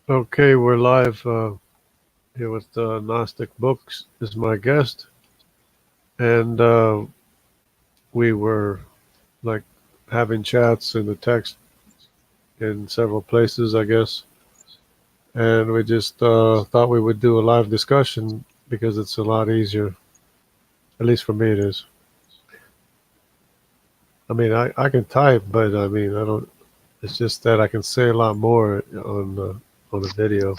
Okay, we're live here with Gnostic Books is my guest, and we were like having chats in the text in several places, I guess, and we just thought we would do a live discussion because it's a lot easier. At least for me, it is. I mean, I can type, but I mean, I don't. It's just that I can say a lot more on the video,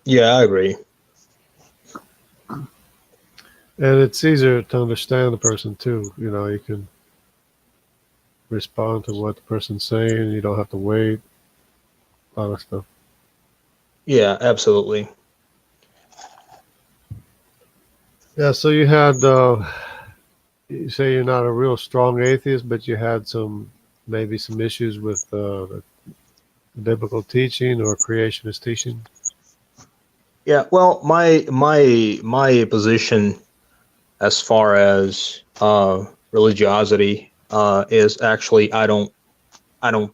Yeah, I agree. and it's easier to understand the person too. You know, you can respond to what the person's saying. You don't have to wait, a lot of stuff. Yeah, absolutely. Yeah. So you had, you say you're not a real strong atheist, but you had maybe some issues with the biblical teaching or creationist teaching. Yeah, well, my position as far as religiosity is actually I don't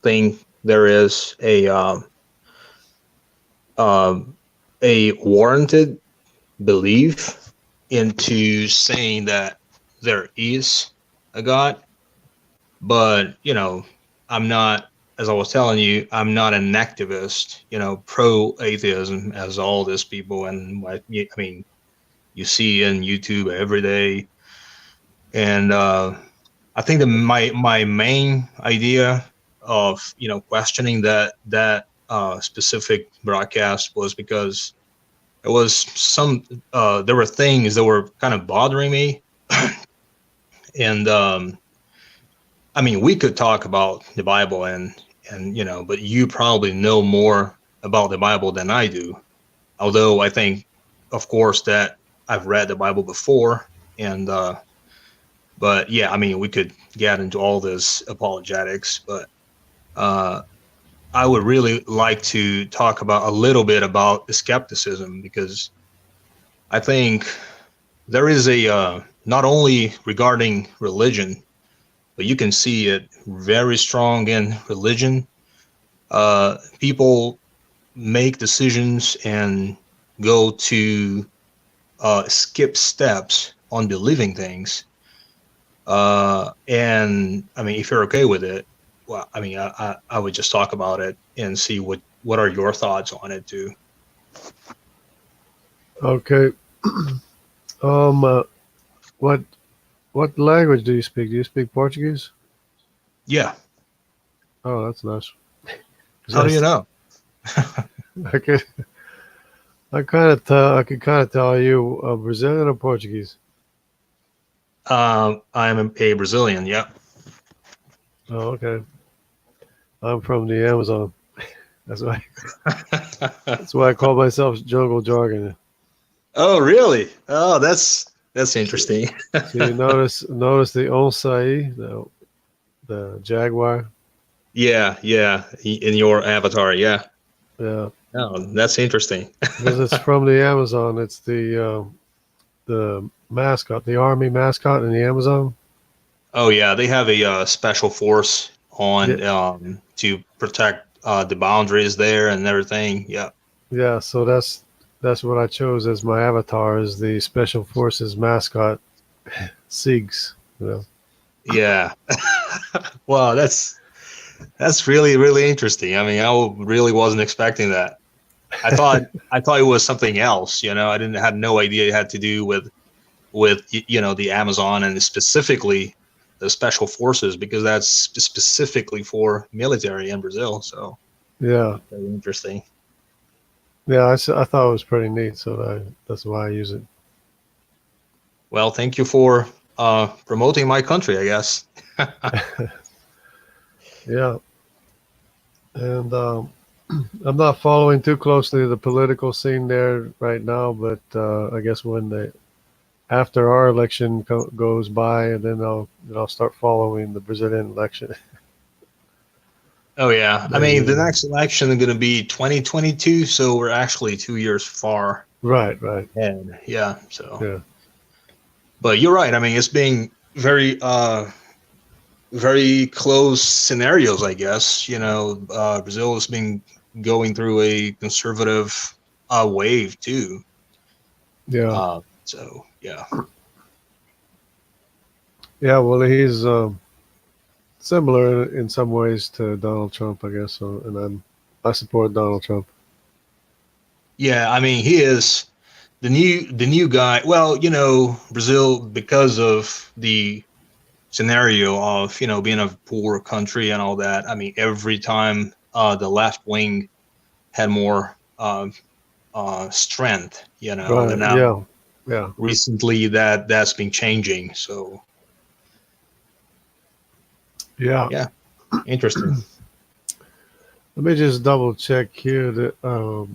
think there is um a warranted belief into saying that there is a God. But I'm not, as I was telling you, I'm not an activist, pro atheism as all these people. And I mean, you see in YouTube every day. And I think my main idea of questioning that specific broadcast was because it was there were things that were kind of bothering me. And I mean, we could talk about the Bible and but you probably know more about the Bible than I do. Although I think, of course, that I've read the Bible before, and but yeah, I mean, we could get into all this apologetics, but uh, I would really like to talk about a little bit about skepticism, because I think there is a not only regarding religion, but you can see it very strong in religion. People make decisions and go to skip steps on believing things. And I mean, if you're okay with it, well, I mean, I would just talk about it and see what are your thoughts on it too. Okay. Um. What what language do you speak? Do you speak Portuguese? Yeah. Oh, that's nice. How do you 'Cause know? I could I kind of tell I could kind of tell you Brazilian or Portuguese. I'm a Brazilian. Yeah. Oh, okay. I'm from the Amazon. That's why that's why I call myself Jungle Jargon. Oh, really? Oh, that's So, interesting. so you notice the onçaí, the jaguar. Yeah, yeah. In your avatar, yeah. Yeah, Oh, that's interesting. because it's from the Amazon. It's the mascot, the army mascot in the Amazon. Oh yeah, they have a special force Yeah, on to protect the boundaries there and everything. Yeah, yeah. So that's what I chose as my avatar is the special forces mascot, SIGs. You know. yeah. Wow, that's really interesting. I mean, really wasn't expecting that. I thought I thought it was something else. I didn't had no idea it had to do with the Amazon and specifically the special forces, because that's specifically for military in Brazil. So Yeah, very interesting. yeah. I thought it was pretty neat, so that's why I use it. Well, thank you for promoting my country, I guess. Yeah, and I'm not following too closely the political scene there right now, but I guess when the after our election goes by, and then I'll start following the Brazilian election. Oh yeah, I mean the Maybe. next election is going to be 2022, so we're actually 2 years far Right, right. ahead. Yeah, so Yeah, but you're right. I mean, it's being very close scenarios, I guess. Brazil is being going through a conservative wave too. Yeah. So yeah. Yeah. Well, he's similar in some ways to Donald Trump, I guess. So, and I support Donald Trump. Yeah, I mean, he is the new guy. Well, Brazil, because of the scenario of being a poor country and all that. I mean, every time the left wing had more strength, and Right. now Yeah. Yeah. recently that's been changing. So Yeah. yeah, interesting. Let me just double check here to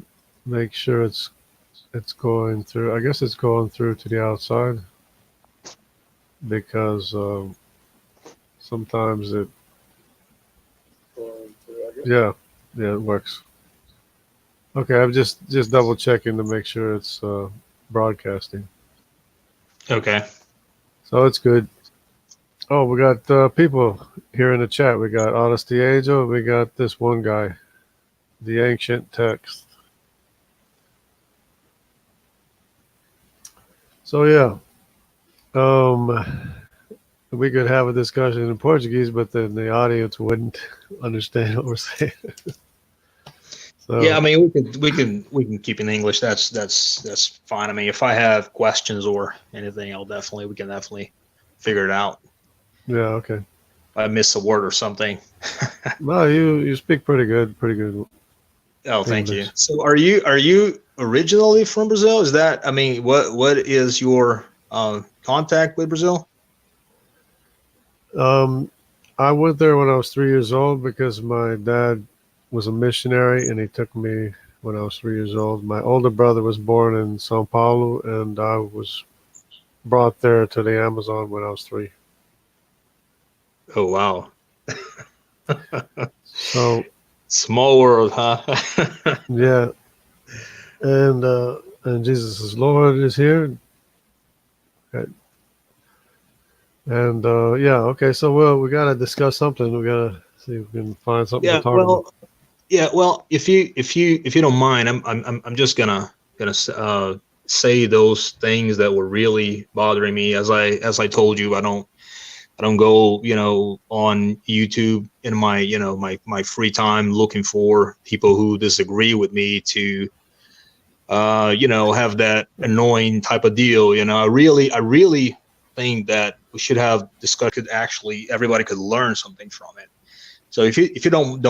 make sure it's going through. I guess it's going through to the outside because sometimes it. Yeah. Yeah. It works. Okay. I'm just double checking to make sure it's broadcasting. Okay. So it's good. Oh, we got people here in the chat. We got Honesty Angel. We got this one guy, the Ancient Text. So yeah, um, we could have a discussion in Portuguese, but then the audience wouldn't understand what we're saying. Yeah, I So mean, we can keep in English. That's fine. I mean, if I have questions or anything, we can definitely figure it out. yeah, okay. If I miss a word or something. No, you speak pretty good Oh, thank you. English. So are you originally from Brazil? Is that, I mean, what is your contact with Brazil? Um, I went there when I was 3 years old because my dad was a missionary and he took me when I was 3 years old. My older brother was born in Sao Paulo and I was brought there to the Amazon when I was three. Oh wow. So Small world, huh? yeah, and Jesus is Lord is here. Okay. And yeah, okay. So we gotta discuss something. We gotta see if we can find something to Yeah, talk about. well, yeah, well, if you don't mind, I'm just gonna say those things that were really bothering me. As I told you, I don't go, on YouTube in my, my free time looking for people who disagree with me to, have that annoying type of deal. I really think that we should have discussed, could actually, everybody could learn something from it. So if you don't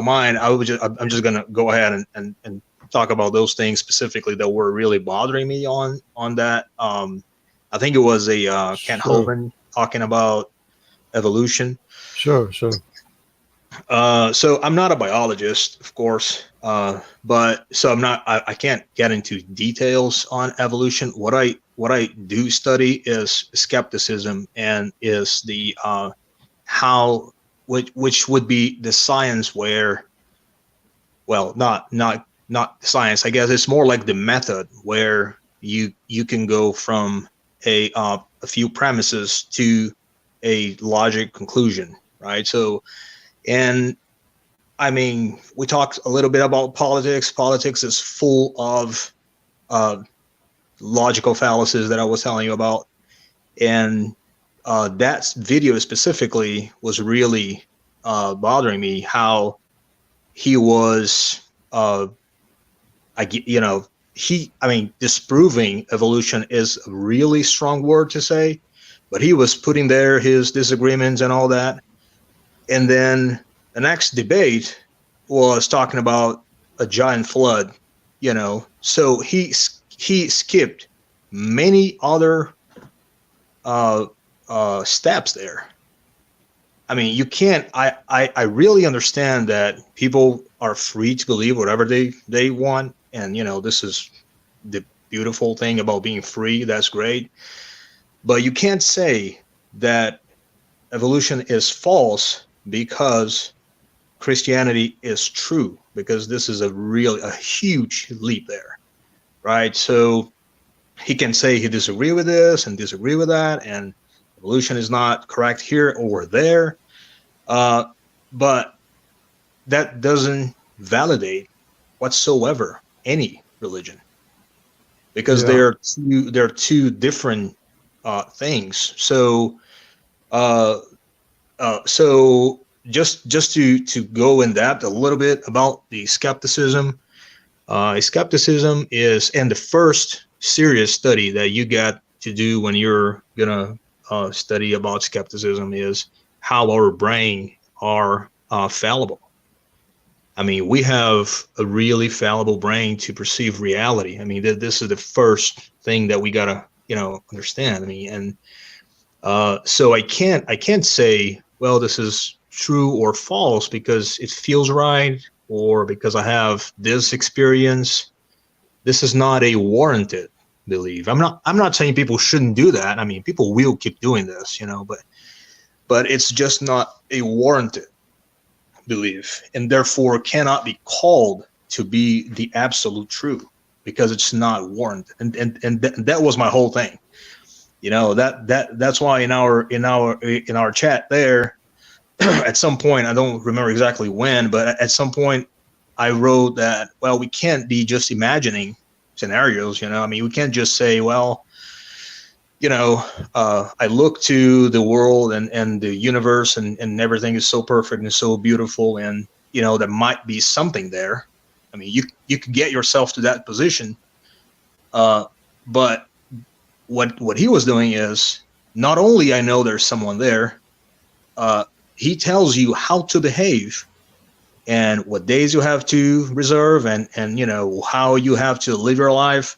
mind, I'm just gonna go ahead and talk about those things specifically that were really bothering me on that. I think it was a Kent Sure, Hovind talking about evolution. sure. So I'm not a biologist, of course, but so I can't get into details on evolution. What I do study is skepticism, and is the how which would be the science where, well, not science. I guess it's more like the method where you can go from a few premises to a logic conclusion, right? So, and I mean, we talked a little bit about politics. Politics is full of uh, logical fallacies that I was telling you about, and that video specifically was really bothering me. How he was, I mean, disproving evolution is a really strong word to say, but he was putting there his disagreements and all that. And then the next debate was talking about a giant flood, So he skipped many other uh, steps there. I mean, you can't. I really understand that people are free to believe whatever they want, and this is the beautiful thing about being free. That's great, but you can't say that evolution is false because Christianity is true, because this is a huge leap there, right? So he can say he disagree with this and disagree with that, and evolution is not correct here or there, uh, but that doesn't validate whatsoever any religion, because Yeah. they're two different things. So uh, so just to go in depth a little bit about the skepticism. Skepticism is, and the first serious study that you got to do when you're gonna study about skepticism is how our brain are fallible. I mean, we have a really fallible brain to perceive reality. I mean, this is the first thing that we gotta, understand. I mean, and so I can't say, well, this is true or false because it feels right or because I have this experience. This is not a warranted belief. I'm not saying people shouldn't do that. I mean, people will keep doing this, but it's just not a warranted belief, and therefore cannot be called to be the absolute truth because it's not warranted. And that was my whole thing. That's why in our chat there, at some point, I don't remember exactly when, but at some point I wrote that, well, we can't be just imagining scenarios. I mean, we can't just say, well, I look to the world and the universe, and everything is so perfect and so beautiful, and there might be something there. I mean, you could get yourself to that position, but what he was doing is, not only I know there's someone there, uh, he tells you how to behave and what days you have to reserve, and how you have to live your life.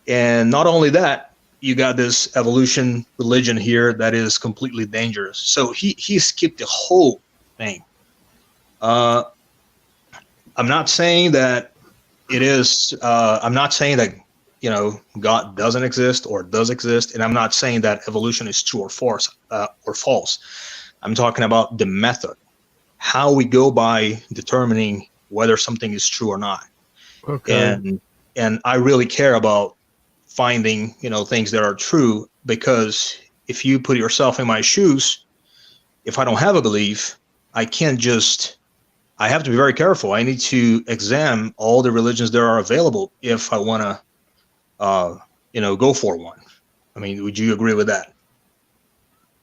And not only that, you got this evolution religion here that is completely dangerous. So he skipped the whole thing. uh I'm not saying that it is I'm not saying that God doesn't exist or does exist, and I'm not saying that evolution is true or false. I'm talking about the method, how we go by determining whether something is true or not. Okay. And I really care about finding things that are true, because if you put yourself in my shoes, if I don't have a belief, I can't just I have to be very careful. I need to examine all the religions that are available if I want to go for one. I mean, would you agree with that?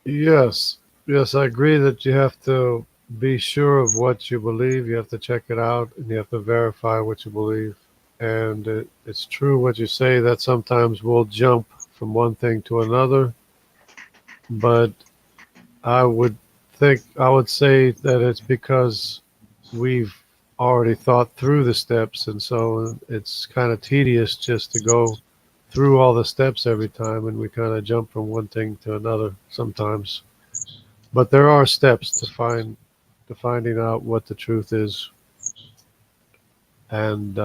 Yes. Yes, I agree that you have to be sure of what you believe. You have to check it out and you have to verify what you believe. And it's true what you say that sometimes we'll jump from one thing to another, but I would say that it's because we've already thought through the steps, and so it's kind of tedious just to go through all the steps every time, and we kind of jump from one thing to another sometimes. But there are steps to finding out what the truth is, and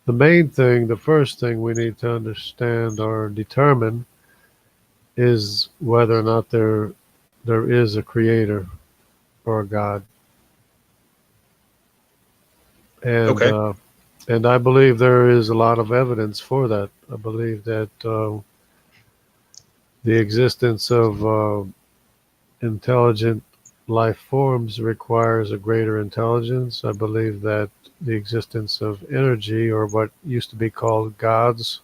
the main thing, the first thing we need to understand or determine is whether or not there is a creator or a God. and Okay. uh, and I believe there is a lot of evidence for that. I believe that the existence of intelligent life forms requires a greater intelligence. I believe that the existence of energy, or what used to be called gods,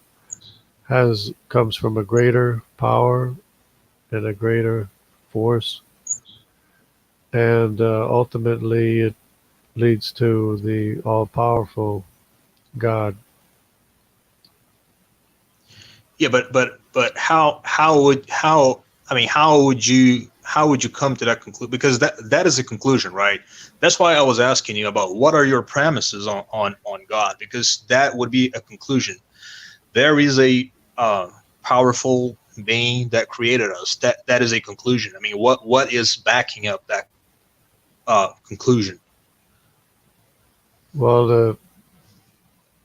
has comes from a greater power and a greater force, and ultimately it leads to the all-powerful God. Yeah, but how would you come to that conclusion? Because that is a conclusion, right? That's why I was asking you about what are your premises on God, because that would be a conclusion. There is a powerful being that created us. That is a conclusion. I mean, what is backing up that conclusion? Well,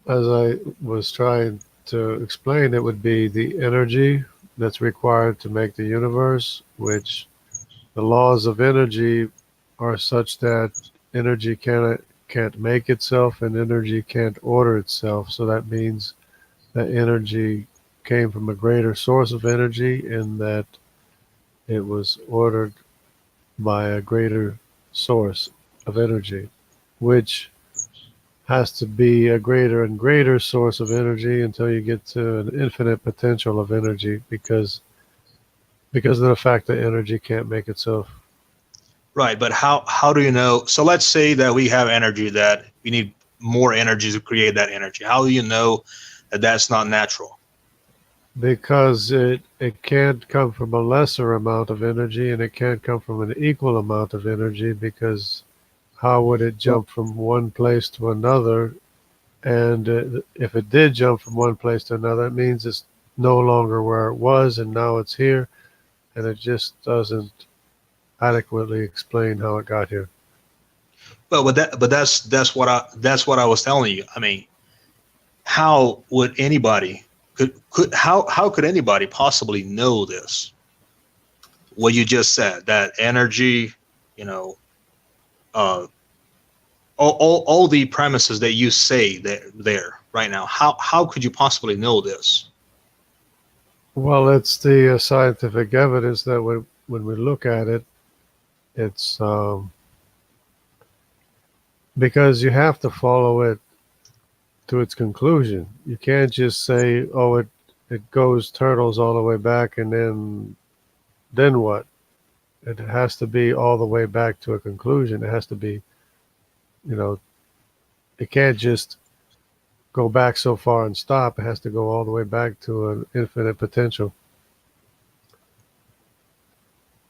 as I was trying to explain, it would be the energy that's required to make the universe, which the laws of energy are such that energy can't make itself and energy can't order itself. So that means that energy came from a greater source of energy and that it was ordered by a greater source of energy, which has to be a greater and greater source of energy until you get to an infinite potential of energy because of the fact that energy can't make itself. Right, but how do you know? So let's say that we have energy, that we need more energy to create that energy. How do you know that that's not natural? Because it can't come from a lesser amount of energy and it can't come from an equal amount of energy because how would it jump from one place to another? And if it did jump from one place to another, it means it's no longer where it was and now it's here, and it just doesn't adequately explain how it got here. Well, that's what I was telling you. I mean, how would anybody could how could anybody possibly know this? What you just said, that energy, you know, uh, all the premises that you say there right now. How could you possibly know this? Well, it's the scientific evidence that when we look at it, it's because you have to follow it to its conclusion. You can't just say, "Oh, it goes turtles all the way back," and then what? It has to be all the way back to a conclusion. It has to be, you know, it can't just go back so far and stop. It has to go all the way back to an infinite potential.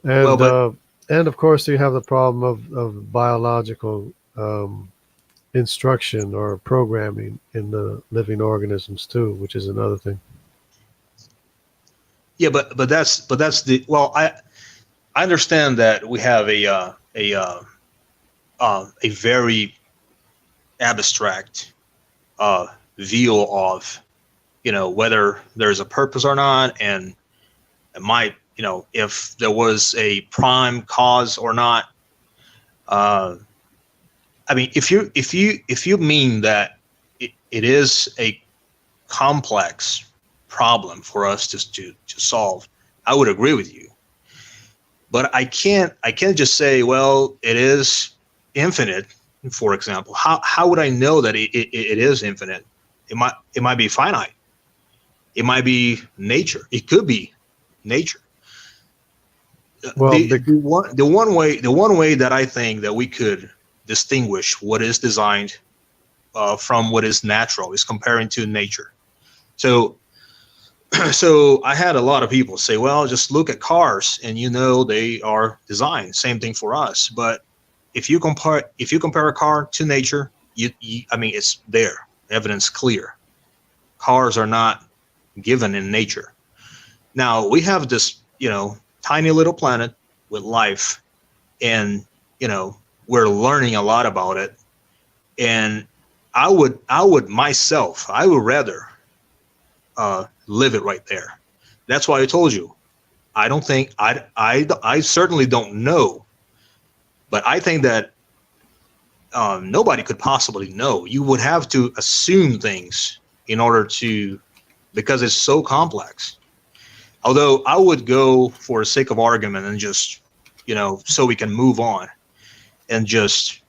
Well, And but uh, and of course, you have the problem of biological instruction or programming in the living organisms too, which is another thing. yeah, but that's the well, I understand that we have a very abstract view of, whether there's a purpose or not, and it might, if there was a prime cause or not. uh, I mean, if you mean that it is a complex problem for us to solve, I would agree with you. But I can't just say, well, it is infinite. For example, how would I know that it is infinite? It might be finite. It might be nature. It could be nature. Well, The one way that I think that we could distinguish what is designed from what is natural is comparing to nature. So so I had a lot of people say, well, just look at cars and they are designed. Same thing for us. But if you compare a car to nature, I mean, it's there, evidence clear. Cars are not given in nature. Now we have this, tiny little planet with life, and we're learning a lot about it. And I would rather live it right there. That's why I told you. I don't think I certainly don't know, but I think that nobody could possibly know. You would have to assume things in order to, because it's so complex. Although I would go, for the sake of argument, and just, so we can move on, and just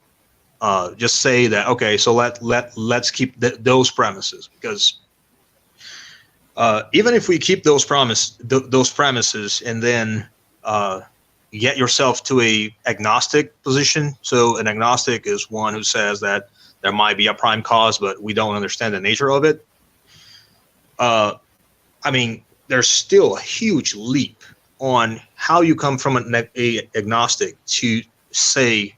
say that, okay, so let's keep those premises, because even if we keep those premises, and then get yourself to a agnostic position. So an agnostic is one who says that there might be a prime cause, but we don't understand the nature of it. Uh, I mean, there's still a huge leap on how you come from a agnostic to say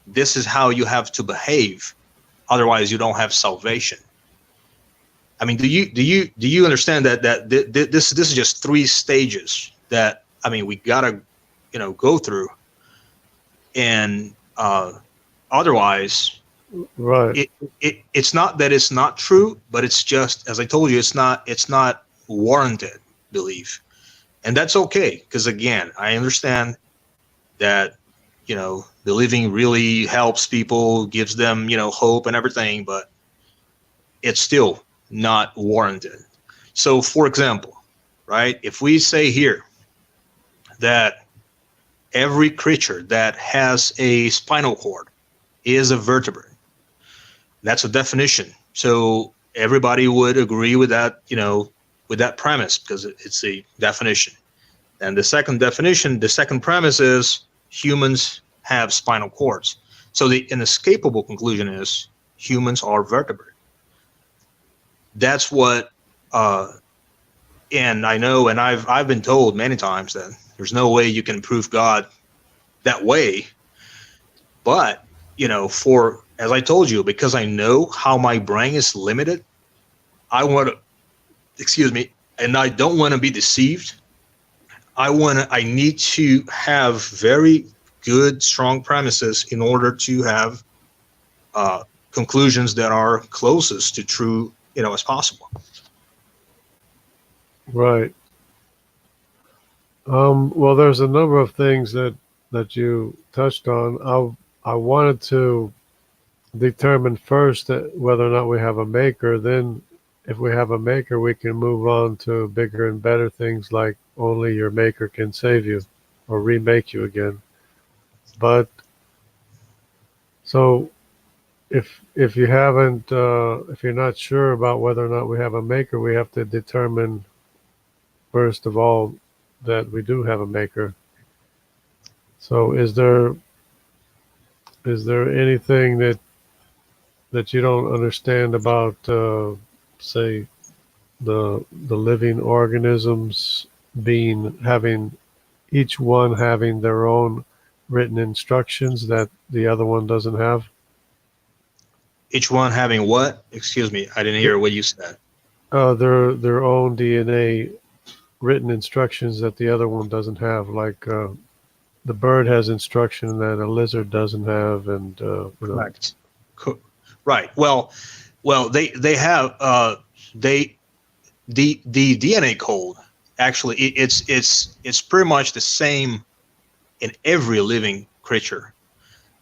this is how you have to behave, otherwise you don't have salvation. I mean, do you understand that this is just three stages that, I mean, we gotta go through, and otherwise right. it's not that it's not true, but it's just, as I told you, it's not warranted belief. And that's okay, because again, I understand that believing really helps people, gives them hope and everything, but it's still not warranted. So for example, right, if we say here that every creature that has a spinal cord is a vertebrate, That's a definition. So everybody would agree with that, with that premise because it's a definition. And the second definition, the second premise is humans have spinal cords. So the inescapable conclusion is humans are vertebrate. That's what, and I know, and I've been told many times that there's no way you can prove God that way. But, as I told you, because I know how my brain is limited, and I don't want to be deceived. I need to have very good, strong premises in order to have conclusions that are closest to true, as possible. Right. Well, there's a number of things that you touched on. I wanted to determine first that whether or not we have a maker. Then, if we have a maker, we can move on to bigger and better things like only your maker can save you or remake you again. But so if you haven't if you're not sure about whether or not we have a maker, we have to determine first of all that we do have a maker. So is there anything that you don't understand about say the living organisms having each one having their own written instructions that the other one doesn't have? Each one having what? Excuse me, I didn't hear what you said. Their own DNA written instructions that the other one doesn't have, like the bird has instruction that a lizard doesn't have, and Correct. Right. Well, they have they the DNA code. Actually, it's pretty much the same in every living creature.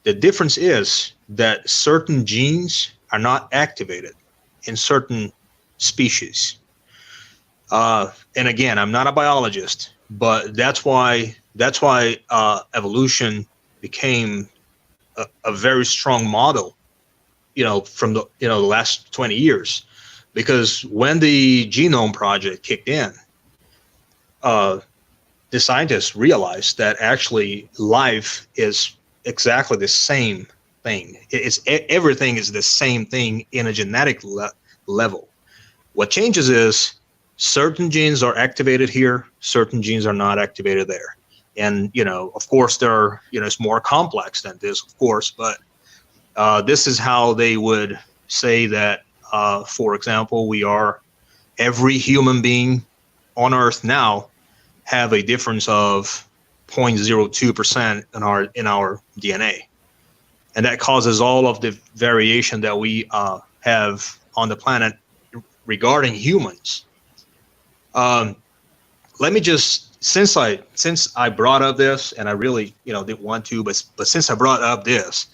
The difference is that certain genes are not activated in certain species. And again, I'm not a biologist, but that's why evolution became a very strong model, from the last 20 years, because when the genome project kicked in, the scientists realized that actually life is exactly the same thing. Everything is the same thing in a genetic level. What changes is certain genes are activated here, certain genes are not activated there. And, of course, it's more complex than this, of course, but this is how they would say that, for example, every human being on Earth now have a difference of 0.02% in our DNA. And that causes all of the variation that we have on the planet regarding humans. Let me just, since I brought up this, and I really didn't want to, but since I brought up this,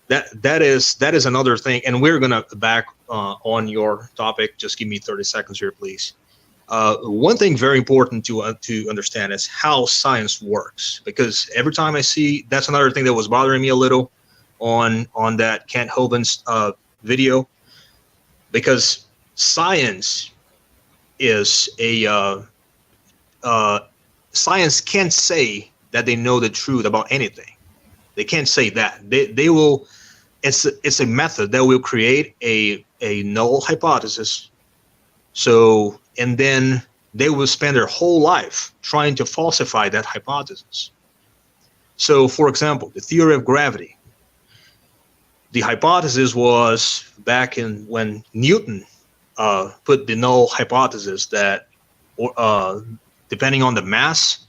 that is another thing, and we're gonna back on your topic. Just give me 30 seconds here, please. One thing very important to understand is how science works, because every time I see, that's another thing that was bothering me a little on that Kent Hovind's video, because science is science can't say that they know the truth about anything. They can't say that. They will. It's a method that will create a null hypothesis. So, and then they will spend their whole life trying to falsify that hypothesis. So, for example, the theory of gravity. The hypothesis was back in when Newton put the null hypothesis that depending on the mass,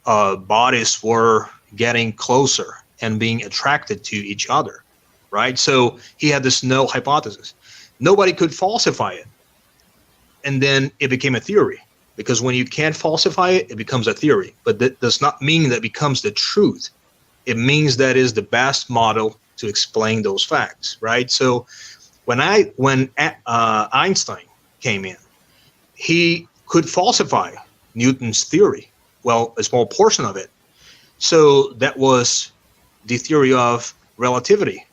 bodies were getting closer and being attracted to each other, right? So he had this null hypothesis. Nobody could falsify it. And then it became a theory, because when you can't falsify it, it becomes a theory. But that does not mean that it becomes the truth. It means that is the best model to explain those facts, right? So when Einstein came in, he could falsify Newton's theory, well, a small portion of it. So that was the theory of relativity.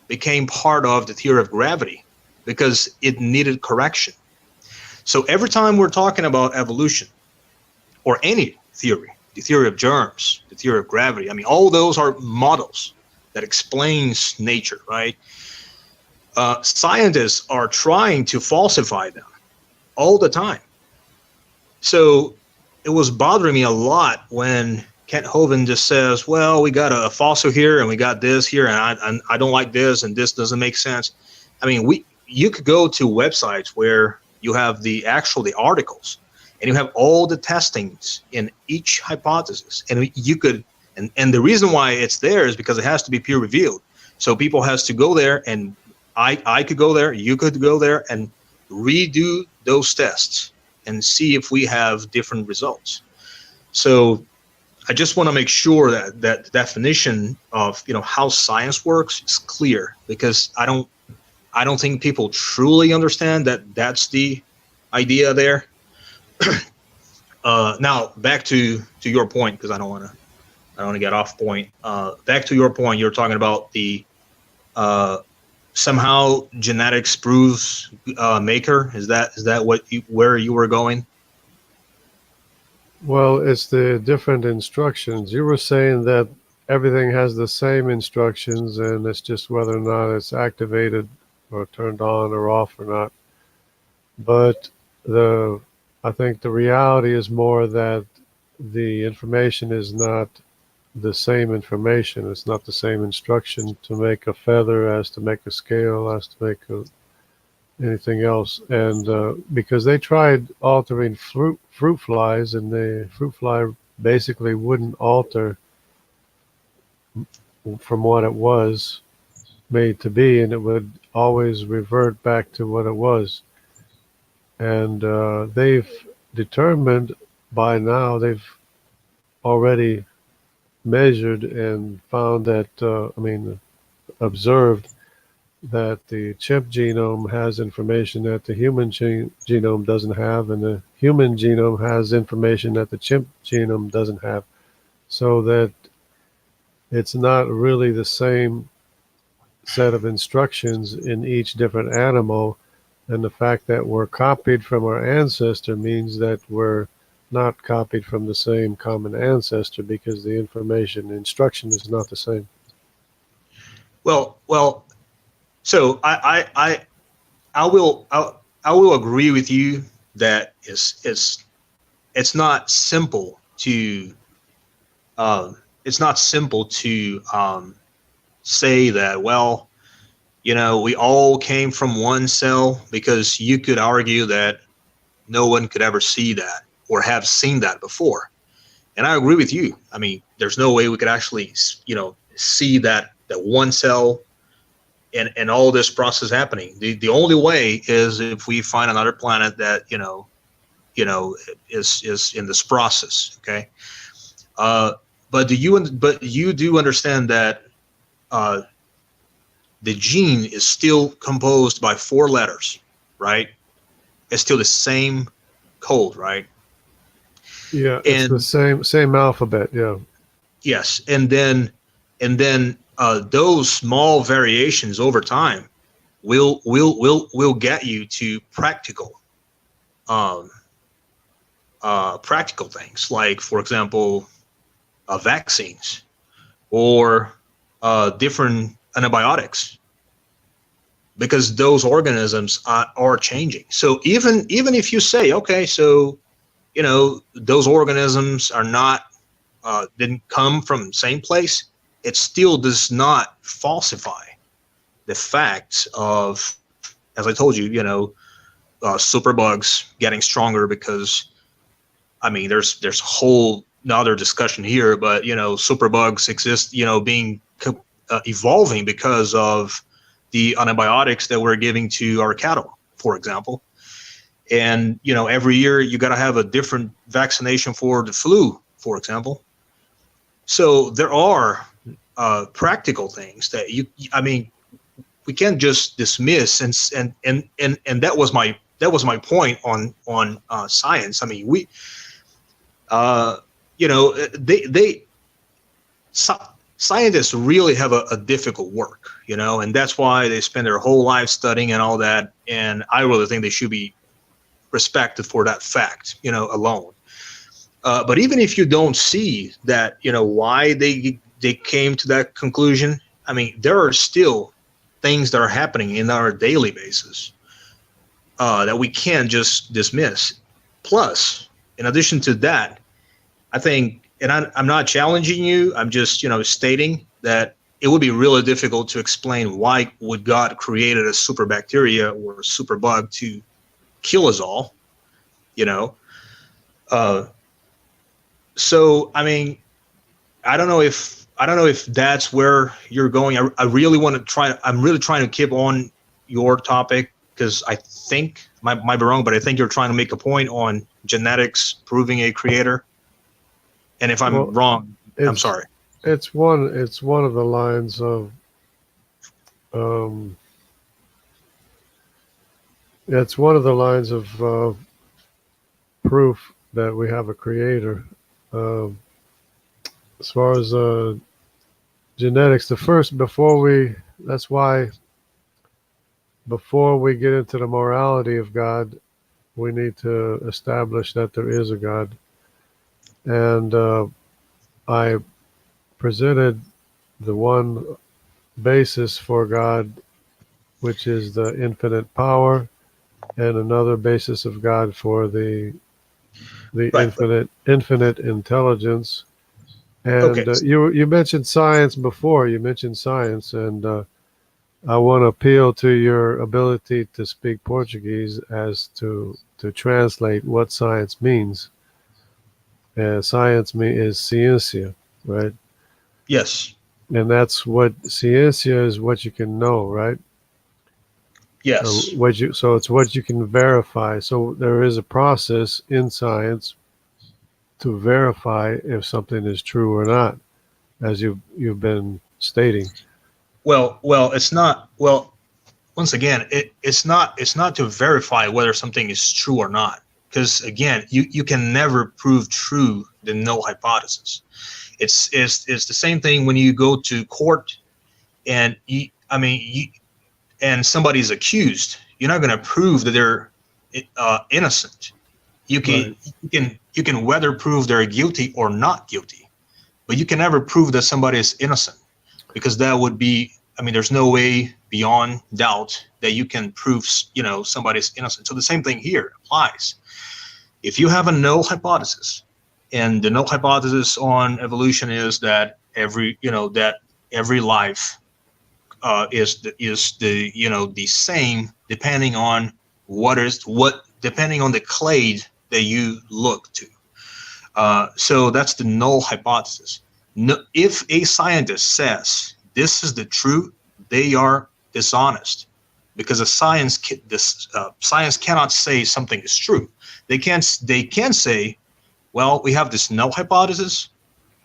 became part of the theory of gravity because it needed correction. So every time we're talking about evolution or any theory, the theory of germs, the theory of gravity, I mean, all those are models that explains nature, right? Scientists are trying to falsify them all the time. So it was bothering me a lot when Kent Hovind just says, well, we got a fossil here and we got this here, and I don't like this, and this doesn't make sense. I mean, you could go to websites where you have the articles, and you have all the testings in each hypothesis, and you could, and the reason why it's there is because it has to be peer reviewed. So people has to go there, and I could go there, you could go there, and redo those tests and see if we have different results. So I just want to make sure that the definition of how science works is clear, because I don't think people truly understand that that's the idea there. Now back to your point, because I don't want to get off point. Back to your point, you're talking about the somehow genetics proves maker. Is that where you were going? Well, it's the different instructions. You were saying that everything has the same instructions, and it's just whether or not it's activated or turned on or off or not. But I think the reality is more that the information is not the same information. It's not the same instruction to make a feather as to make a scale, as to make anything else. And because they tried altering fruit flies, and the fruit fly basically wouldn't alter from what it was made to be, and it would always revert back to what it was. And they've determined by now, they've already measured and found that, observed that the chimp genome has information that the human genome doesn't have, and the human genome has information that the chimp genome doesn't have. So that it's not really the same set of instructions in each different animal. And the fact that we're copied from our ancestor means that we're not copied from the same common ancestor, because the information, the instruction is not the same. Well. So I will agree with you that it's not simple to say that, well, we all came from one cell, because you could argue that no one could ever see that or have seen that before. And I agree with you. I mean, there's no way we could actually, see that one cell and all this process happening. The only way is if we find another planet that, is in this process. Okay. But you do understand that, the gene is still composed by 4 letters, right? It's still the same code, right? Yeah, it's the same alphabet. Yeah. Yes, and then those small variations over time will get you to practical things, like, for example, vaccines or different antibiotics, because those organisms are changing. So even if you say, okay, so those organisms are not didn't come from the same place, it still does not falsify the facts of, as I told you, superbugs getting stronger, because there's a whole another discussion here, but superbugs exist, being evolving because of the antibiotics that we're giving to our cattle, for example. And every year you got to have a different vaccination for the flu, for example. So there are practical things that we can't just dismiss, and that was my point on science. I mean, scientists really have a difficult work, and that's why they spend their whole life studying and all that. And I really think they should be respected for that fact, alone. But even if you don't see that, why they came to that conclusion, I mean, there are still things that are happening in our daily basis that we can't just dismiss. Plus, in addition to that, I think, and I'm not challenging you, I'm just, stating that it would be really difficult to explain why would God created a super bacteria or a super bug to kill us all, you know. So I mean, I don't know if that's where you're going. I really want to try. I'm really trying to keep on your topic because I think might be wrong, but I think you're trying to make a point on genetics proving a creator. And if I'm Well, wrong, I'm it's sorry. it's one of the lines of um, it's one of the lines of proof that we have a creator. Um, as far as genetics, the first before we that's why before we get into the morality of God, we need to establish that there is a God. And I presented the one basis for God, which is the infinite power, and another basis of God for the Right. infinite intelligence. Okay. And you mentioned science before. You mentioned science, and I want to appeal to your ability to speak Portuguese as to translate what science means. Science is ciência, right? Yes. And that's what ciência is, what you can know, right? Yes. So it's what you can verify. So there is a process in science to verify if something is true or not, as you've been stating. Well, it's not. Well, once again, it's not to verify whether something is true or not, because again, you can never prove true the null hypothesis. It's the same thing when you go to court and and somebody's accused. You're not going to prove that they're innocent. You can Right. you can whether prove they're guilty or not guilty, but you can never prove that somebody is innocent, because that would be, I mean, there's no way beyond doubt that you can prove, somebody's innocent. So the same thing here applies. If you have a null hypothesis, and the null hypothesis on evolution is that every life is the same depending on depending on the clade that you look to. So that's the null hypothesis. No, if a scientist says this is the truth, they are dishonest, because science cannot say something is true. They can say, well, we have this null hypothesis.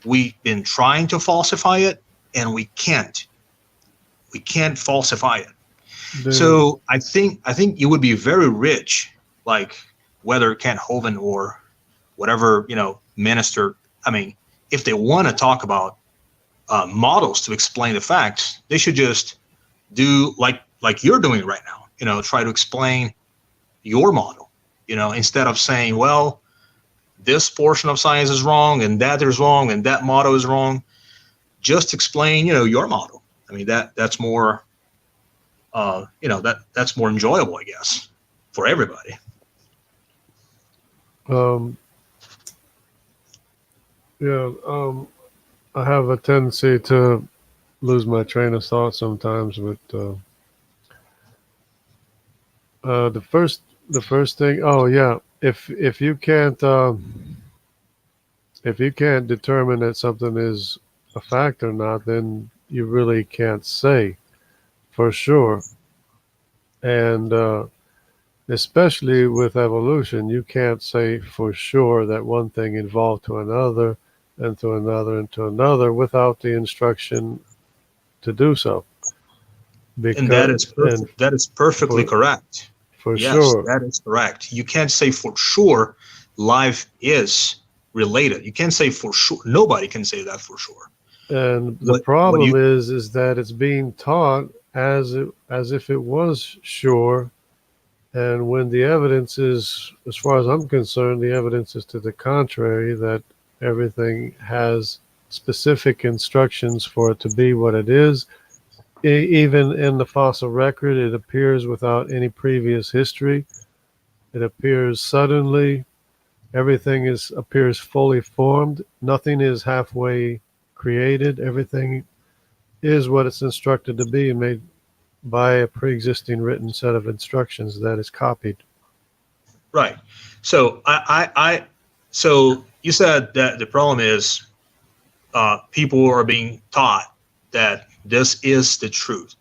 We've been trying to falsify it, and we can't. We can't falsify it. The So I think it would be very rich, like whether Kent Hovind or whatever minister. I mean, if they want to talk about models to explain the facts, they should just do like you're doing right now. Try to explain your model. Instead of saying, well, this portion of science is wrong and that is wrong and that model is wrong. Just explain, your model. I mean, that's more, that's more enjoyable, I guess, for everybody. um, yeah, I have a tendency to lose my train of thought sometimes with the first thing. Oh yeah, if you can't determine that something is a fact or not, then you really can't say for sure. And especially with evolution, you can't say for sure that one thing evolved to another and to another and to another without the instruction to do so. And that Because is and perfect. That is perfectly for correct. for Yes, sure, that is correct. You can't say for sure life is related. You can't say for sure. Nobody can say that for sure. And the What do problem you? is that it's being taught as if it was sure. And when the evidence is, as far as I'm concerned, the evidence is to the contrary, that everything has specific instructions for it to be what it is. Even in the fossil record, it appears without any previous history. It appears suddenly. Everything appears fully formed. Nothing is halfway created. Everything is what it's instructed to be, made by a pre-existing written set of instructions that is copied. Right. So so you said that the problem is people are being taught that this is the truth,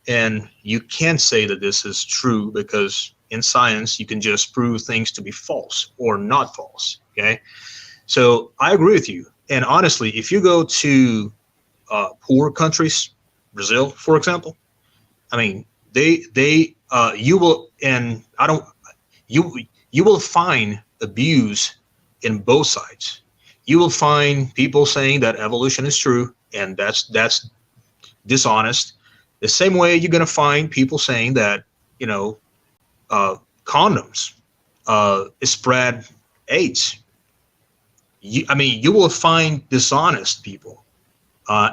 and you can't say that this is true because in science you can just prove things to be false or not false. Okay. So I agree with you. And honestly, if you go to poor countries, Brazil, for example, I mean, you will, and I don't, you, you will find abuse in both sides. You will find people saying that evolution is true, and that's dishonest. The same way you're going to find people saying that, you know, uh, condoms spread AIDS. I mean, you will find dishonest people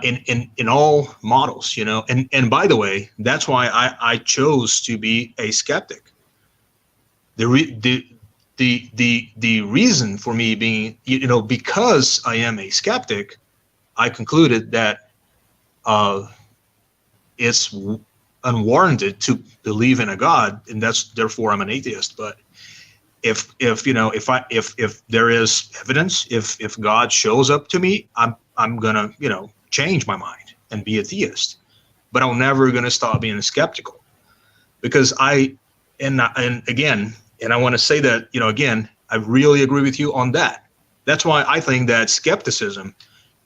in all models, you know. And by the way, that's why I chose to be a skeptic. The re, the reason for me being, you know, because I am a skeptic, I concluded that uh, it's unwarranted to believe in a God, and that's therefore I'm an atheist. But if you know, if there is evidence, if God shows up to me, I'm gonna, you know, change my mind and be a theist. But I'm never gonna stop being skeptical, because and again, and I want to say that, you know, again, I really agree with you on that. That's why I think that skepticism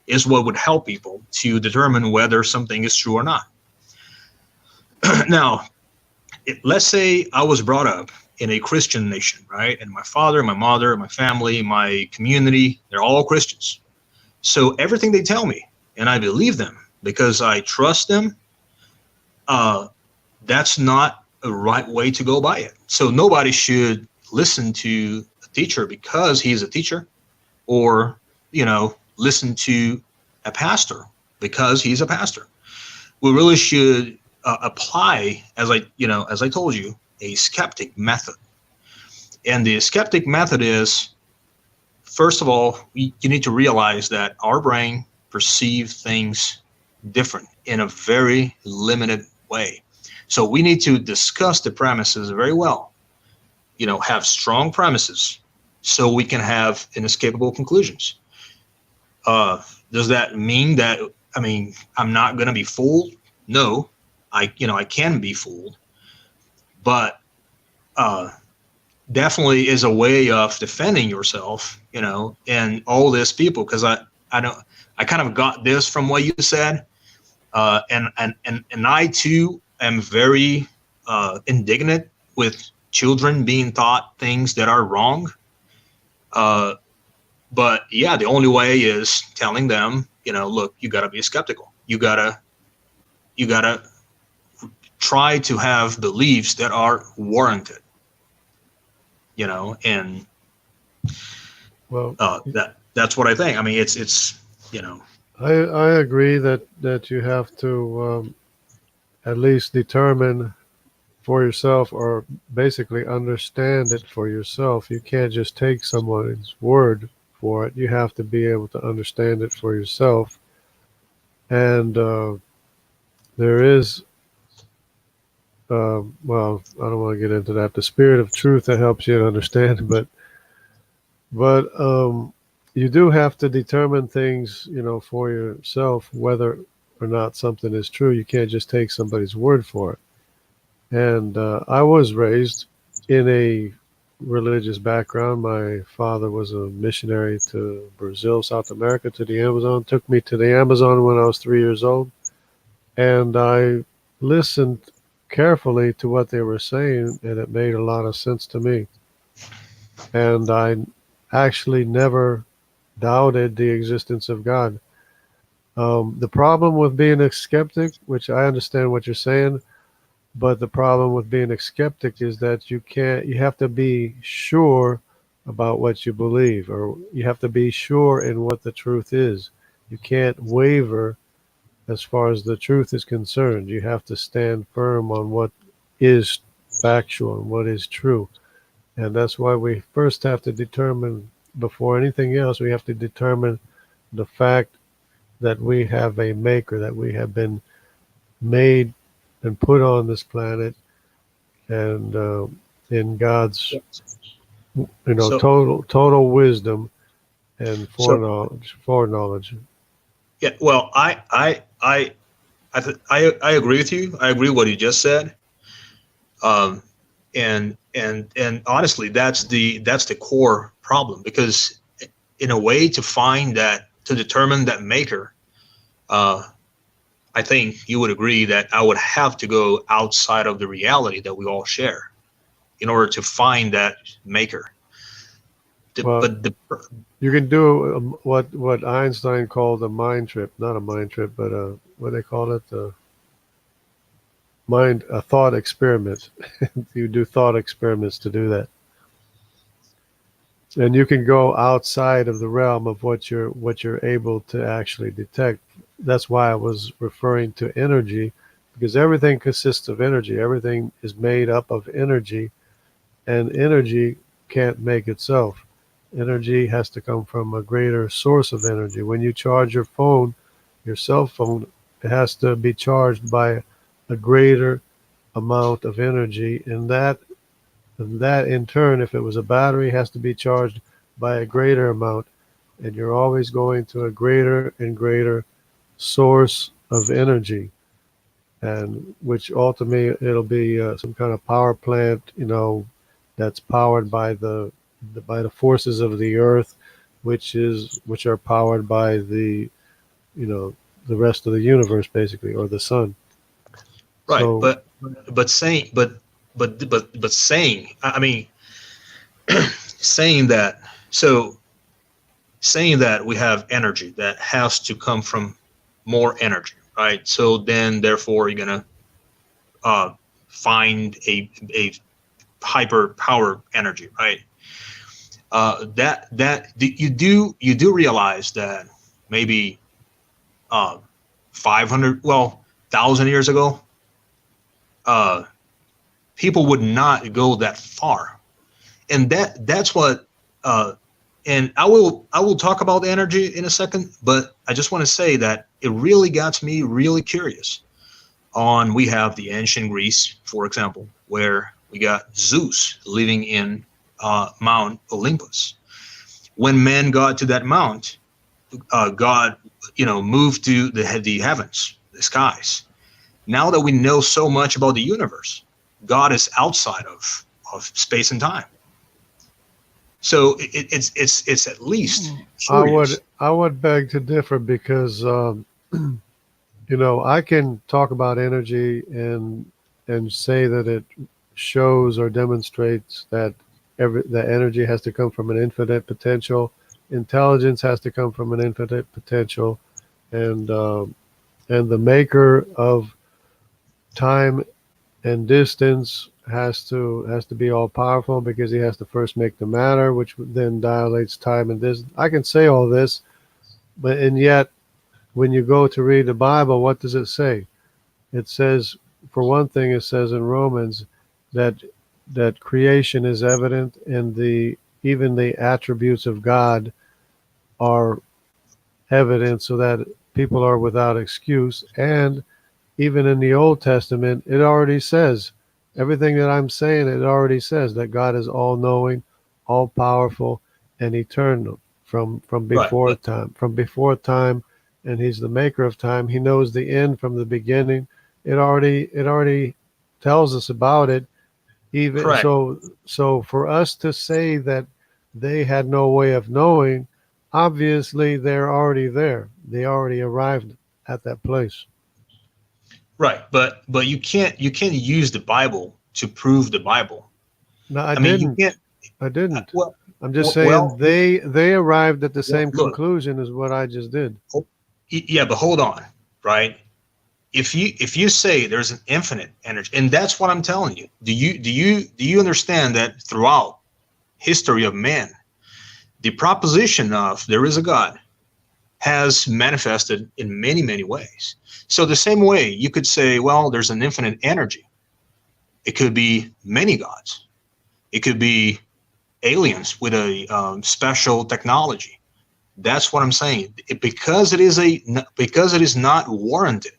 is what would help people to determine whether something is true or not. Now, let's say I was brought up in a Christian nation, right? And my father, my mother, my family, my community, they're all Christians. So everything they tell me, and I believe them because I trust them, uh, that's not a right way to go by it. So nobody should listen to a teacher because he's a teacher, or, you know, listen to a pastor because he's a pastor. We really should apply, as I told you, a skeptic method. And the skeptic method is, first of all, you need to realize that our brain perceives things different in a very limited way. So we need to discuss the premises very well, you know, have strong premises so we can have inescapable conclusions. Does that mean that, I mean, I'm not going to be fooled? No, I can be fooled, but uh, definitely is a way of defending yourself, you know, and all this people, because I don't, I kind of got this from what you said, and I too am very indignant with children being taught things that are wrong. Uh, but yeah, the only way is telling them, you know, look, you got to be skeptical. You gotta try to have beliefs that are warranted, you know, and Well, that's what I think. I mean, it's you know, I agree that you have to at least determine for yourself, or basically understand it for yourself. You can't just take someone's word for it. You have to be able to understand it for yourself. And there is, well, I don't want to get into that. The spirit of truth that helps you to understand, but you do have to determine things, you know, for yourself, whether or not something is true. You can't just take somebody's word for it. And I was raised in a religious background. My father was a missionary to Brazil, South America, to the Amazon. Took me to the Amazon when I was 3 years old, and I listened carefully to what they were saying, and it made a lot of sense to me. And I actually never doubted the existence of God. The problem with being a skeptic, which I understand what you're saying, but the problem with being a skeptic is that you have to be sure about what you believe, or you have to be sure in what the truth is. You can't waver as far as the truth is concerned. You have to stand firm on what is factual and what is true. And that's why we first have to determine, before anything else, we have to determine the fact that we have a maker, that we have been made and put on this planet, and in God's, So total wisdom and so foreknowledge. yeah. Well, I agree with you. I agree what you just said. Um, and honestly, that's the core problem, because in a way, to determine that maker, uh, I think you would agree that I would have to go outside of the reality that we all share in order to find that maker. Well, But the you can do what Einstein called a mind trip, not a mind trip, but what they call it, a thought experiment. You do thought experiments to do that, and you can go outside of the realm of what you're able to actually detect. That's why I was referring to energy, because everything consists of energy. Everything is made up of energy, and energy can't make itself. Energy has to come from a greater source of energy. When you charge your phone, your cell phone, it has to be charged by a greater amount of energy, and that in turn, if it was a battery, has to be charged by a greater amount, and you're always going to a greater and greater source of energy, and which ultimately it'll be some kind of power plant, that's powered by the forces of the earth, which are powered by you know the rest of the universe, basically, or the sun. right, So but saying but saying, I mean, saying that, so saying that we have energy that has to come from more energy, right? So then therefore you're gonna uh, find a hyper power energy, right? That you do realize that maybe uh, 500, well, 1,000 years ago, uh, people would not go that far, and that's what. And I will talk about energy in a second, but I just want to say that it really got me really curious. On We have the ancient Greece, for example, where we got Zeus living in Mount Olympus. When man got to that mount, God, moved to the heavens, the skies. Now that we know so much about the universe, God is outside of space and time. So it's at least I would curious. I would beg to differ, because I can talk about energy and say that it shows or demonstrates that energy has to come from an infinite potential, intelligence has to come from an infinite potential, and the maker of time and distance has to be all powerful, because he has to first make the matter, which then dilates time and distance. I can say all this, and yet when you go to read the Bible, what does it say? It says, for one thing, it says in Romans that creation is evident, and the even the attributes of God are evident, so that people are without excuse. And even in the Old Testament, it already says everything that I'm saying. It already says that God is all knowing, all powerful, and eternal from Right, before time. From before time, and He's the maker of time. He knows the end from the beginning. It already tells us about it. Even correct. so, for us to say that they had no way of knowing, obviously they're already there. They already arrived at that place. Right, but you can't use the Bible to prove the Bible. No, I I mean, you didn't. can't. I didn't. Well, I'm just saying well, they arrived at the same look. conclusion as what I just did. Yeah, but hold on, right? If you say there's an infinite energy, and that's what I'm telling you, do you understand that throughout history of man, the proposition of there is a God has manifested in many, many ways. So the same way you could say, well, there's an infinite energy. It could be many gods. It could be aliens with a special technology. That's what I'm saying. Because it is not warranted.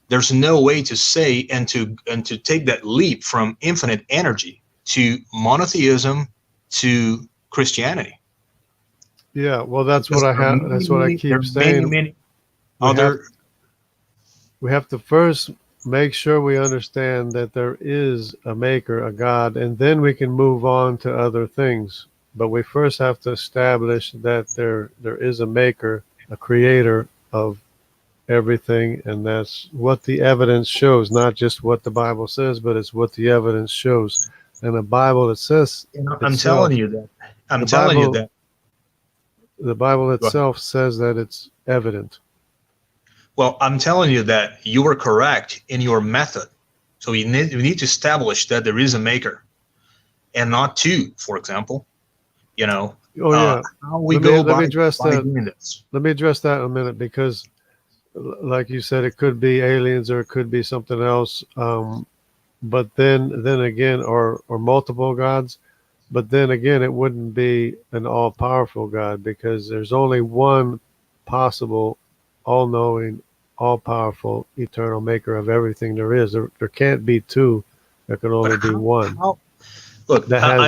There's no way to say and to take that leap from infinite energy to monotheism to Christianity. Yeah, well, that's what Because I there are have. many, That's what I many, there keep are many, saying. many We have other. we have to first make sure we understand that there is a maker, a God, and then we can move on to other things. But we first have to establish that there is a maker, a creator of everything, and that's what the evidence shows, not just what the Bible says, but it's what the evidence shows. And the Bible it says I'm telling itself, you that. I'm the telling you Bible that. the Bible Go ahead. itself says that it's evident. Well, I'm telling you that you were correct in your method. So we need to establish that there is a maker and not two, for example. You know, Oh yeah. how we Let me go let me by address that. doing this. Let me address that in a minute because like you said, it could be aliens or it could be something else. But then again, or multiple gods. But then again, it wouldn't be an all-powerful God because there's only one possible, all-knowing, all-powerful, eternal maker of everything there is. There can't be two. There can But only be how? one. How? Look, That has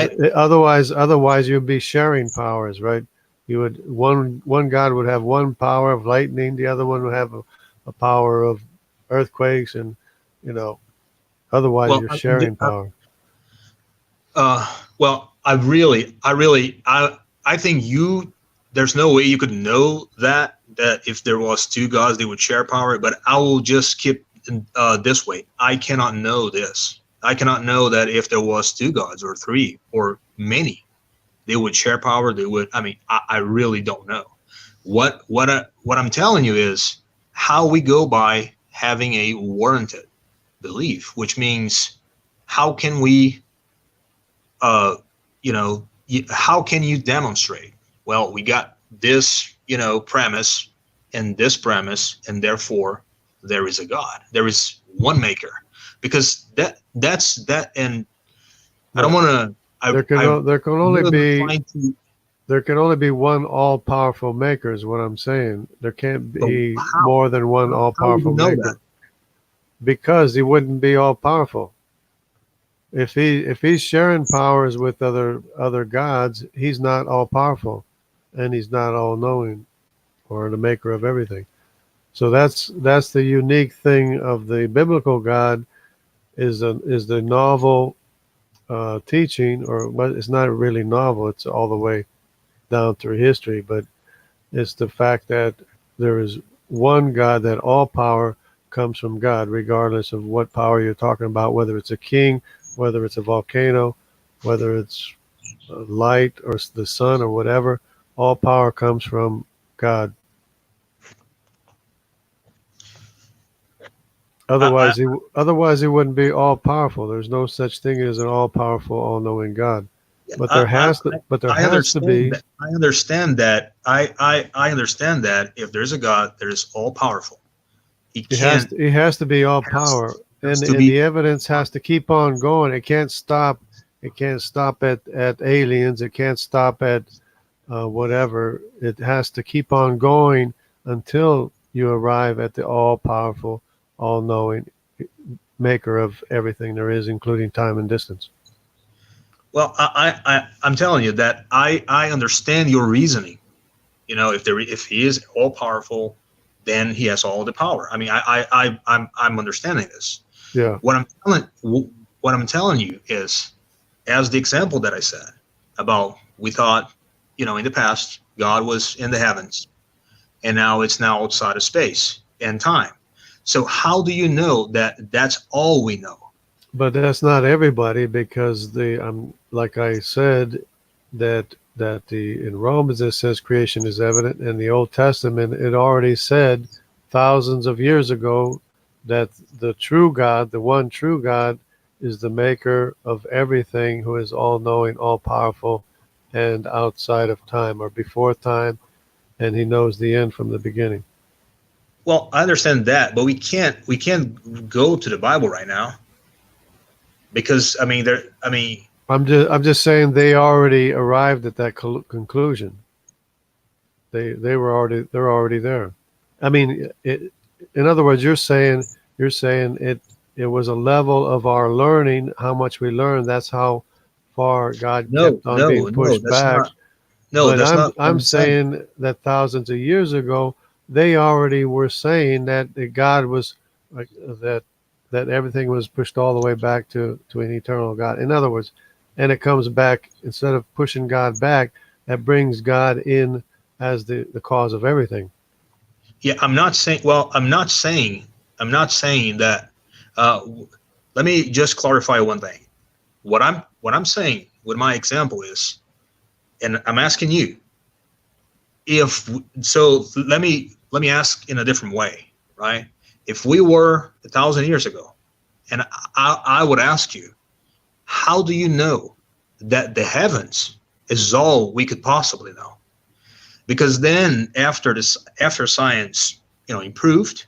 otherwise you'd be sharing powers, right? You would one God would have one power of lightning, the other one would have a power of earthquakes, and you know, otherwise well, you're sharing power. I think you. There's no way you could know that if there was two gods, they would share power. But I will just keep this way. I cannot know this. I cannot know that if there was two gods or three or many, they would share power. They would. I mean, I really don't know. What I'm telling you is how we go by having a warranted belief, which means how can we uh, how can you demonstrate? Well, we got this, premise and this premise, and therefore there is a God. There is one maker, because that's that. And I don't Right. want to. There can I there can only really not be trying to. there can only be one all-powerful maker is what I'm saying. There can't But be how? more than one How would all-powerful you know that? maker because he wouldn't be all-powerful. If he's sharing powers with other gods, he's not all-powerful, and he's not all-knowing or the maker of everything. So that's the unique thing of the biblical God is the novel teaching, or well, it's not really novel. It's all the way down through history, but it's the fact that there is one God, that all power comes from God, regardless of what power you're talking about, whether it's a king, whether it's a volcano, whether it's light or the sun or whatever. All power comes from God. I, Otherwise he wouldn't be all powerful. There's no such thing as an all powerful, all knowing God. But there I has to understand be. that. I understand that. I understand that if there's a God that is all powerful, he can't It has to be all has power, has to and be the evidence has to keep on going. It can't stop. It can't stop at aliens. It can't stop at whatever. It has to keep on going until you arrive at the all powerful, all knowing maker of everything there is, including time and distance. well. I'm telling you that I understand your reasoning. If he is all powerful, then he has all the power. I mean, I'm understanding this. Yeah. What I'm telling you is, as the example that I said about, we thought, in the past God was in the heavens, and now it's now outside of space and time. So how do you know that that's all we know? But that's not everybody because like I said, that that in Romans it says creation is evident. In the Old Testament, it already said thousands of years ago that the true God, the one true God, is the maker of everything, who is all knowing, all powerful, and outside of time or before time, and he knows the end from the beginning. Well, I understand that, but we can't go to the Bible right now because I'm just saying they already arrived at that conclusion. They're already there. I mean, in other words, you're saying it was a level of our learning, how much we learned. That's how far God no, kept on being no, no, pushed that's back. not. No, But that's I'm not what I'm I'm saying. saying that thousands of years ago, they already were saying that God was like that everything was pushed all the way back to an eternal God. In other words, and it comes back, instead of pushing God back, that brings God in as the cause of everything. Yeah, I'm not saying. Well, I'm not saying that. Uh, Let me just clarify one thing. What I'm saying with my example is, and I'm asking you, if so, let me ask in a different way, right? If we were 1,000 years ago, and I would ask you, how do you know that the heavens is all we could possibly know? Because then after science, improved,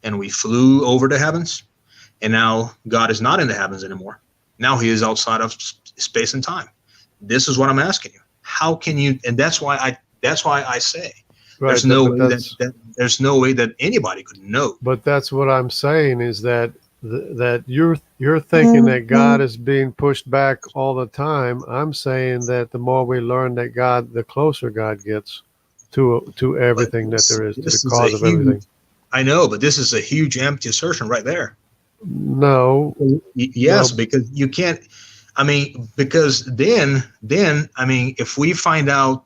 and we flew over the heavens, and now God is not in the heavens anymore. Now He is outside of space and time. This is what I'm asking you. How can you? And that's why I say Right. there's no But way that anybody could know. that's what I'm saying, is that that you're thinking that God is being pushed back all the time. I'm saying that the more we learn that God, the closer God gets to But everything that this there is, to the this is a cause of huge. everything. I know, but this is a huge empty assertion right there. No, Yes, no, because you can't. I mean, because then I mean, if we find out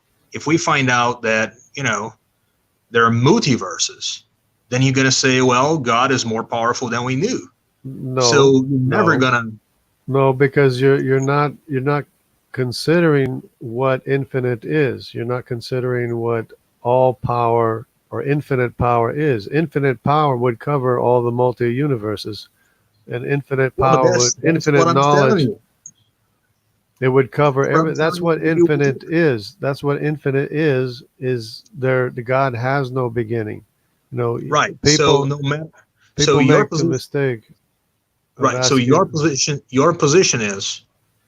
that there are multiverses, then you're gonna say, well, God is more powerful than we knew. no, So you're never no, gonna. no, because you're not considering what infinite is. You're not considering what all power or infinite power is. Infinite power would cover all the multi universes, and infinite Well, but power that's would that's infinite what I'm telling knowledge. you. It would cover That's what every. I'm That's telling what you infinite too. is. That's what infinite is. Is there? The God has no beginning. You know, Right. So people no matter. So people your make the position. mistake of Right. So your asking. position. Your position is,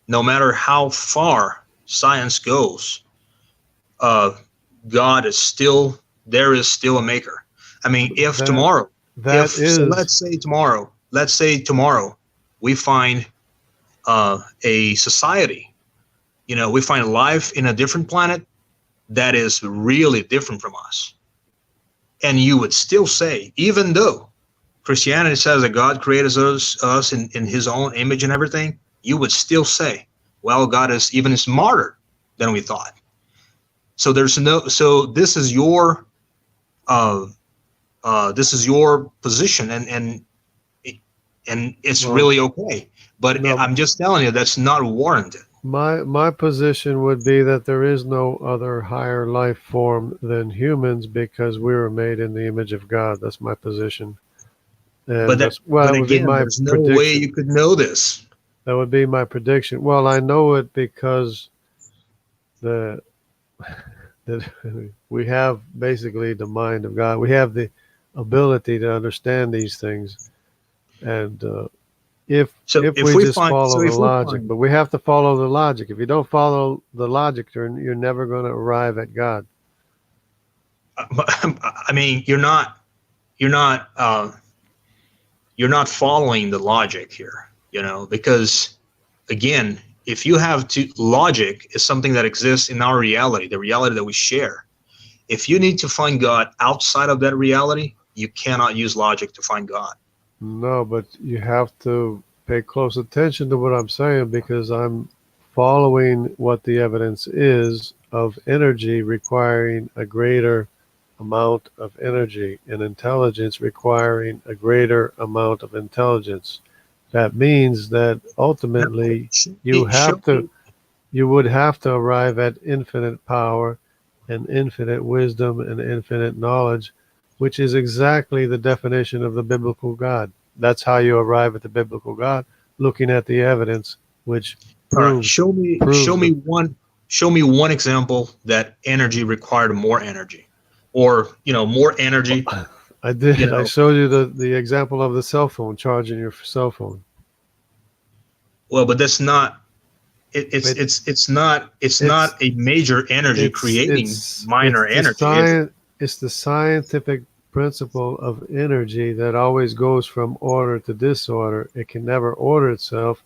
no matter how far science goes, uh, God is still there. Is still a maker. I mean, if That tomorrow, if that so, is let's say tomorrow, we find a society. We find life in a different planet that is really different from us, and you would still say, even though Christianity says that God created us in His own image and everything, you would still say, well, God is even smarter than we thought. So there's no. So uh, this is your position, and it's well, really okay. But no. I'm just telling you that's not warranted. My position would be that there is no other higher life form than humans, because we were made in the image of God. That's my position, But and that, that's, well, but that would be again, my there's no way prediction. you could know this. That would be my prediction. Well, I know it because the that we have basically the mind of God. We have the ability to understand these things, and if So if if we we just find, follow so the if we logic, find, but we have to follow the logic. If you don't follow the logic, you're never going to arrive at God. I mean, you're not, you're not following the logic here, because again, if you have to, logic is something that exists in our reality, the reality that we share. If you need to find God outside of that reality, you cannot use logic to find God. No, but you have to pay close attention to what I'm saying, because I'm following what the evidence is of energy requiring a greater amount of energy, and intelligence requiring a greater amount of intelligence. That means that Now, ultimately show you me, show have to me. you would have to arrive at infinite power and infinite wisdom and infinite knowledge, which is exactly the definition of the biblical God. That's how you arrive at the biblical God, looking at the evidence, which All right, proves show proves me the. one example that energy required more energy, or more energy. I You did. I know, showed you the example of the cell phone, charging your cell phone. well, but that's not. It It's it's not a major energy creating it's minor the energy, is it? science it's the scientific principle of energy that always goes from order to disorder. It can never order itself.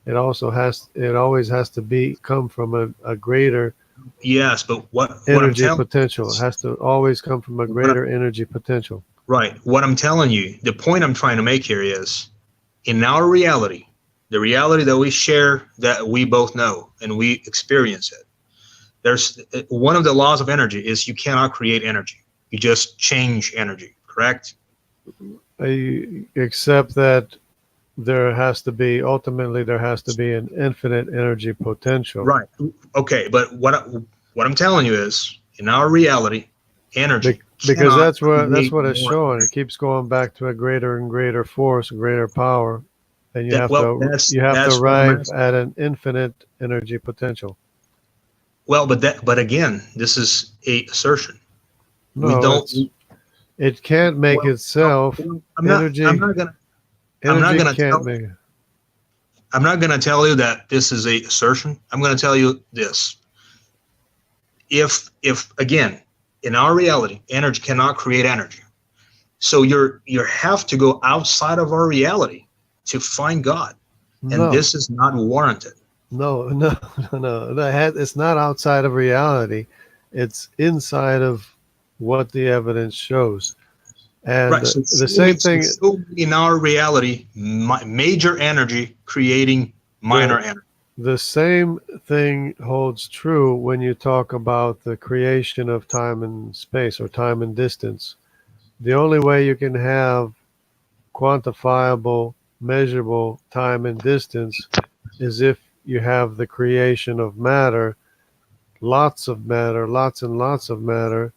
It always has to be come from a greater Yes, but what I'm energy telling potential. It is, has to always come from a what greater energy potential. right, what I'm telling you, the point I'm trying to make here is, in our reality, the reality that we share, that we both know and we experience it. There's one of the laws of energy is you cannot create energy. You just change energy, correct? Except that there has to be an infinite energy potential. Right. Okay, but what I'm telling you is, in our reality, energy Because cannot that's create what it's more showing. It energy. keeps going back to a greater and greater force, greater power, and That well, you have to that's what I'm arrive asking. at an infinite energy potential. Well, but again, this is a assertion. We No, don't. it can't make Well, no, itself. well, Energy I'm not energy gonna can't tell make it. I'm not gonna tell you that this is a assertion. I'm gonna tell you this. If again, in our reality, energy cannot create energy. So you have to go outside of our reality to find God, and No, this is not warranted. no, no. It's not outside of reality. It's inside of what the evidence shows. And Right. So the same thing, show me in our reality major energy creating minor the energy. the same thing holds true when you talk about the creation of time and space or time and distance. The only way you can have quantifiable, measurable time and distance is if you have the creation of matter, lots of matter, lots and lots of matter,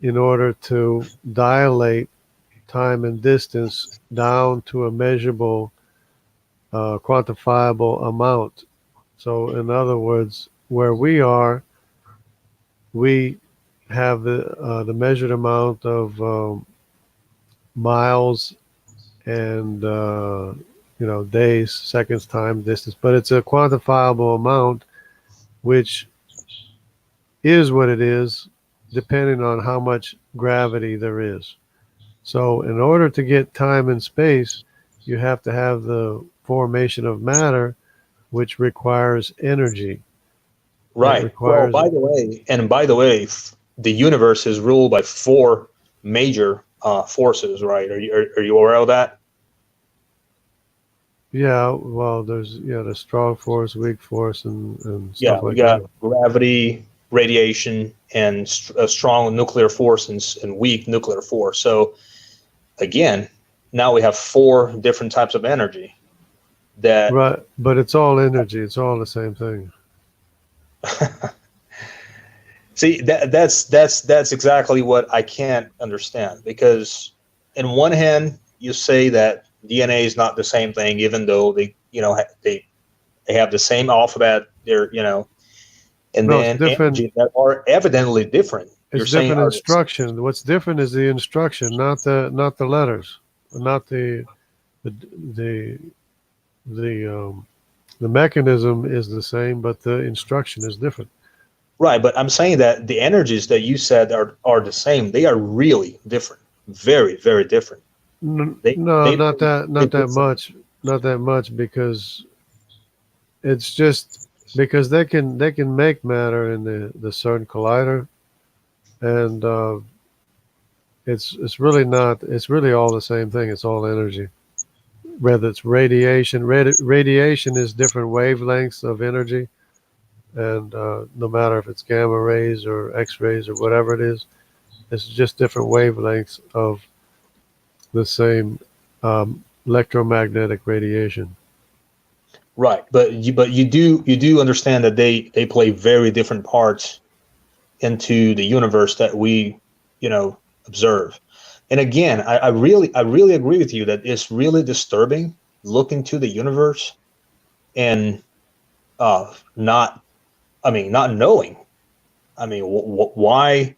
in order to dilate time and distance down to a measurable, quantifiable amount. So, in other words, where we are, we have the measured amount of miles and days, seconds, time, distance, but it's a quantifiable amount, which is what it is, depending on how much gravity there is. So, in order to get time and space, you have to have the formation of matter, which requires energy. It Right. Well, requires, by the way, the universe is ruled by four major forces, right? Are you aware of that? yeah, well, there's, the strong force, weak force, and Yeah, stuff we like that. got gravity, radiation, and a strong nuclear force and weak nuclear force. So again, now we have four different types of energy that. Right, but it's all energy. It's all the same thing. See, that's exactly what I can't understand, because in one hand you say that DNA is not the same thing, even though they have the same alphabet. They're and No, it's then different. energy that are evidently different. You're It's saying different are this. instruction. What's different is the instruction, not the letters, not the the the mechanism is the same, but the instruction is different. Right, but I'm saying that the energies that you said are the same. They are really different, very very different. No, They not that much, not that much, because it's just because they can make matter in the CERN collider, and it's really all the same thing. It's all energy. Whether it's radiation, radiation is different wavelengths of energy, and no matter if it's gamma rays or X rays or whatever it is, it's just different wavelengths of the same electromagnetic radiation. Right, but you do understand that they play very different parts into the universe that we, observe. And again, I really agree with you that it's really disturbing looking to the universe and not, I mean, not knowing. I mean, why?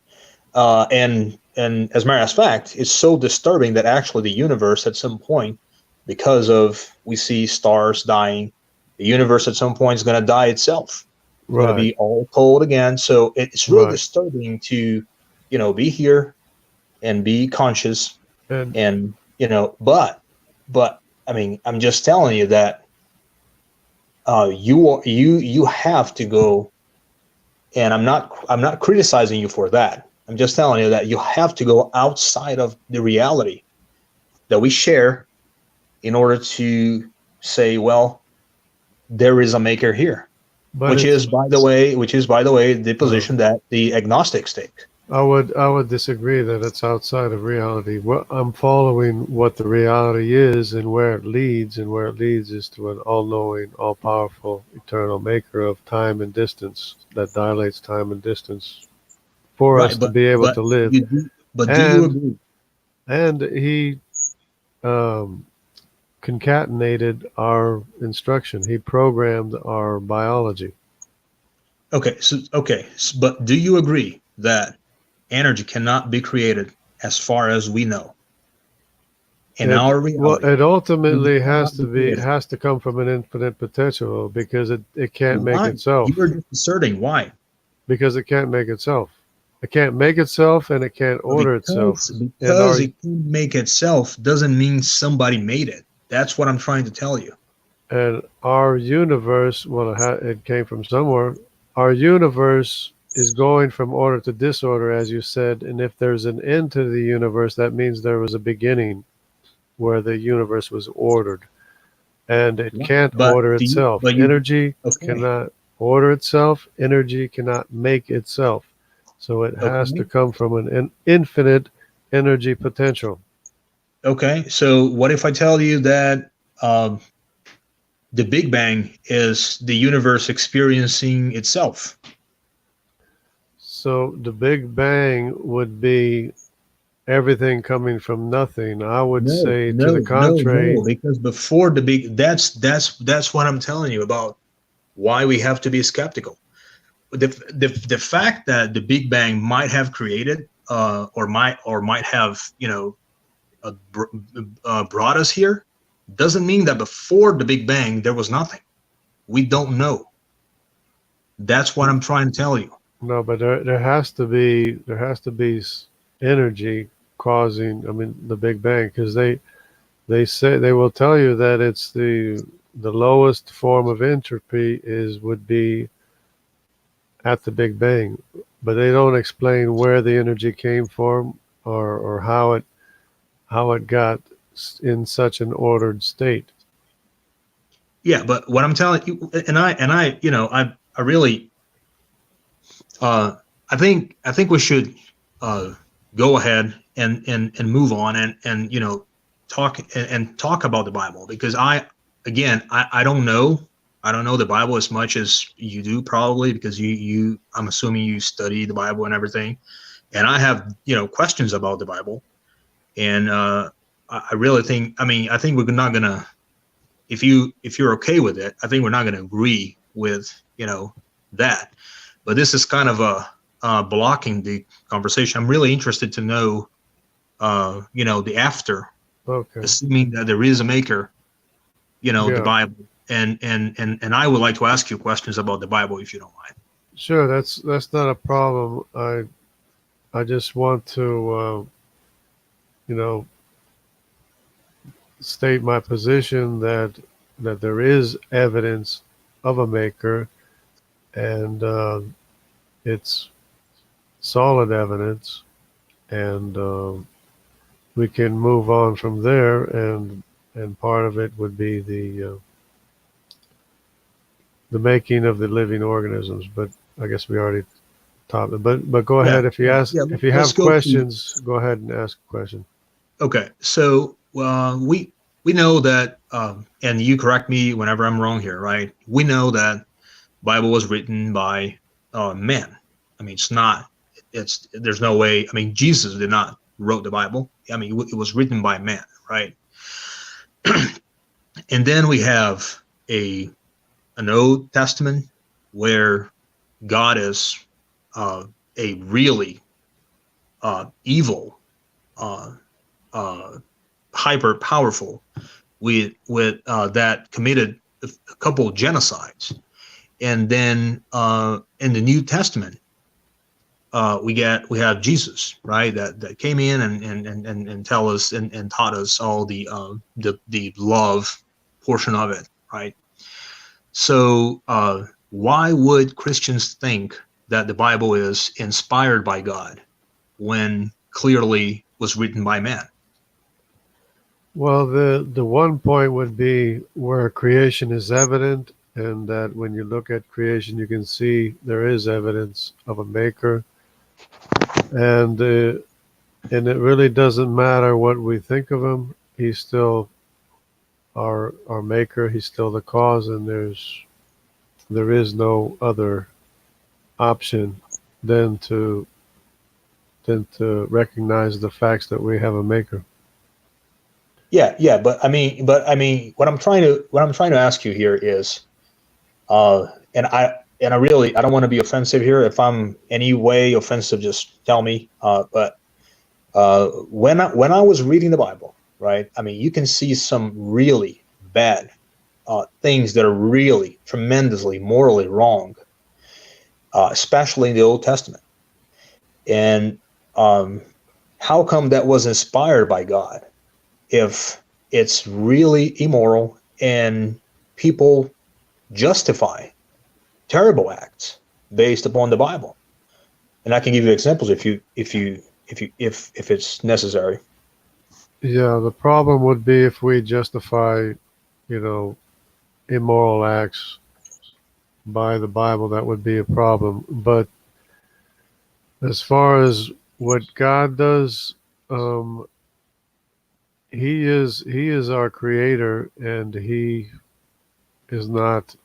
And as a matter of fact, it's so disturbing that actually the universe at some point, because of we see stars dying, the universe at some point is going to die itself. It's going to Right, be all cold again. So it's really right. disturbing to, be here and be conscious And and, but I mean, I'm just telling you that you have to go, and I'm not criticizing you for that. I'm just telling you that you have to go outside of the reality that we share in order to say, well, there is a maker here, but which it's is by the way the uh, position that the agnostics take. I would disagree that it's outside of reality. What I'm following what the reality is and where it leads, and where it leads is to an all-knowing, all-powerful, eternal maker of time and distance that dilates time and distance for us Right, to but be able but to live. do you And agree? he um, concatenated our instruction. He programmed our biology. But do you agree that energy cannot be created as far as we know in It our well, reality? it It ultimately has cannot to be be created. has to come from an infinite potential because it can't make Why? You itself. are just asserting why. Because it can't make itself. It can't make itself and it can't But order itself. And because it can make itself doesn't mean somebody made it. That's what I'm trying to tell you. our universe, well, it came from somewhere. Our universe is going from order to disorder, as you said. And if there's an end to the universe, that means there was a beginning where the universe was ordered. And it Right. can't But order do you? itself. But you? Energy Okay. cannot order itself. Energy cannot make itself. So it has to Okay. come from an infinite energy potential. Okay. So what if I tell you that um, the Big Bang is the universe experiencing itself? So the Big Bang would be everything coming from nothing. I would No, say to the no, no, contrary. no. Because before the big, that's what I'm telling you about why we have to be skeptical. The fact that the Big Bang might have created or might have brought us here doesn't mean that before the Big Bang there was nothing. We don't know. That's what I'm trying to tell you. No, but there has to be energy causing. I mean, the Big Bang, because they say they will tell you that it's the lowest form of entropy is would be at the Big Bang, but they don't explain where the energy came from or how it got in such an ordered state. Yeah, but what I'm telling you, and I, I really, uh, I think we should uh, go ahead and move on and talk about the Bible because I don't know. I don't know the Bible as much as you do probably because I'm assuming you study the Bible and everything, and I have questions about the Bible, and I really think, I think we're not gonna, if you're okay with it, I think we're not gonna agree with that, but this is kind of a blocking the conversation. I'm really interested to know, the after, Okay. assuming that there is a maker, the Yeah. Bible, and I would like to ask you questions about the Bible if you don't mind. Sure. That's not a problem. I just want to you know state my position that there is evidence of a maker, and it's solid evidence, and we can move on from there, and part of it would be the making of the living organisms. But I guess we already talked. But go Yeah, ahead if you yeah, ask yeah. if you Let's have go to questions. Go ahead and ask a question. Okay, so we we know that, and you correct me whenever I'm wrong here, right? We know that Bible was written by men. I mean, it's not. It's there's no way. I mean, Jesus did not wrote the Bible. I mean, it was written by men, right? And then we have a an Old Testament where God is a really evil, uh, uh, hyper powerful, with that committed a couple of genocides. And then in the New Testament, we have Jesus, right? That came in and tell us and taught us all the love portion of it, right? So why would Christians think that the Bible is inspired by God when clearly was written by man? Well, the one point would be where creation is evident, and that when you look at creation, you can see there is evidence of a maker, and it really doesn't matter what we think of him. He's still our maker. He's still the cause, and there is no other option than to recognize the facts that we have a maker. Yeah, but I mean, what I'm trying to ask you here is, and I really I don't want to be offensive here. If I'm any way offensive, just tell me. But when I was reading the Bible, right? I mean, you can see some really bad things that are really tremendously morally wrong, especially in the Old Testament. And how come that was inspired by God if it's really immoral and people justify terrible acts based upon the Bible? And I can give you examples if it's necessary. Yeah, the problem would be if we justify, immoral acts by the Bible, that would be a problem. But as far as what God does, um, he is our creator, and is not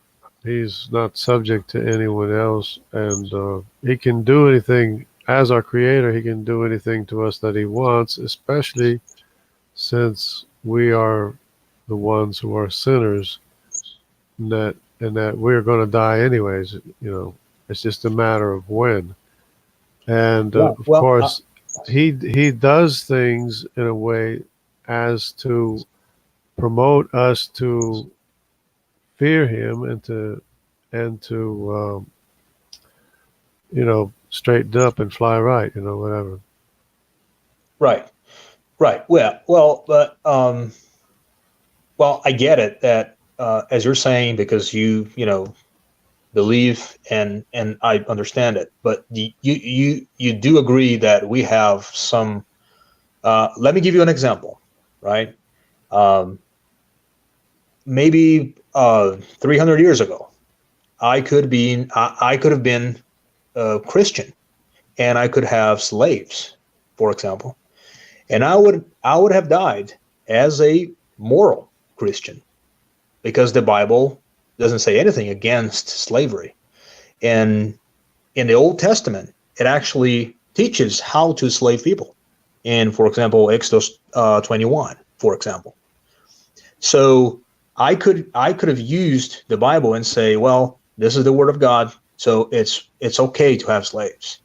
he's not subject to anyone else, and he can do anything as our creator. He can do anything to us that he wants, especially since we are the ones who are sinners, and that we're going to die anyways. It's just a matter of when. And Yeah, of well, course, he does things in a way as to promote us to fear him, and to straighten up and fly right, whatever. right, right. Well, I get it that as you're saying, because you believe and I understand it, but you do agree that we have some. Let me give you an example, right? Um, Maybe 300 years ago, I could have been a Christian, and I could have slaves, for example, and I would have died as a moral Christian because the Bible doesn't say anything against slavery. And in the Old Testament, it actually teaches how to slave people. In, for example, Exodus 21, for example. So I could have used the Bible and say, well, this is the word of God, so it's okay to have slaves.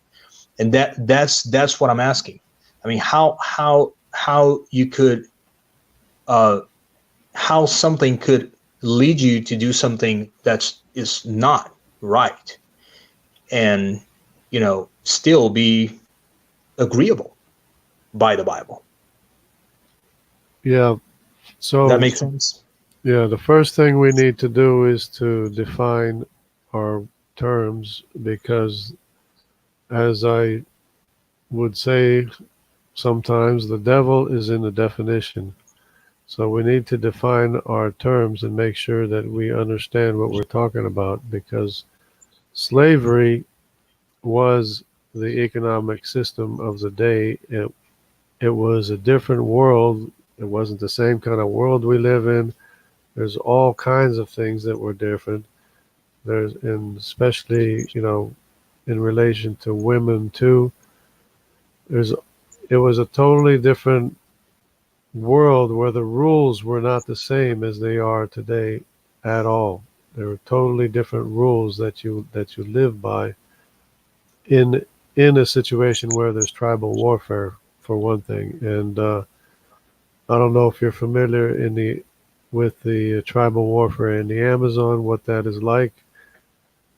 And that's what I'm asking. I mean, how you could uh, how something could lead you to do something that's is not right, and still be agreeable by the Bible. Yeah. That So makes sense. yeah, the first thing we need to do is to define our terms, because as I would say sometimes, the devil is in the definition. So we need to define our terms and make sure that we understand what we're talking about, because slavery was the economic system of the day. It was a different world It wasn't the same kind of world we live in. There's all kinds of things that were different. And especially, in relation to women too. There's, it was a totally different world where the rules were not the same as they are today at all. There were totally different rules that you live by in in a situation where there's tribal warfare, for one thing. And I don't know if you're familiar with the tribal warfare in the Amazon, what that is like,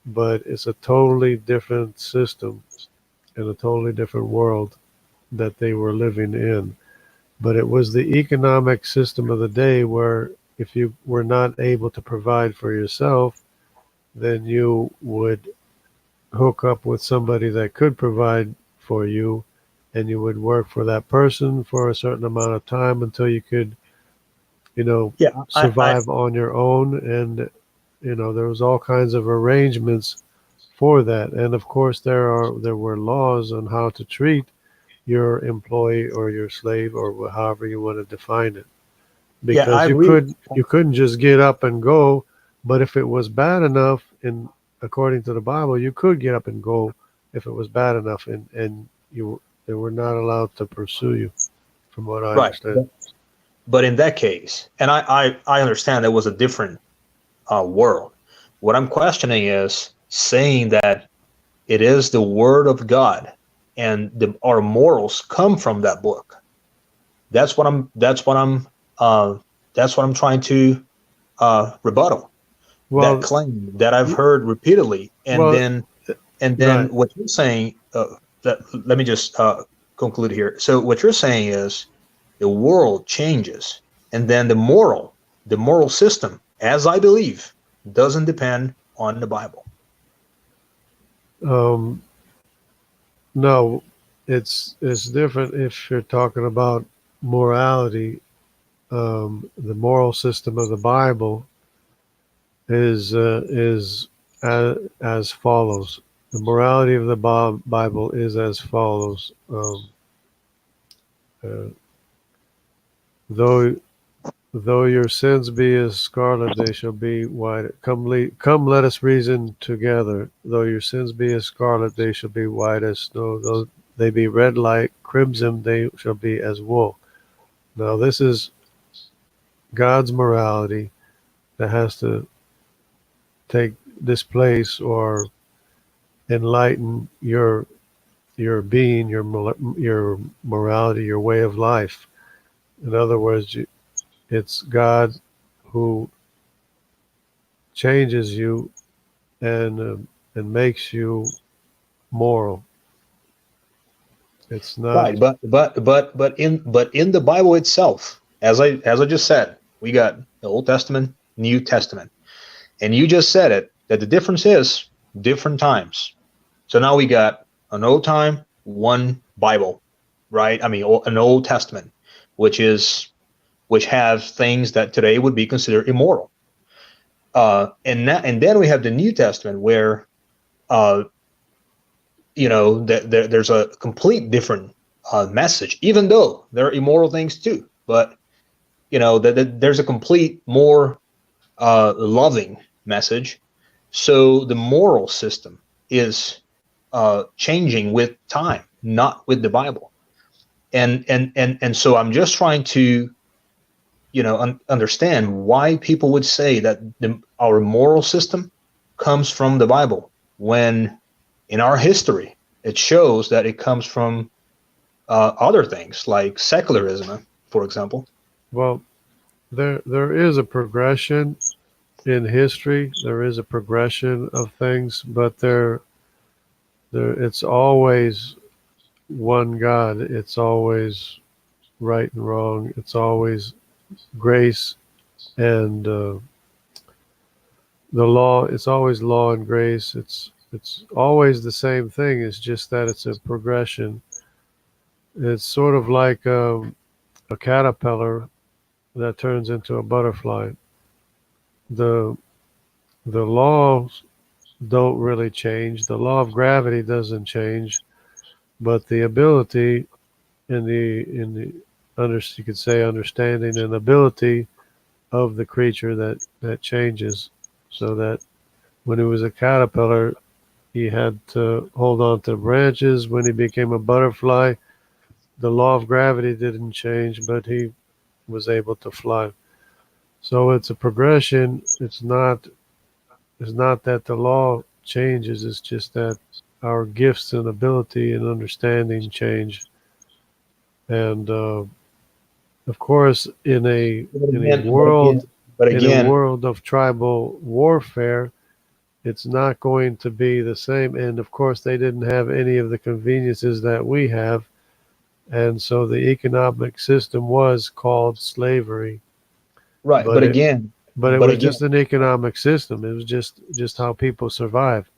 but it's a totally different system and a totally different world that they were living in. But it was the economic system of the day where if you were not able to provide for yourself, then you would hook up with somebody that could provide for you, and you would work for that person for a certain amount of time until you could, Yeah, I survive on your own. And, there was all kinds of arrangements for that. And of course, there were laws on how to treat your employee or your slave, or however you want to define it, yeah, I because you agree. could you couldn't just get up and go. But if it was bad enough, in according to the Bible, you could get up and go if it was bad enough, and they were not allowed to pursue you, from what I Right. understand. But in that case, and I understand it was a different world. What I'm questioning is saying that it is the word of God and our morals come from that book. That's what I'm. Uh, that's what I'm trying to rebuttal. That Well, claim that I've y- heard repeatedly, well, and then right. what you're saying. Let me just conclude here. So what you're saying is the world changes, and then the moral system, as I believe, doesn't depend on the Bible. Um, no, it's different if you're talking about morality. The moral system of the Bible is as follows. The morality of the Bible is as follows. Uh, though though your sins be as scarlet, they shall be white. Come, let us reason together. Though your sins be as scarlet, they shall be white as snow. Though they be red like crimson, they shall be as wool. Now, this is God's morality that has to take this place, or enlighten your being, your morality, your way of life. In other words, it's God who changes you, and makes you moral. It's not. Right, but in the Bible itself, as I just said, we got the Old Testament, New Testament, and you just said it that the difference is different times. So now we got an old time, one Bible, right? I mean, an Old Testament, which is which has things that today would be considered immoral. And then we have the New Testament, where uh, there's a complete different message, even though there are immoral things too. But there's a complete more loving message. So the moral system is changing with time, not with the Bible. And so I'm just trying to understand why people would say that our moral system comes from the Bible, when in our history it shows that it comes from other things like secularism, for example. Well, there is a progression in history. There is a progression of things, but it's always one God. It's always right and wrong. It's always grace and the law. It's always law and grace. It's always the same thing. It's just that it's a progression. It's sort of like a caterpillar that turns into a butterfly. The the laws don't really change. The law of gravity doesn't change, but the ability in the you could say, understanding and ability of the creature that changes, so that when he was a caterpillar, he had to hold on to branches. When he became a butterfly, the law of gravity didn't change, but he was able to fly. So it's a progression. It's not that the law changes. It's just that our gifts and ability and understanding change. And of course, But in a again, but again, world but in a again, world of tribal warfare, it's not going to be the same. And of course, they didn't have any of the conveniences that we have. And so the economic system was called slavery, right. but it But was again, just an economic system. It was just how people survive.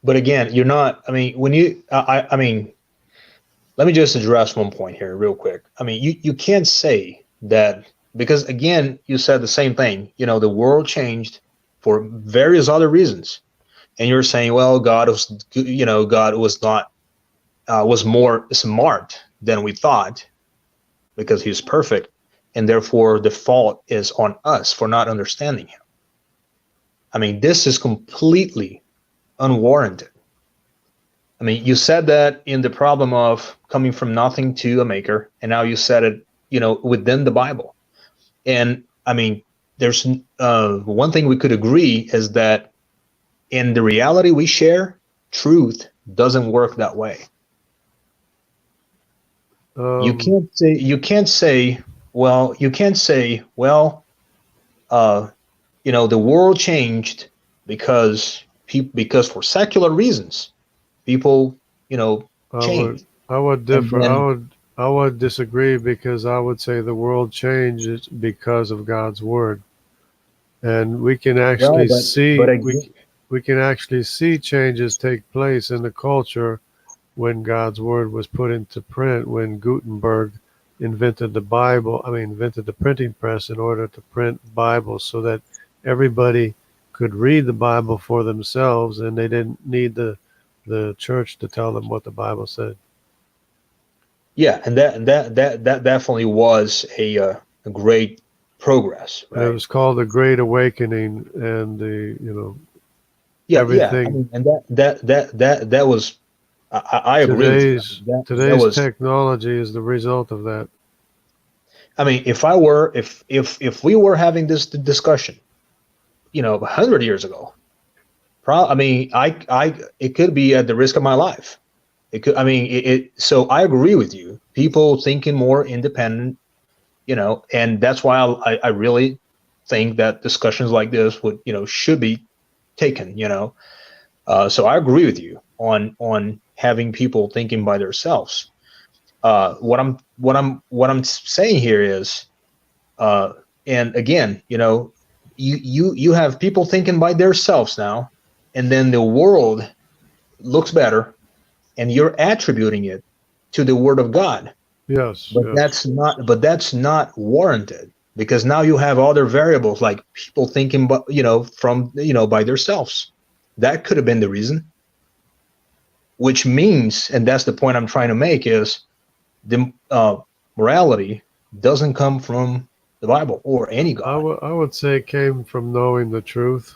but again, you're not. I mean, when you, I mean, let me just address one point here real quick. I mean, you can't say that because again, you said the same thing. You know, the world changed for various other reasons, and you're saying, well, God was, you know, God was not was more smart than we thought because He's perfect, and therefore the fault is on us for not understanding Him. I mean, this is completely unwarranted. I mean, you said that in the problem of coming from nothing to a maker, and now you said it, you know, within the Bible. And I mean, there's one thing we could agree is that in the reality we share, truth doesn't work that way. Um, You can't say, well, you can't say, well, uh, you know, the world changed because because for secular reasons, people, you know, I would changed. I would And differ. then I would disagree because I would say the world changes because of God's word, and we can well, actually but see again, we can actually see changes take place in the culture when God's word was put into print, when Gutenberg invented the Bible, I mean, invented the printing press in order to print Bibles so that everybody could read the Bible for themselves and they didn't need the church to tell them what the Bible said. yeah, and that definitely was a great progress, And it right? was called the Great Awakening, and Yeah, yeah. I everything. mean, and that was I agree with you. I mean, that Today's was. technology is the result of that. I mean, if I were if we were having this discussion, you know, 100 years ago, I mean, I it could be at the risk of my life. It could. I mean, so I agree with you. People thinking more independent, you know, and that's why I really think that discussions like this would, you know, should be taken, you know. So I agree with you on having people thinking by themselves. What I'm saying here is, uh, and again, you know, you have people thinking by themselves now, and then the world looks better, and you're attributing it to the Word of God. Yes, But yes. that's not warranted because now you have other variables like people thinking, but you know, from you know by themselves. That could have been the reason, which means, and that's the point I'm trying to make, is the morality doesn't come from the Bible or any God. I would say it came from knowing the truth,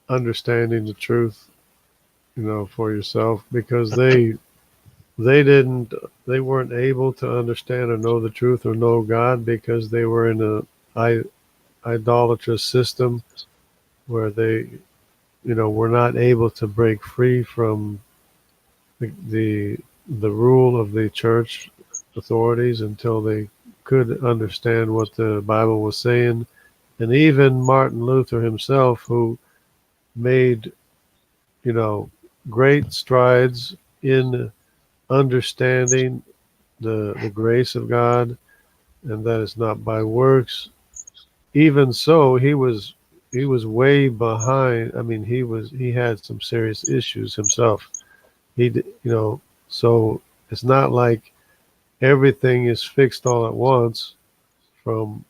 understanding the truth, for yourself, because they weren't able to understand or know the truth or know God because they were in a idolatrous system where they, were not able to break free from the the, the rule of the church authorities until they could understand what the Bible was saying. And even Martin Luther himself, who made, you know, great strides in understanding the grace of God and that it's not by works. Even so, he was way behind. I mean, he had some serious issues himself. So it's not like everything is fixed all at once from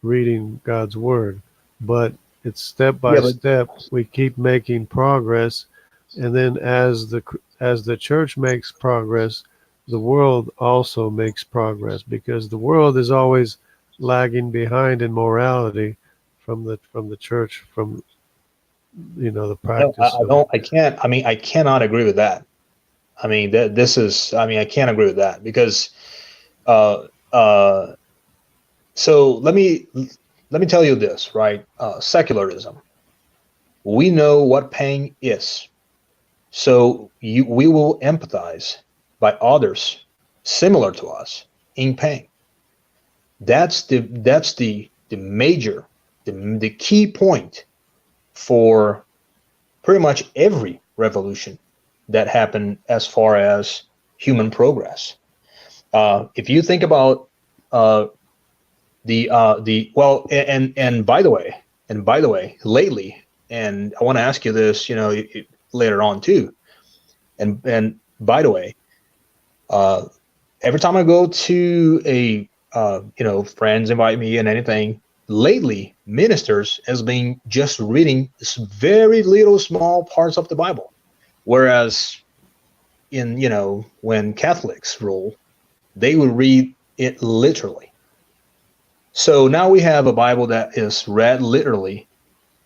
reading God's word, but it's step by Yeah, but step. We keep making progress, and then as the church makes progress, the world also makes progress, because the world is always lagging behind in morality from the church, from the No, practice I of. don't. I can't. I mean, I cannot agree with that. I mean, that this is. I mean, I can't agree with that because. Uh, uh, so let me tell you this, right? Secularism. We know what pain is, so we will empathize by others similar to us in pain. That's the major, the key point for pretty much every revolution that happened as far as human progress. If you think about uh, the well, and by the way, lately, and I want to ask you this, later on too, and by the way, uh, every time I go to friends invite me and anything. Lately, ministers has been just reading this very little small parts of the Bible, whereas in when Catholics rule, they would read it literally. So now we have a Bible that is read literally,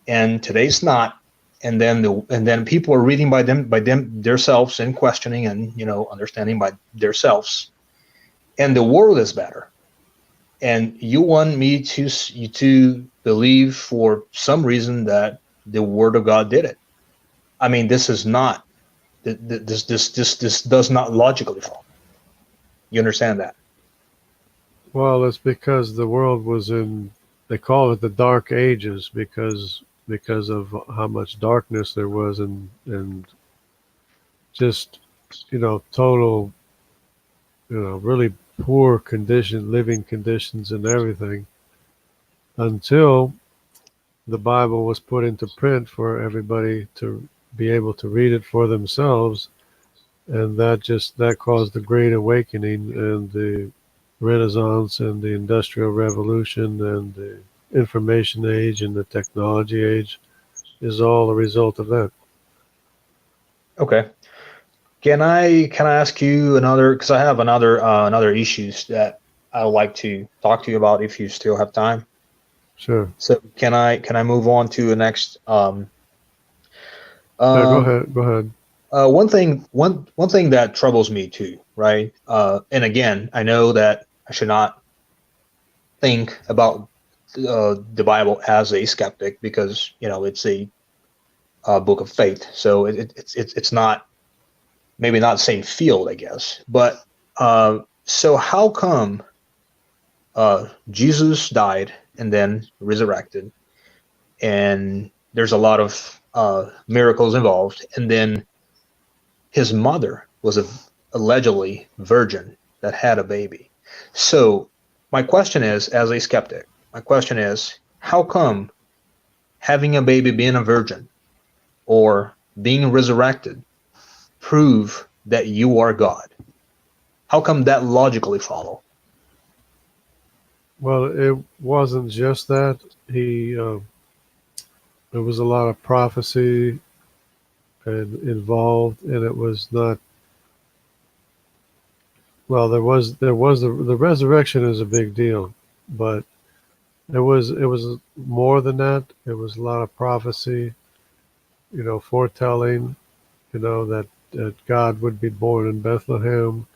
and today's not. And then people are reading by them themselves and questioning and understanding by themselves, and the world is better. And you want me to believe for some reason that the Word of God did it? I mean, this is not this does not logically follow. You understand that? Well, it's because the world was in, they call it the dark ages, because of how much darkness there was, and just total, really poor living conditions and everything, until the Bible was put into print for everybody to be able to read it for themselves. And that caused the Great Awakening and the Renaissance and the Industrial Revolution and the Information Age and the Technology Age, is all a result of that. Okay. Can I ask you another? Because I have another issues that I would like to talk to you about if you still have time. Sure. So can I move on to the next? Yeah, go Um, ahead. Go ahead. one thing that troubles me too, right? And again, I know that I should not think about the Bible as a skeptic because it's a book of faith, so it's not maybe not the same field, I guess. But so how come Jesus died and then resurrected, and there's a lot of miracles involved, and then his mother was a allegedly virgin that had a baby. So my question is, as a skeptic, my question is, how come having a baby, being a virgin, or being resurrected prove that you are God? How come that logically follow? Well, it wasn't just that. There was a lot of prophecy and involved, and it was not. Well, there was the resurrection is a big deal, but it was more than that. It was a lot of prophecy, foretelling, that God would be born in Bethlehem.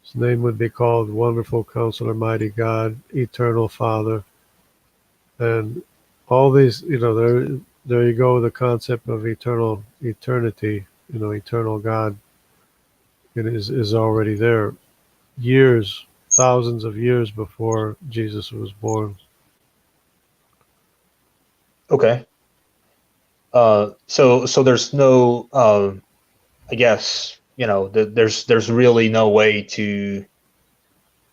His name would be called Wonderful Counselor, Mighty God, Eternal Father, and all these. There you go. The concept of eternity. Eternal God, it is already there. Years, thousands of years before Jesus was born. Okay. So there's no, I guess, there's really no way to,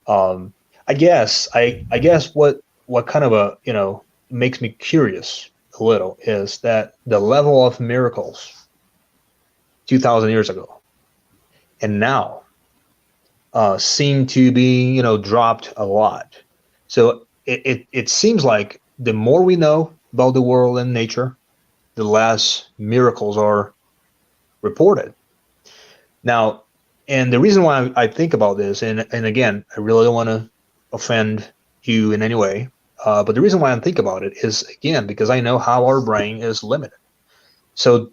um, I guess what kind of a, makes me curious a little is that the level of miracles 2,000 years ago and now seem to be, dropped a lot. So it seems like the more we know about the world and nature, the less miracles are reported. Now, And the reason why I think about this, and again, I really don't want to offend you in any way, but the reason why I think about it is, again, because I know how our brain is limited. So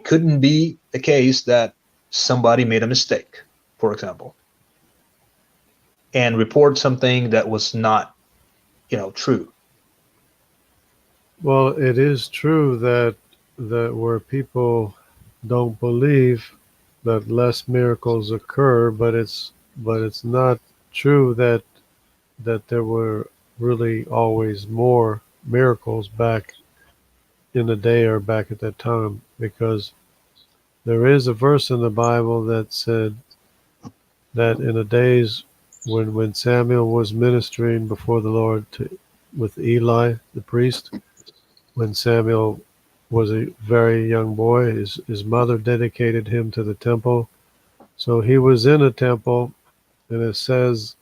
couldn't be the case that somebody made a mistake, for example, and report something that was not, true. Well, it is true that where people don't believe that less miracles occur, but it's not true that there were really always more miracles back in the day or back at that time, because there is a verse in the Bible that said that in the days when Samuel was ministering before the Lord with Eli the priest, when Samuel was a very young boy, his mother dedicated him to the temple. So he was in a temple, and it says,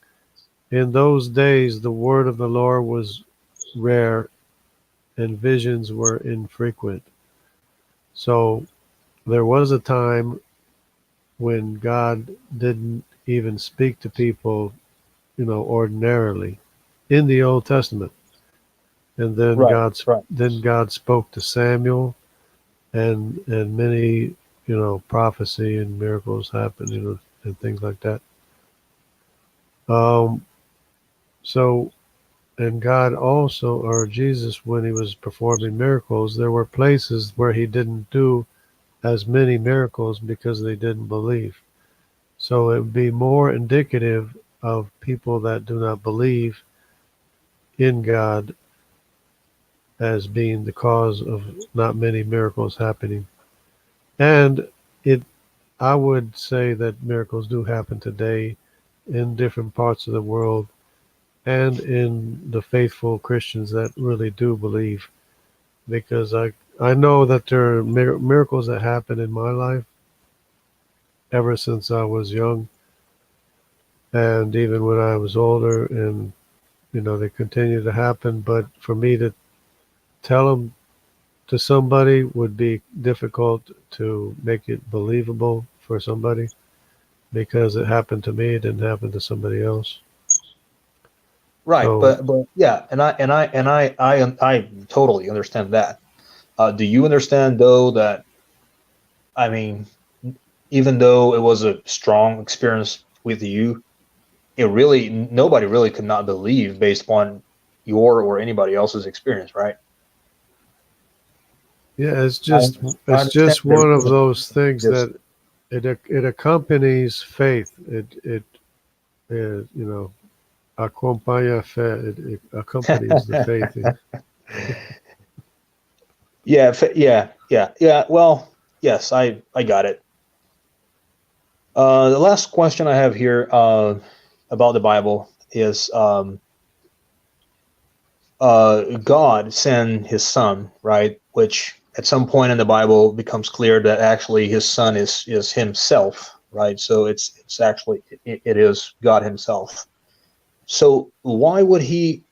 in those days the word of the Lord was rare and visions were infrequent. So there was a time when God didn't even speak to people, ordinarily in the Old Testament. And then Right, right. God spoke to Samuel, and many, prophecy and miracles happened, and things like that. Um, so, and God also, or Jesus, when he was performing miracles, there were places where he didn't do as many miracles because they didn't believe. So it would be more indicative of people that do not believe in God as being the cause of not many miracles happening. And it, I would say that miracles do happen today in different parts of the world and in the faithful Christians that really do believe. Because I know that there are miracles that happen in my life ever since I was young, and even when I was older, and they continue to happen. But for me to tell them to somebody would be difficult to make it believable for somebody, because it happened to me, it didn't happen to somebody else. Right, So but yeah, and I totally understand that. Do you understand though that, I mean, even though it was a strong experience with you, it really, nobody really could not believe based upon your or anybody else's experience, right? yeah, it's I just understand, I it's understand just the one of reason. those things Just that it accompanies faith. It acompaña fe. It accompanies the faith. yeah, yeah. Well, yes, I got it. The last question I have here about the Bible is, God sent his son, right? Which at some point in the Bible becomes clear that actually his son is himself, right? So it's actually, it is God himself. So why would he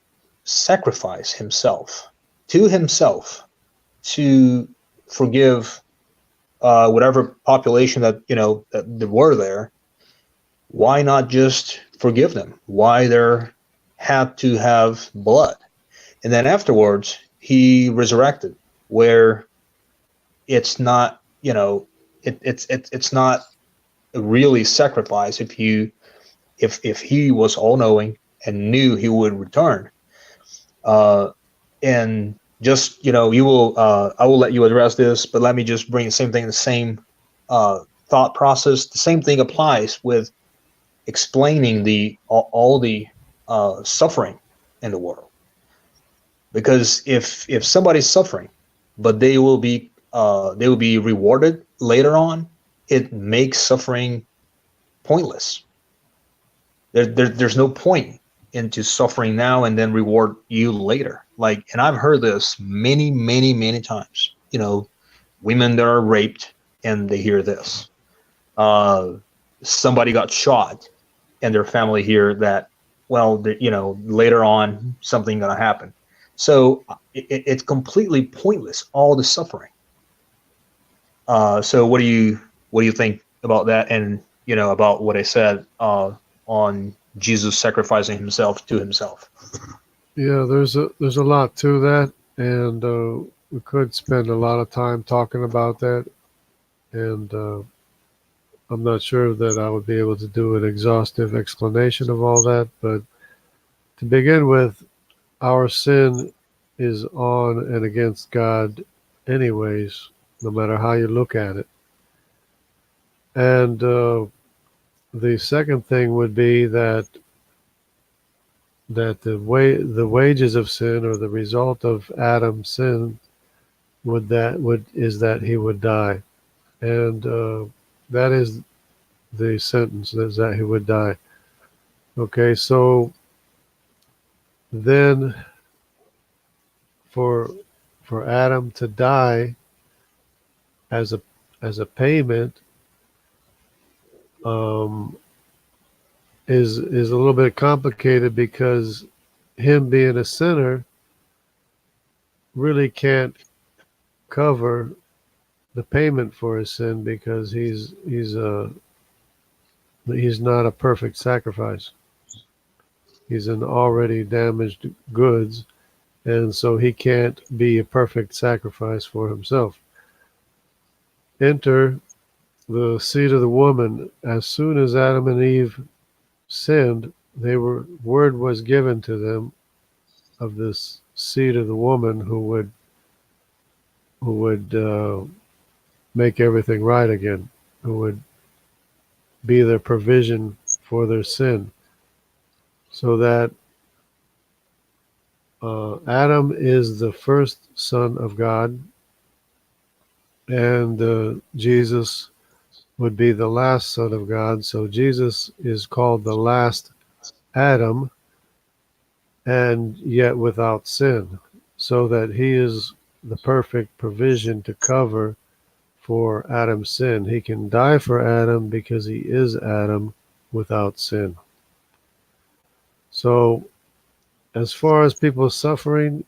sacrifice himself to forgive whatever population that, that were there? Why not just forgive them? Why there had to have blood? And then afterwards, he resurrected, where it's not, it's not really sacrifice if you, if he was all knowing and knew he would return. Uh, and just, you will, I will let you address this, but let me just bring the same thing, the same thought process. The same thing applies with explaining the all the suffering in the world. Because if somebody's suffering, but they will be rewarded later on, it makes suffering pointless. There's no point into suffering now and then reward you later. Like, and I've heard this many times. Women that are raped and they hear this. Uh, Somebody got shot and their family hear that, well, later on something gonna happen. So it's completely pointless, all the suffering. So what do you think about that? And about what I said on Jesus sacrificing himself to himself. Yeah, there's a lot to that, and we could spend a lot of time talking about that, and I'm not sure that I would be able to do an exhaustive explanation of all that. But to begin with, our sin is on and against God, anyways, no matter how you look at it. And the second thing would be that the wages of sin, or the result of Adam's sin, is that he would die, and that is the sentence, is that he would die. Okay, so then for Adam to die as a payment, um, is a little bit complicated, because him being a sinner really can't cover the payment for his sin, because he's not a perfect sacrifice. He's an already damaged goods, and so he can't be a perfect sacrifice for himself. Enter the seed of the woman. As soon as Adam and Eve sinned, word was given to them of this seed of the woman who would make everything right again, who would be their provision for their sin. So that Adam is the first son of God, and Jesus would be the last son of God. So Jesus is called the last Adam, and yet without sin, so that he is the perfect provision to cover for Adam's sin. He can die for Adam because he is Adam without sin. So as far as people suffering,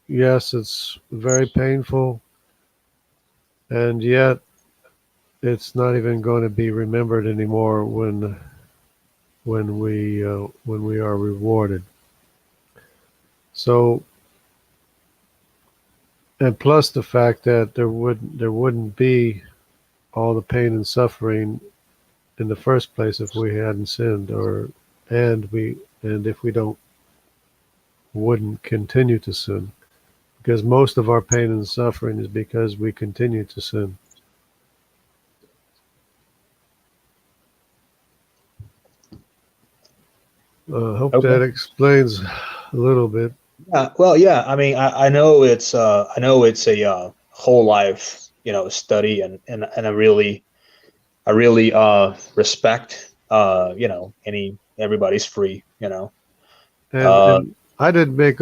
yes, it's very painful, and yet it's not even going to be remembered anymore when we are rewarded. So, and plus the fact that there wouldn't be all the pain and suffering in the first place if we hadn't sinned, and if we don't wouldn't continue to sin, because most of our pain and suffering is because we continue to sin. I hope Okay. that explains a little bit. Well, yeah. I mean, I know it's a whole life, study, and I really respect, everybody's free, And uh, I didn't make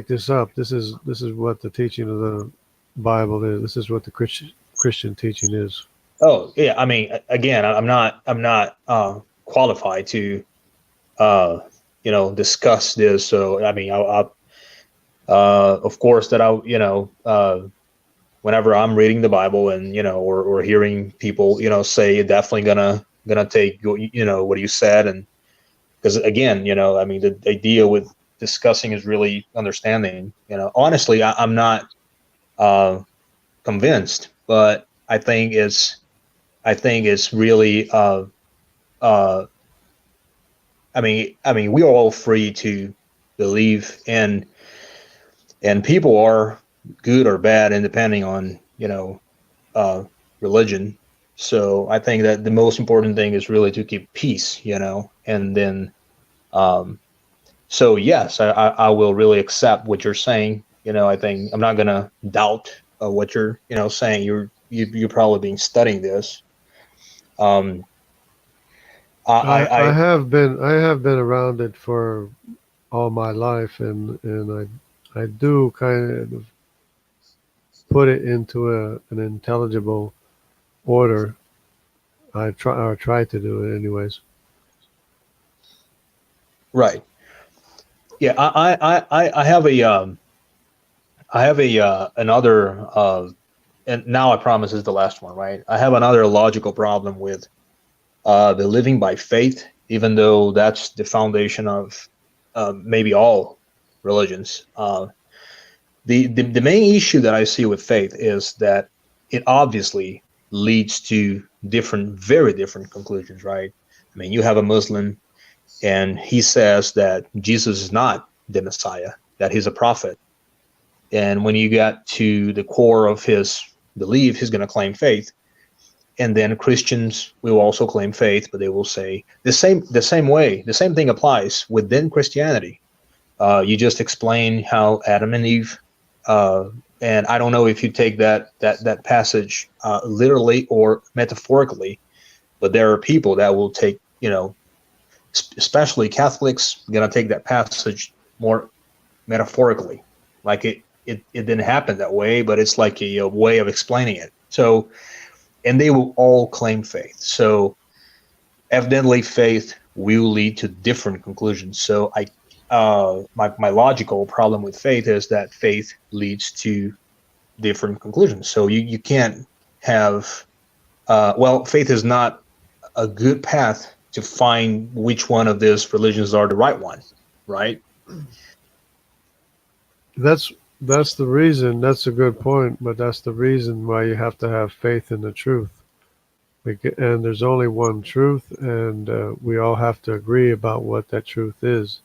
this up. This is what the teaching of the Bible is. This is what the Christian teaching is. oh yeah. I mean, again, I'm not qualified to discuss this. So I mean, of course that whenever I'm reading the Bible and or hearing people say, you're definitely gonna take what you said. And because again, I mean, the idea with discussing is really understanding. Honestly, I'm not uh, convinced, but I think it's really uh, I mean, we are all free to believe, and people are good or bad, and depending on uh, religion. So I think that the most important thing is really to keep peace, and then um, so yes, I will really accept what you're saying. I think I'm not gonna doubt what you're saying. You're probably been studying this. Um, I I have been around it for all my life, and I do kind of put it into an intelligible order. I try to do it anyways. right. Yeah, I have another and now I promise is the last one, right? I have another logical problem with the living by faith, even though that's the foundation of maybe all religions. The main issue that I see with faith is that it obviously leads to very different conclusions, right? I mean, you have a Muslim and he says that Jesus is not the Messiah, that he's a prophet. And when you get to the core of his belief, he's going to claim faith. And then Christians will also claim faith, but they will say the same thing applies within Christianity. You just explain how Adam and Eve, uh, and I don't know if you take that passage literally or metaphorically, but there are people that will take, especially Catholics, going to take that passage more metaphorically, like it didn't happen that way, but it's like a way of explaining it. So, and they will all claim faith. So, evidently, faith will lead to different conclusions. So, my logical problem with faith is that faith leads to different conclusions. So you can't have faith is not a good path to find which one of these religions are the right one, right? That's that's the reason. That's a good point, but that's the reason why you have to have faith in the truth. And there's only one truth, and we all have to agree about what that truth is.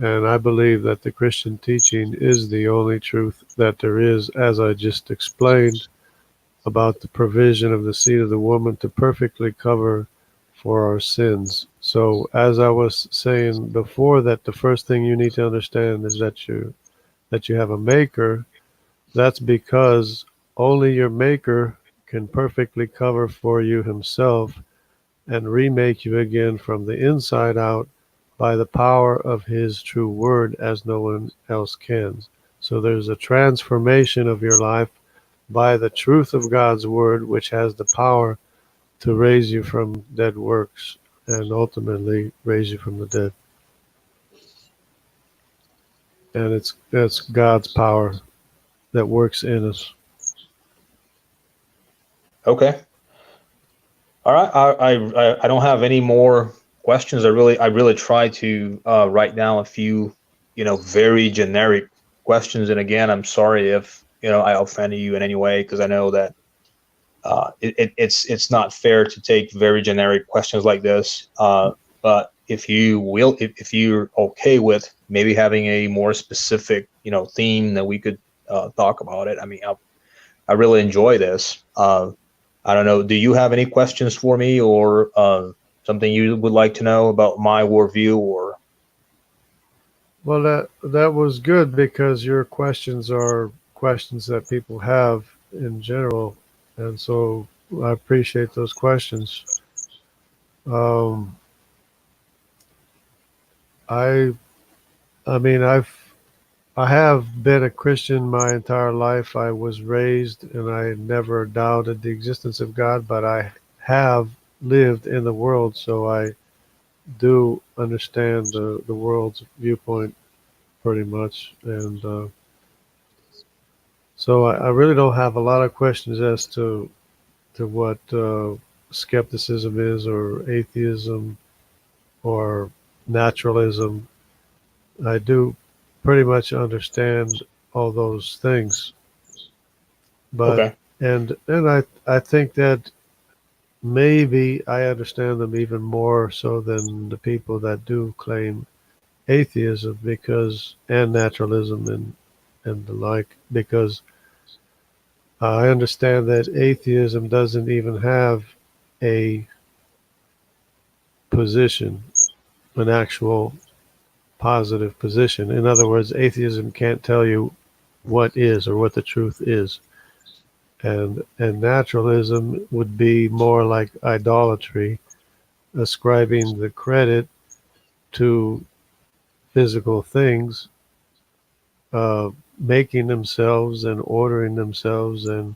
And I believe that the Christian teaching is the only truth that there is, as I just explained about the provision of the seed of the woman to perfectly cover for our sins. So, as I was saying before, that the first thing you need to understand is that you have a maker. That's because only your maker can perfectly cover for you himself and remake you again from the inside out by the power of his true word as no one else can. So there's a transformation of your life by the truth of God's word, which has the power to raise you from dead works and ultimately raise you from the dead. And it's God's power that works in us. Okay. All right. I don't have any more questions. I really try to write down a few, very generic questions. And again, I'm sorry if I offended you in any way, because I know that it's not fair to take very generic questions like this. But if you're okay with maybe having a more specific theme that we could talk about it. I mean, I really enjoy this. I don't know. Do you have any questions for me, or something you would like to know about my worldview? Or Well, that was good because your questions are questions that people have in general, and so I appreciate those questions. Um, I I mean I have been a Christian my entire life. I was raised and I never doubted the existence of God, but I have lived in the world, so I do understand the world's viewpoint pretty much. And so I really don't have a lot of questions as to what skepticism is, or atheism, or naturalism. I do pretty much understand all those things, but okay, and I think that maybe I understand them even more so than the people that do claim atheism, because and naturalism and the like, because I understand that atheism doesn't even have a position, an actual positive position. In other words, atheism can't tell you what is or what the truth is. And naturalism would be more like idolatry, ascribing the credit to physical things, making themselves and ordering themselves, and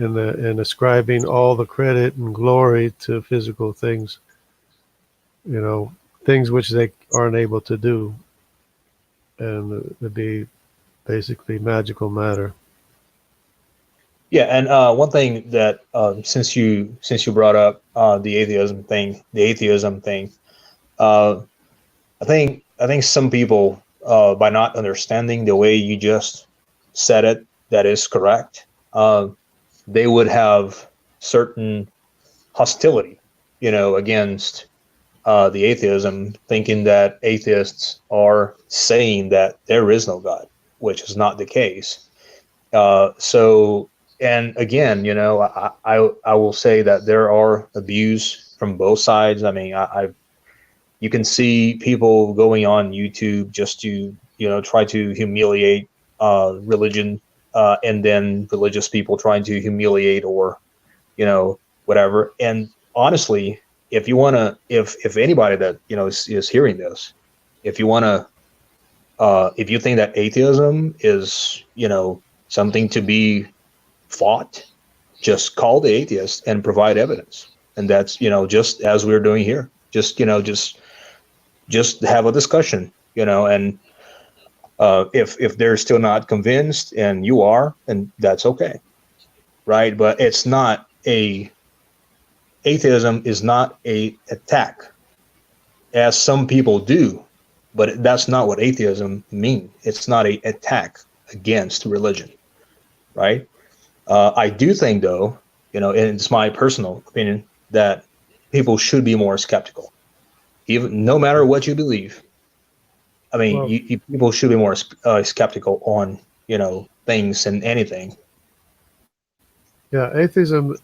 ascribing all the credit and glory to physical things, you know, things which they aren't able to do, and it'd be basically magical matter. Yeah, and one thing that since you brought up the atheism thing, uh, I think some people, by not understanding the way you just said it, that is correct. They would have certain hostility, against the atheism, thinking that atheists are saying that there is no God, which is not the case. So, and again, I will say that there are abuse from both sides. I mean, you can see people going on YouTube just to try to humiliate religion, and then religious people trying to humiliate or whatever. And honestly, if you want to, if anybody that is hearing this, if you want to, if you think that atheism is something to be fought, just call the atheist and provide evidence. And that's just as we're doing here. Just have a discussion, and if they're still not convinced and you are, and that's okay, right? But it's not a atheism is not a attack, as some people do, but that's not what atheism means. It's not a attack against religion, right? I do think, though, and it's my personal opinion, that people should be more skeptical, even no matter what you believe. I mean, Well, people should be more skeptical on things and anything. yeah, atheism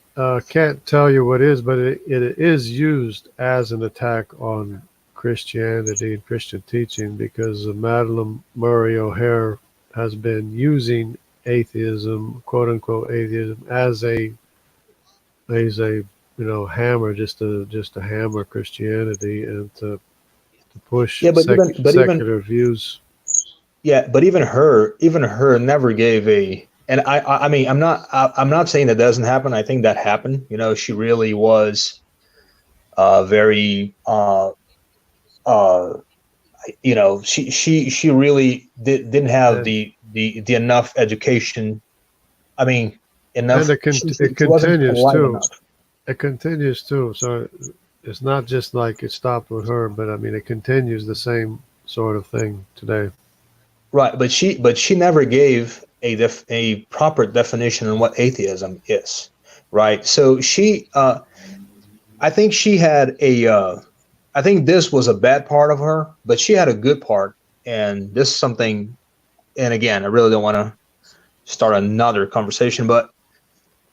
can't tell you what is, but it is used as an attack on Christianity and Christian teaching because Madeline Murray O'Hare has been using atheism, quote unquote atheism, as a hammer, just to hammer Christianity and to push Yeah, but even secular views. yeah, but even her never gave a. And I mean, I'm not saying that doesn't happen. I think that happened. She really was very uh she really didn't have And the enough education. I mean, and enough. it She wasn't continues polite too. enough. It continues too. So it's not just like it stopped with her, but I mean it continues the same sort of thing today. Right, but she never gave a proper definition on what atheism is, right? So I think she had I think this was a bad part of her, but she had a good part, and this is something. And again, I really don't want to start another conversation, but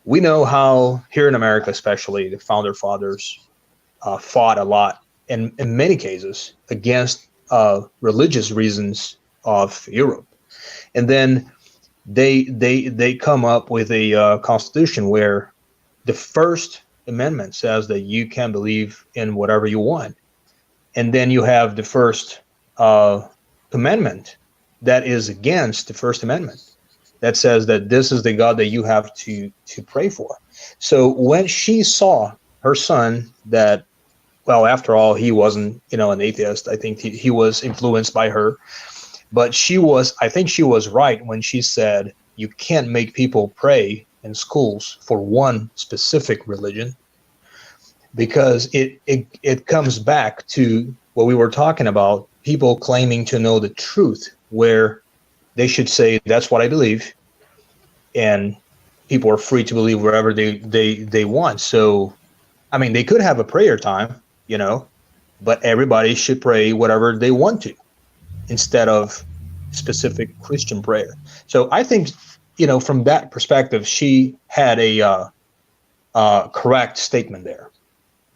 we know how here in America, especially, the founder fathers fought a lot in many cases against religious reasons of Europe, and then they come up with a constitution where the First Amendment says that you can believe in whatever you want, and then you have the First Amendment that is against the First Amendment, that says that this is the God that you have to pray for. So when she saw her son, that, well, after all, he wasn't an atheist. I think he was influenced by her, but I think she was right when she said you can't make people pray in schools for one specific religion, because it comes back to what we were talking about, people claiming to know the truth, where they should say that's what I believe, and people are free to believe wherever they want. So I mean, they could have a prayer time, but everybody should pray whatever they want to, instead of specific Christian prayer. So I think, from that perspective, she had a correct statement there.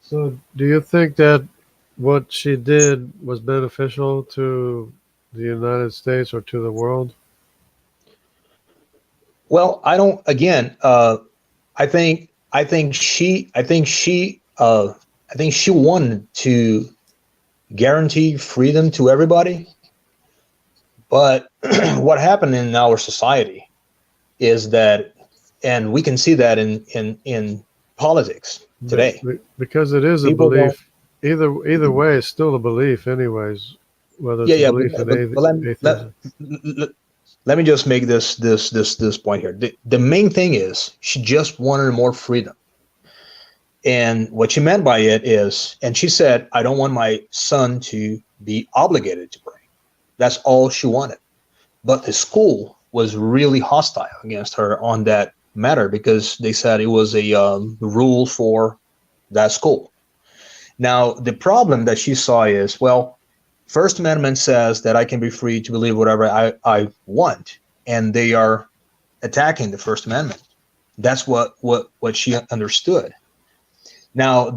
So do you think that what she did was beneficial to the United States or to the world? Well, I don't. Again, I think she wanted to guarantee freedom to everybody. But what happened in our society is that, and we can see that in politics today. Because it is a People don't. belief. Either way, it's still a belief, anyways. Whether Yeah, it's a yeah, belief in but let, atheism. let me just make this point here. The main thing is she just wanted more freedom. And what she meant by it is, and she said, I don't want my son to be obligated to pray. That's all she wanted. But the school was really hostile against her on that matter because they said it was a rule for that school. Now, the problem that she saw is, well, First Amendment says that I can be free to believe whatever I want, and they are attacking the First Amendment. That's what she understood. Now,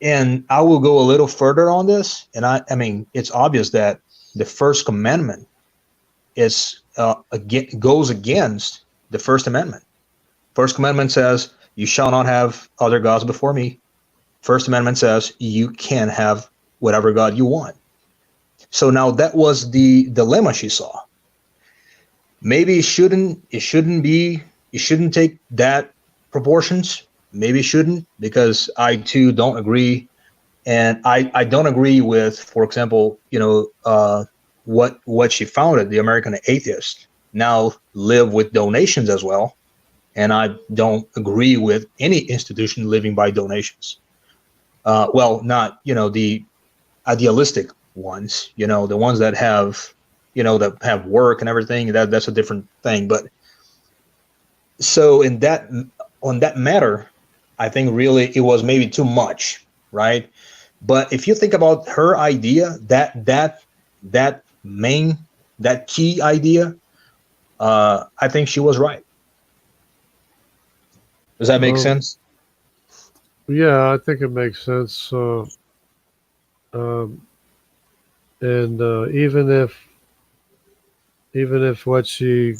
and I will go a little further on this, and I mean, it's obvious that the First Commandment is goes against the First Amendment. First Commandment says, you shall not have other gods before me. First Amendment says you can have whatever God you want. So now that was the dilemma she saw. Maybe it shouldn't take that proportions. Maybe it shouldn't, because I too don't agree. And I don't agree with, for example, what she founded, the American Atheist, now live with donations as well. And I don't agree with any institution living by donations. Well, not, the idealistic ones, the ones that have, that have work and everything, that's a different thing. But so on that matter, I think really it was maybe too much, right? But if you think about her idea, that key idea, I think she was right. Does that make sense? Yeah, I think it makes sense. Um, and even if what she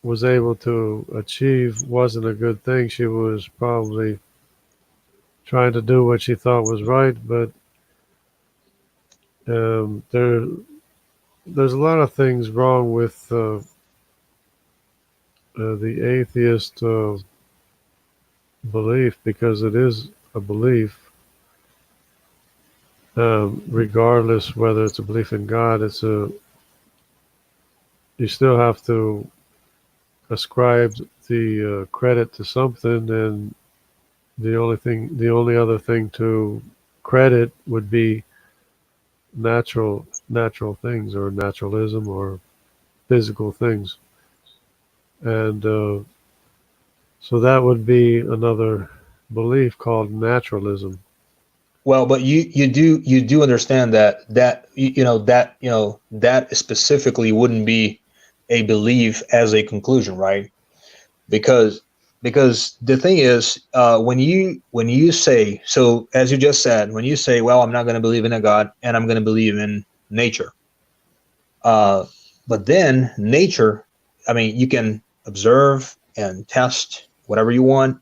was able to achieve wasn't a good thing, she was probably trying to do what she thought was right. But there's a lot of things wrong with the atheist belief, because it is a belief. Regardless whether it's a belief in God, you still have to ascribe the credit to something, and the only other thing to credit would be natural things, or naturalism, or physical things, and so that would be another belief called naturalism. Well, but you do understand that specifically wouldn't be a belief as a conclusion, right? Because the thing is, when you say, so as you just said, when you say, well, I'm not going to believe in a God and I'm going to believe in nature, but then nature, I mean, you can observe and test whatever you want,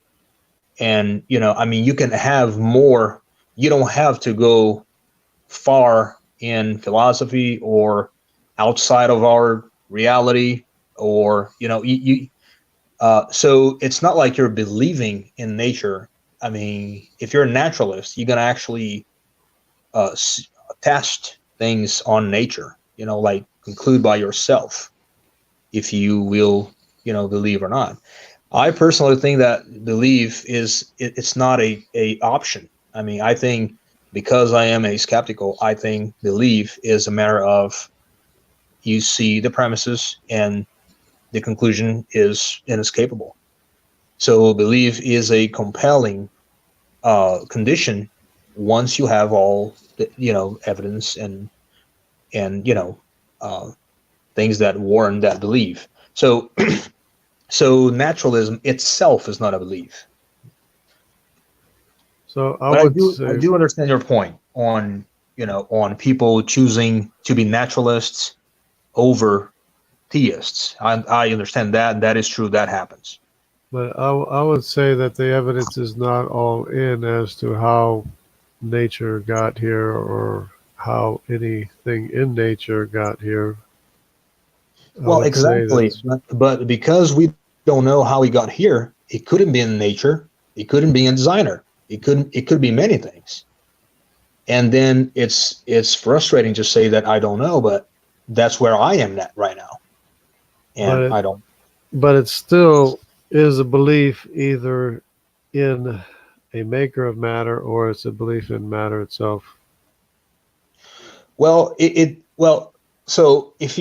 and I mean, you can have more. You don't have to go far in philosophy or outside of our reality, or so it's not like you're believing in nature. I mean, if you're a naturalist, you're gonna actually test things on nature, like conclude by yourself if you will, believe or not. I personally think that belief it's not a option. I mean, I think, because I am a skeptical, I think belief is a matter of, you see the premises and the conclusion is inescapable. So belief is a compelling condition once you have all the, evidence and uh, things that warrant that belief. So so naturalism itself is not a belief. So I But would I say, do understand your point on on people choosing to be naturalists over theists. I understand that, and that is true. That happens. but I would say that the evidence is not all in as to how nature got here, or how anything in nature got here. I Well, would say exactly. that's But because we don't know how he got here, it couldn't be in nature. It couldn't be a designer. It could be many things. And then it's frustrating to say that I don't know, but that's where I am at right now. but and I don't. it still is a belief either in a maker of matter or it's a belief in matter itself. Well, well. So if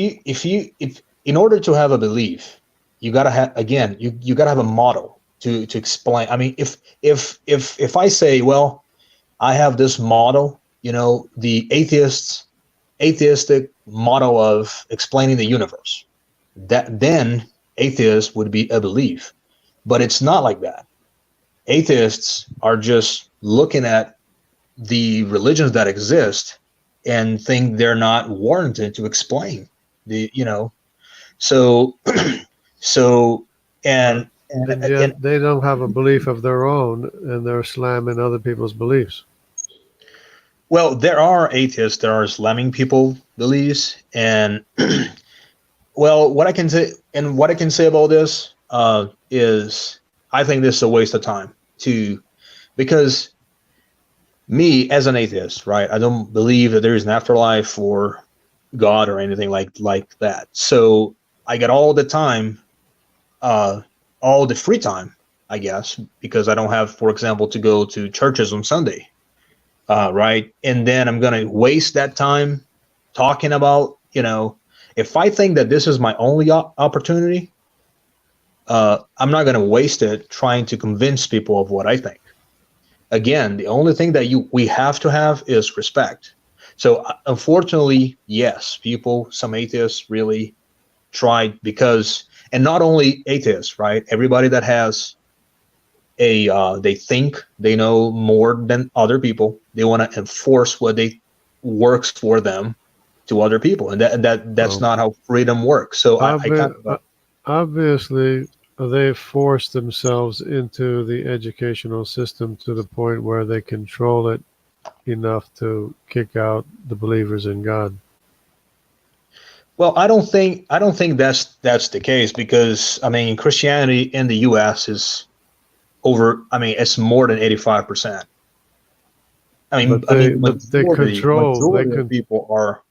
in order to have a belief, you gotta have, again, you gotta have a model to explain. I mean, if I say, well, I have this model, the atheistic model of explaining the universe, that then atheist would be a belief, but it's not like that. Atheists are just looking at the religions that exist and think they're not warranted to explain so so But and and and yet they don't have a belief of their own, and they're slamming other people's beliefs. well, there are atheists that are slamming people beliefs, and well, what I can say about this is I think this is a waste of time to because me as an atheist, right? I don't believe that there is an afterlife or God or anything like that. So I get all the time, uh, all the free time, I guess, because I don't have, for example, to go to churches on Sunday, right? And then I'm gonna waste that time talking about, if I think that this is my only opportunity, I'm not gonna waste it trying to convince people of what I think. Again, the only thing that we have to have is respect. So unfortunately, yes, some atheists really tried because, and not only atheists, right? Everybody that has they think they know more than other people. They want to enforce what they works for them to other people, and that's Well, not how freedom works. So I kind obvi- of obviously, they forced themselves into the educational system to the point where they control it enough to kick out the believers in God. well, I don't think that's the case because I mean Christianity in the U.S. is over. I mean it's more than 85%. But I mean the they control majority of people are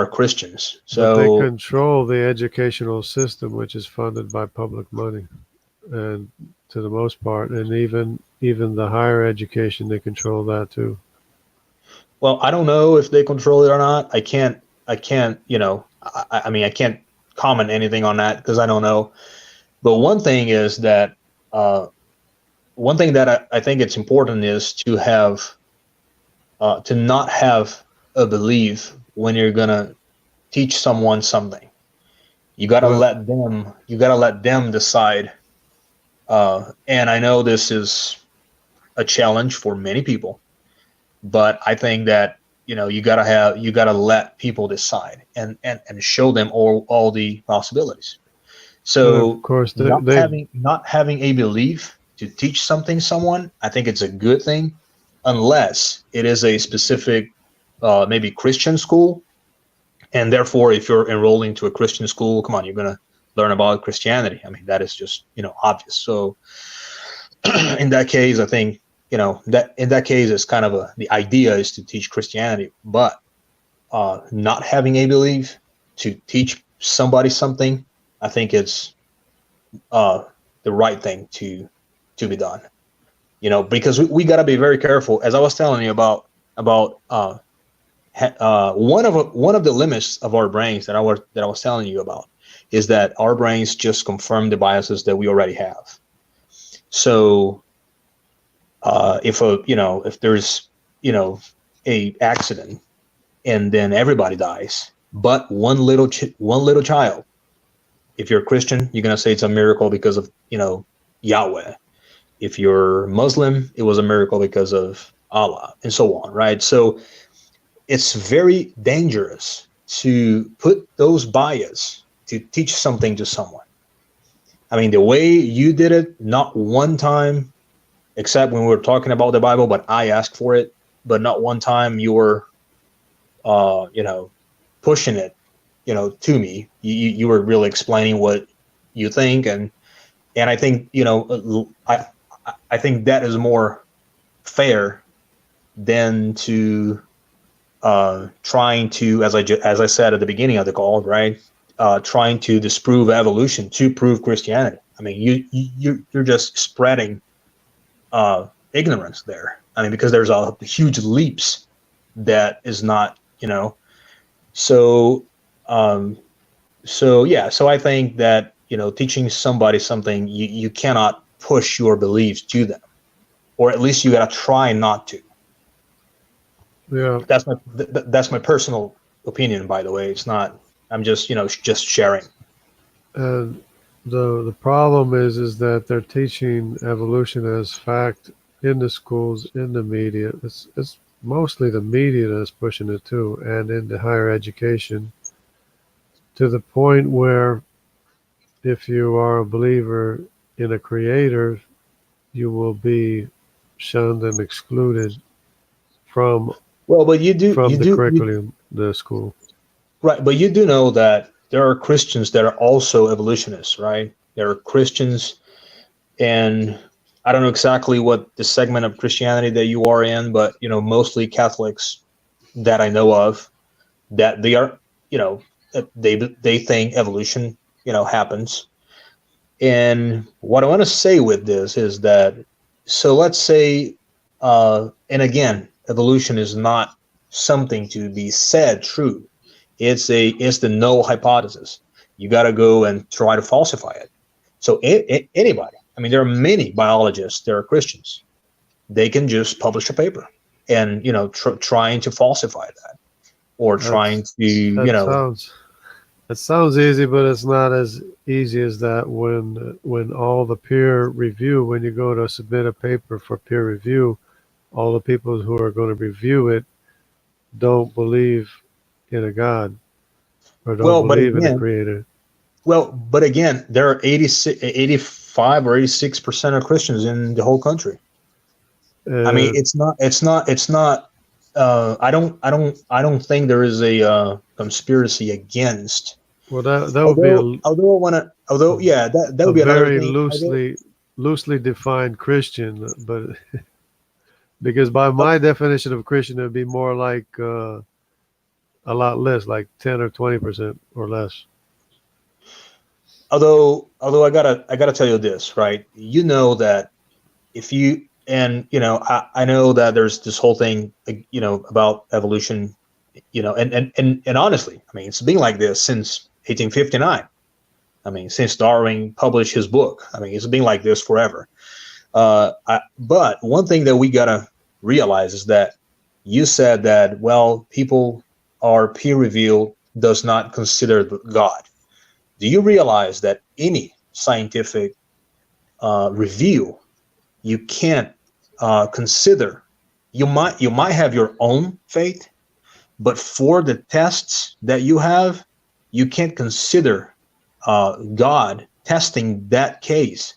Christians. but they So control the educational system, which is funded by public money, and to the most part, and even the higher education, they control that too. well, I don't know if they control it or not. I can't, I mean, I can't comment anything on that because I don't know. But uh, one thing that I think it's important is to not have a belief when you're gonna teach someone something. Well, You gotta let them decide. And I know this is a challenge for many people, but I think that you gotta let people decide and show them all the possibilities. but of So course, they not having a belief to teach something someone, I think it's a good thing, unless it is a specific maybe Christian school, and therefore if you're enrolling to a Christian school, come on, you're gonna learn about Christianity. I mean that is just obvious. So in that case, I think that in that case, it's kind of the idea is to teach Christianity, but not having a belief to teach somebody something, I think it's uh, the right thing to be done. Because we got to be very careful. As I was telling you about one of the limits of our brains that I was telling you about is that our brains just confirm the biases that we already have. So if there's a accident and then everybody dies but one little child, if you're a Christian you're going to say it's a miracle because of Yahweh. If you're Muslim, it was a miracle because of Allah, and so on, right? So it's very dangerous to put those bias to teach something to someone. I mean, the way you did it, not one time, except when we were talking about the Bible, but I asked for it, but not one time you were, pushing it, to me. You were really explaining what you think, and I think, I think that is more fair than to trying to, as I said at the beginning of the call, right? trying to disprove evolution to prove Christianity. I mean, you're just spreading ignorance there. I mean, because there's a huge leaps that is not, so so I think that teaching somebody something, you cannot push your beliefs to them, or at least you gotta try not to. Yeah. That's my personal opinion, by the way. It's not. I'm just just sharing. And the problem is that they're teaching evolution as fact in the schools, in the media. It's mostly the media that's pushing it too, and in the higher education, to the point where if you are a believer in a creator, you will be shunned and excluded from Well, but you do from the curriculum, the school. right, but you do know that there are Christians that are also evolutionists, right? There are Christians, and I don't know exactly what the segment of Christianity that you are in, but mostly Catholics that I know of, that they are, they think evolution, happens. And what I want to say with this is that, so let's say, and again, evolution is not something to be said true. It's the null hypothesis. You got to go and try to falsify it. So anybody, I mean, there are many biologists, there are Christians. They can just publish a paper and trying to falsify that, or trying to that sounds easy, but it's not as easy as that. When all the peer review, when you go to submit a paper for peer review, all the people who are going to review it don't believe in a God, or don't believe in a creator. Well, but again, there are 85 or 86% of Christians in the whole country. I mean, it's not. I don't think there is a conspiracy against. Well, that would be that would be very another thing. loosely defined Christian, but because by my definition of Christian, it would be more like a lot less, like 10 or 20% or less. Although I gotta tell you this, right? You know that if you and I know that there's this whole thing about evolution, and honestly, I mean, it's been like this since 1859. I mean, since Darwin published his book, I mean, it's been like this forever. But one thing that we gotta realize is that you said that, well, people are peer reviewed does not consider God. Do you realize that any scientific review, you can't consider? You might have your own faith, but for the tests that you have, you can't consider God testing that case,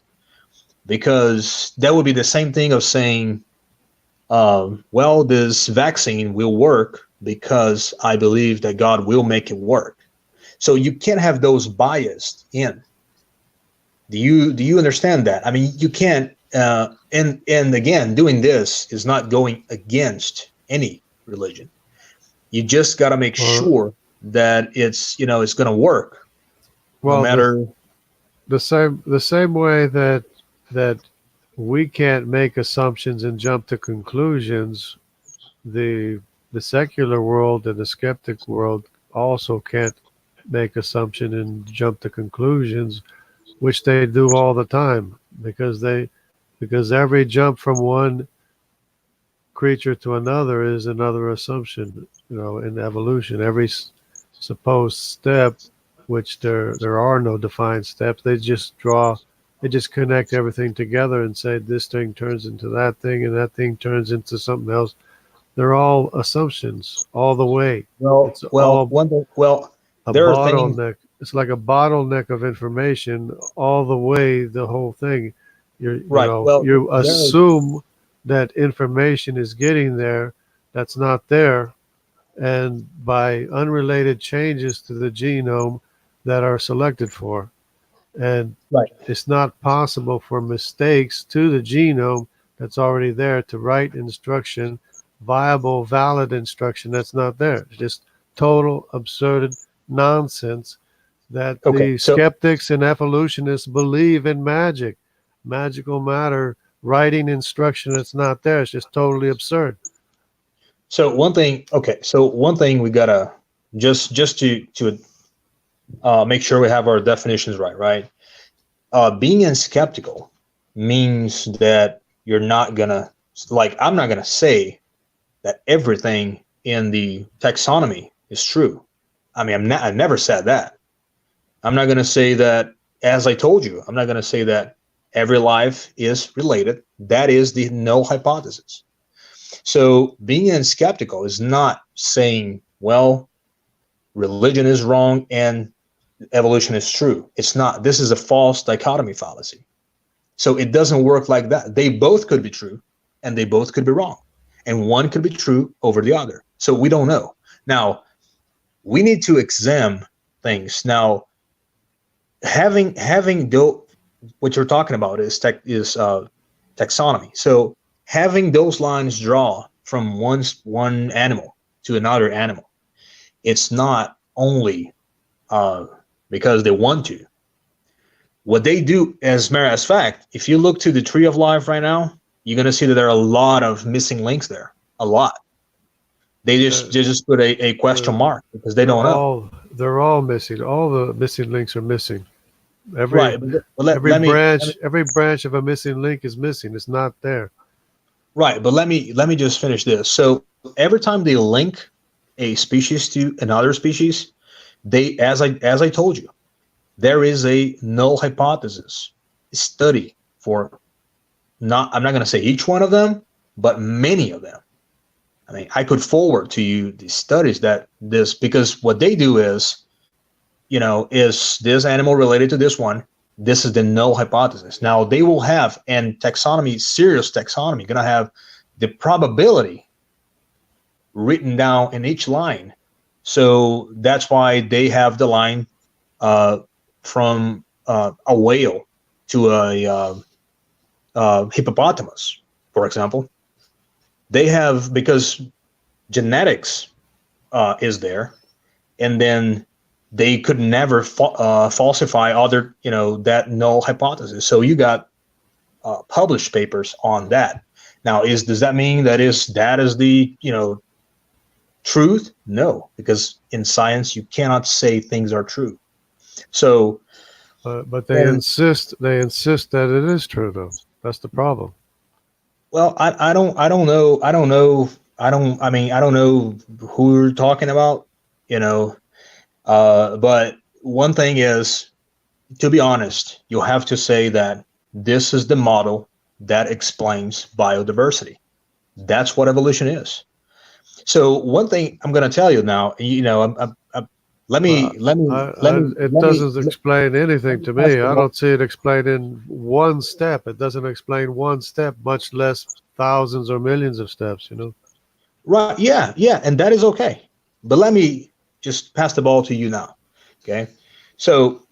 because that would be the same thing of saying, well, this vaccine will work because I believe that God will make it work. So you can't have those biased in. Do you understand that? I mean, you can't. And again, doing this is not going against any religion. You just got to make sure that it's it's going to work. Well, no matter the same way that we can't make assumptions and jump to conclusions, the secular world and the skeptic world also can't make assumption and jump to conclusions, which they do all the time, because every jump from one creature to another is another assumption, in evolution. Every supposed step, which there are no defined steps, they just connect everything together and say this thing turns into that thing and that thing turns into something else. They're all assumptions all the way. It's a bottleneck. It's like a bottleneck of information all the way, the whole thing. You assume that information is getting there that's not there, and by unrelated changes to the genome that are selected for. And it's not possible for mistakes to the genome that's already there to write instruction, viable, valid instruction that's not there. It's just total absurd nonsense that Okay, the so skeptics and evolutionists believe in magic, magical matter, writing instruction that's not there. It's just totally absurd. one thing. Okay, so one thing we gotta just to make sure we have our definitions right, right? Being skeptical means that you're not gonna like. I'm not gonna say that everything in the taxonomy is true. I mean, I never said that. I'm not gonna say that. As I told you, I'm not gonna say that every life is related. That is the null hypothesis. So being skeptical is not saying, well, religion is wrong and evolution is true. It's not. This is a false dichotomy fallacy. So it doesn't work like that. They both could be true and they both could be wrong. And one could be true over the other. So we don't know. Now, we need to examine things. Now, having what you're talking about is taxonomy. So having those lines draw from one animal to another animal, it's not only because they want to. What they do, as a matter of fact, if you look to the tree of life right now, you're gonna see that there are a lot of missing links there. A lot. They just put a question They're, mark because they don't know. they're all missing. All the missing links are missing. Every Right. But every branch of a missing link is missing. It's not there. right. But let me just finish this. So every time they link a species to another species, they as I told you, there is a null hypothesis study for not I'm not going to say each one of them, but many of them. I mean, I could forward to you the studies that this because what they do is this animal related to this one? This is the null hypothesis. Now they will have and taxonomy, serious taxonomy, going to have the probability written down in each line. So that's why they have the line from a whale to a hippopotamus, for example. They have because genetics is there, and then they could never falsify other, that null hypothesis. So you got published papers on that. Now, does that mean that is the truth? No, because in science you cannot say things are true. So, But they and insist that it is true though. That's the problem. well, I don't know. I don't know who you're talking about, you know. But one thing is, to be honest, you have to say that this is the model that explains biodiversity. That's what evolution is. So one thing I'm going to tell you now, let Uh, me let me let me it let me doesn't explain anything let me to pass me. the I ball. don't see it explaining one step. It doesn't explain one step, much less thousands or millions of steps. Right? Yeah, yeah, and that is okay. But let me just pass the ball to you now. Okay, so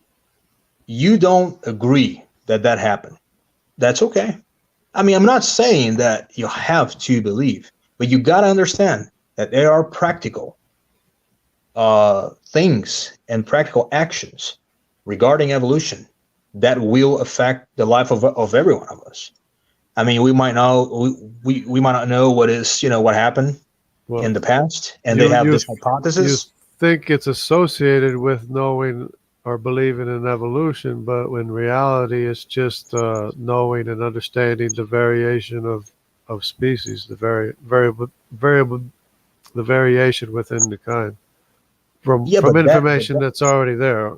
you don't agree that happened. That's okay. I mean, I'm not saying that you have to believe, but you got to understand that there are practical things and practical actions regarding evolution that will affect the life of every one of us. I mean, we might not know what happened in Well, the past, and they you have you this you hypothesis. think it's associated with knowing or believing in evolution, but in reality, it's just knowing and understanding the variation of species, the variable, the variation within the kind from Yeah, but that but information that's already there.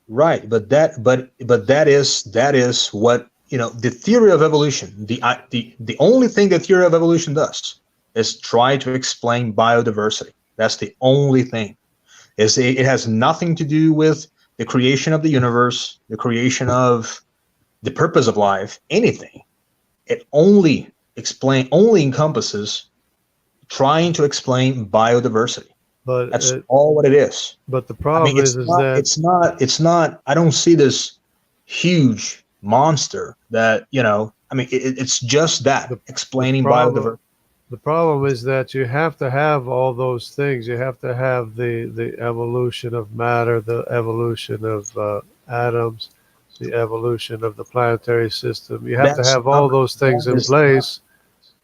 right, but that is what the theory of evolution. The only thing the theory of evolution does is try to explain biodiversity. That's the only thing. It has nothing to do with the creation of the universe, the creation of the purpose of life, anything. It only encompasses trying to explain biodiversity. But That's all what it is. but the I mean, problem is that I don't see this huge monster that, I mean, it's just that the the explaining problem biodiversity. The problem is that you have to have all those things. You have to have the evolution of matter, the evolution of atoms, the evolution of the planetary system. You have to That's have all not, those that things in is not, place.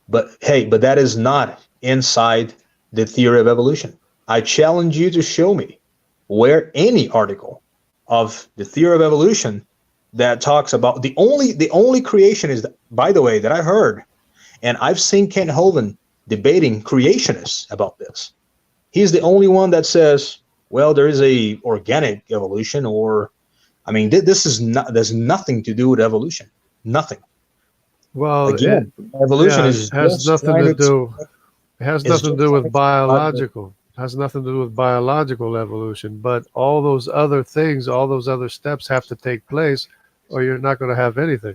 but hey, but that is not inside the theory of evolution. I challenge you to show me where any article of the theory of evolution that talks about the only creation is, by the way, that I heard, and I've seen Kent Hovind debating creationists about this. He's the only one that says, well, there is a organic evolution, or I mean, this is not, there's nothing to do with evolution. Nothing. Well, Again, evolution yeah, it is has just nothing trying to to do. It has is nothing to just do trying with to explain. biological. It has nothing to do with biological evolution. But all those other things, all those other steps have to take place, or you're not going to have anything.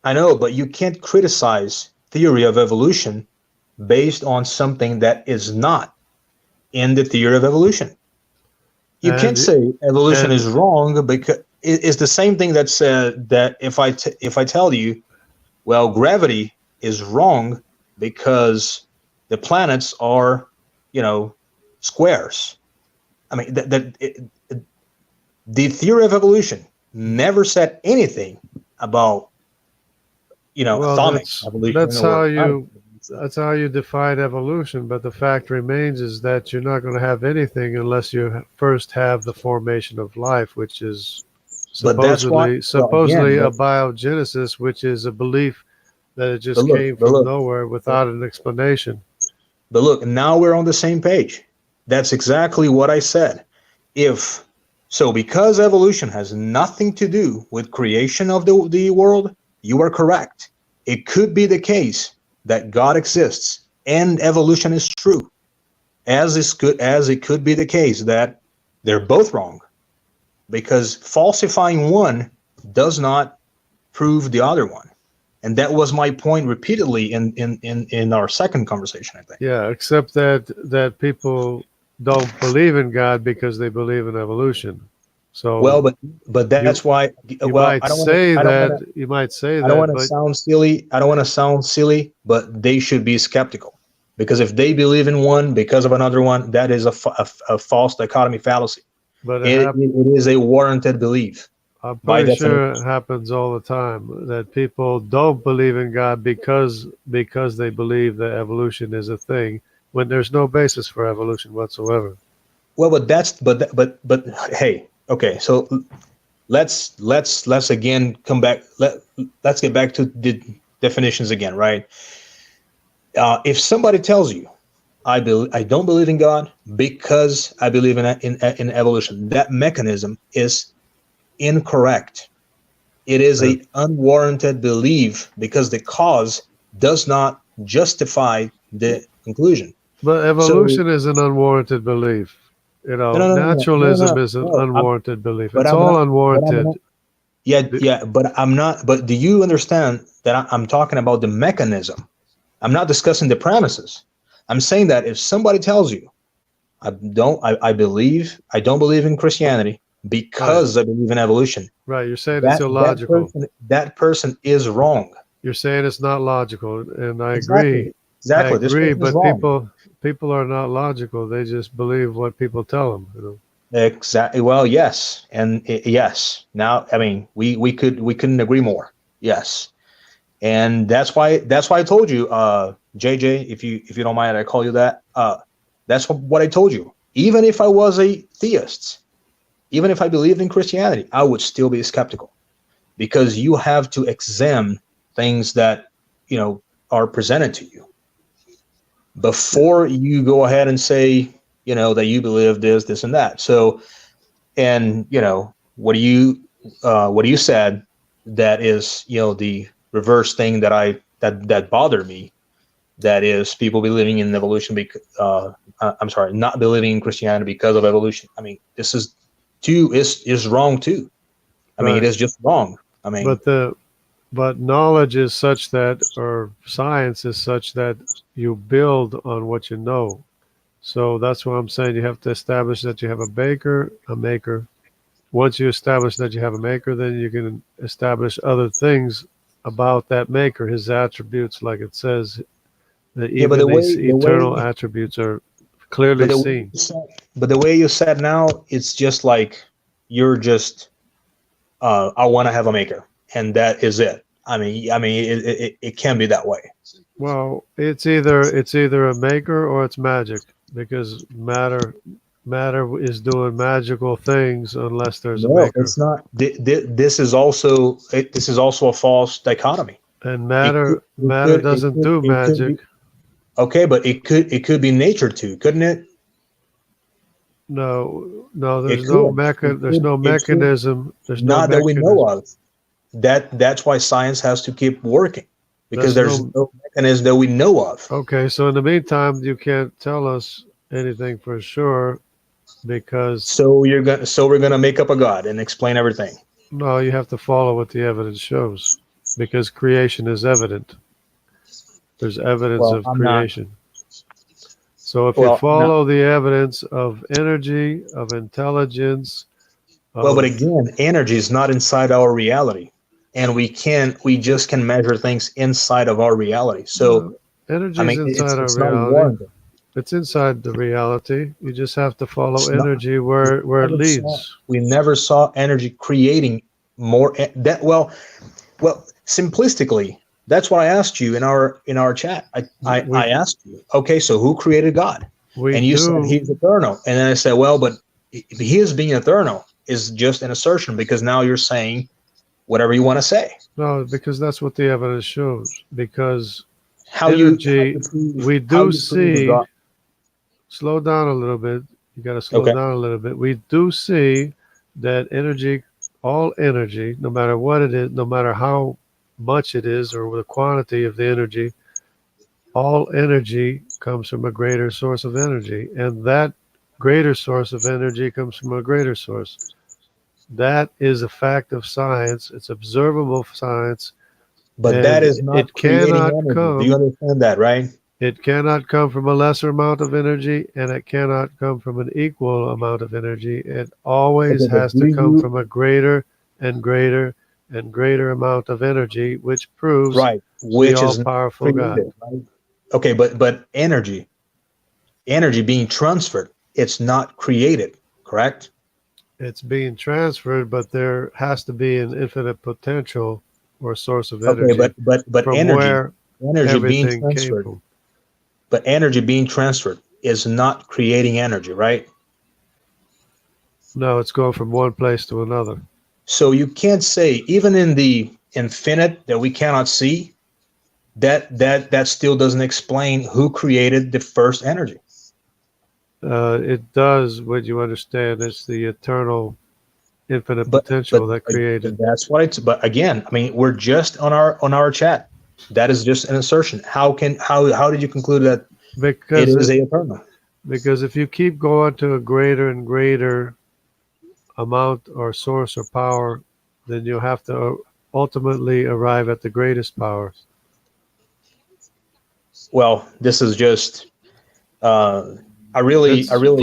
I know, but you can't criticize theory of evolution based on something that is not in the theory of evolution. You can't And say evolution and is wrong because it's the same thing that said that if I tell you, well, gravity is wrong because the planets are, you know, squares. I mean, the theory of evolution never said anything about, well, atomic evolution that's or how planet you evolution. that's how you define evolution. But the fact remains is that you're not going to have anything unless you first have the formation of life, which is But that's why. Well, again, supposedly a biogenesis, which is a belief that it but just look, came but from look, nowhere without an explanation. but look. Now we're on the same page. That's exactly what I said. If so, because evolution has nothing to do with creation of the world, you are correct. It could be the case that God exists and evolution is true, as it could be the case that they're both wrong, because falsifying one does not prove the other one. And that was my point repeatedly in our second conversation, I think. Yeah, except that people don't believe in God because they believe in evolution. Well, So but you that's why. you Well, might say that you might say I don't that, want to but sound silly. I don't want to sound silly, but they should be skeptical, because if they believe in one because of another one, that is a false dichotomy fallacy. but It is a warranted belief I'm by pretty definition. sure it happens all the time that people don't believe in God because they believe that evolution is a thing when there's no basis for evolution whatsoever. Well, but hey, okay. So let's again come back. Let's get back to the definitions again, right? If somebody tells you, I don't believe in God because I believe in evolution, that mechanism is incorrect. It is Uh, a unwarranted belief because the cause does not justify the conclusion. But So evolution is an unwarranted belief. You know, no, naturalism is an no. unwarranted belief. But It's I'm all not. But I'm not. unwarranted. Yeah, Be- yeah. But I'm not. But do you understand that I'm talking about the mechanism? I'm not discussing the premises. I'm saying that if somebody tells you, I don't believe in Christianity Right, because I believe in evolution, right. You're saying it's that illogical. person is wrong. You're saying it's not logical, and I agree. Exactly. I Exactly. This agree. person is But wrong. people are not logical. They just believe what people tell them. You know. Exactly. Well, yes, and yes. Now, I mean, we couldn't agree more. Yes, and that's why I told you, JJ, if you don't mind, I call you that. That's what I told you. Even if I was a theist, even if I believed in Christianity, I would still be skeptical, because you have to examine things that you know are presented to you before you go ahead and say that you believe this and that. So, and what you said, that is the reverse thing that bothered me, that is people believing in evolution because I'm sorry, not believing in Christianity because of evolution. I mean, this is wrong too. I mean, it Right. is just wrong. I mean, But knowledge is such that, or science is such that you build on what you know. So that's what I'm saying. You have to establish that you have a maker. Once you establish that you have a maker, then you can establish other things about that maker, his attributes, like it says that Yeah, but even these eternal attributes are but clearly the way seen. you said, but the way you said now, it's just like you're just I want to have a maker, and that is it. I mean, it can be that way. Well, it's either a maker or it's magic, because matter is doing magical things unless there's a No, maker. it's not. This is also a false dichotomy. And It could, matter doesn't do it could magic. be okay, but it could be nature too, couldn't it? No, no, It could. there's no It could. mechanism. There's no Not that we know mechanism. of. That's why science has to keep working because There's there's no no mechanism that we know of. Okay, so in the meantime, you can't tell us anything for sure because So we're gonna make up a god and explain everything. no, you have to follow what the evidence shows because creation is evident. There's evidence Well, of I'm not. creation. So if you Well, no. follow the evidence of energy, of intelligence, Well, but of again, energy is not inside our reality, and we just can measure things inside of our reality. So I energy is mean, inside our it's not reality. warranted. It's inside the reality. You just have to follow It's not. energy We where it never saw. leads. We never saw energy creating more that well, simplistically, that's what I asked you in our chat. I We asked you, okay, so who created God? we And you said do he's eternal. And then I said, well, but his being eternal is just an assertion because now you're saying whatever you want to say. no, because that's what the evidence shows. Because How energy, you prove we how do you prove see, God? slow down a little bit. You got to slow Okay, down a little bit. We do see that energy, all energy, no matter what it is, no matter how much it is or the quantity of the energy, all energy comes from a greater source of energy. And that greater source of energy comes from a greater source. That is a fact of science. It's observable science, but that and is not it creating cannot energy. Do you come understand that, right? It cannot come from a lesser amount of energy, and it cannot come from an equal amount of energy. It always Okay, but has do to come you from a greater and greater and greater amount of energy, which proves right? the Which all is not powerful God. created, right? Okay, but energy being transferred, it's not created, correct? It's being transferred, but there has to be an infinite potential or source of Okay, energy but from energy, where energy being everything came transferred, from. but energy being transferred is not creating energy, right? No, it's going from one place to another. So you can't say even in the infinite that we cannot see that still doesn't explain who created the first energy. It does when you understand it's the eternal infinite But but potential that created. that's what it's. But again, I mean, we're just on our chat. That is just an assertion. How did you conclude that it Because is it, a eternal? because if you keep going to a greater and greater amount or source or power, then you'll have to ultimately arrive at the greatest power. Well, this is just. Uh, I It's really.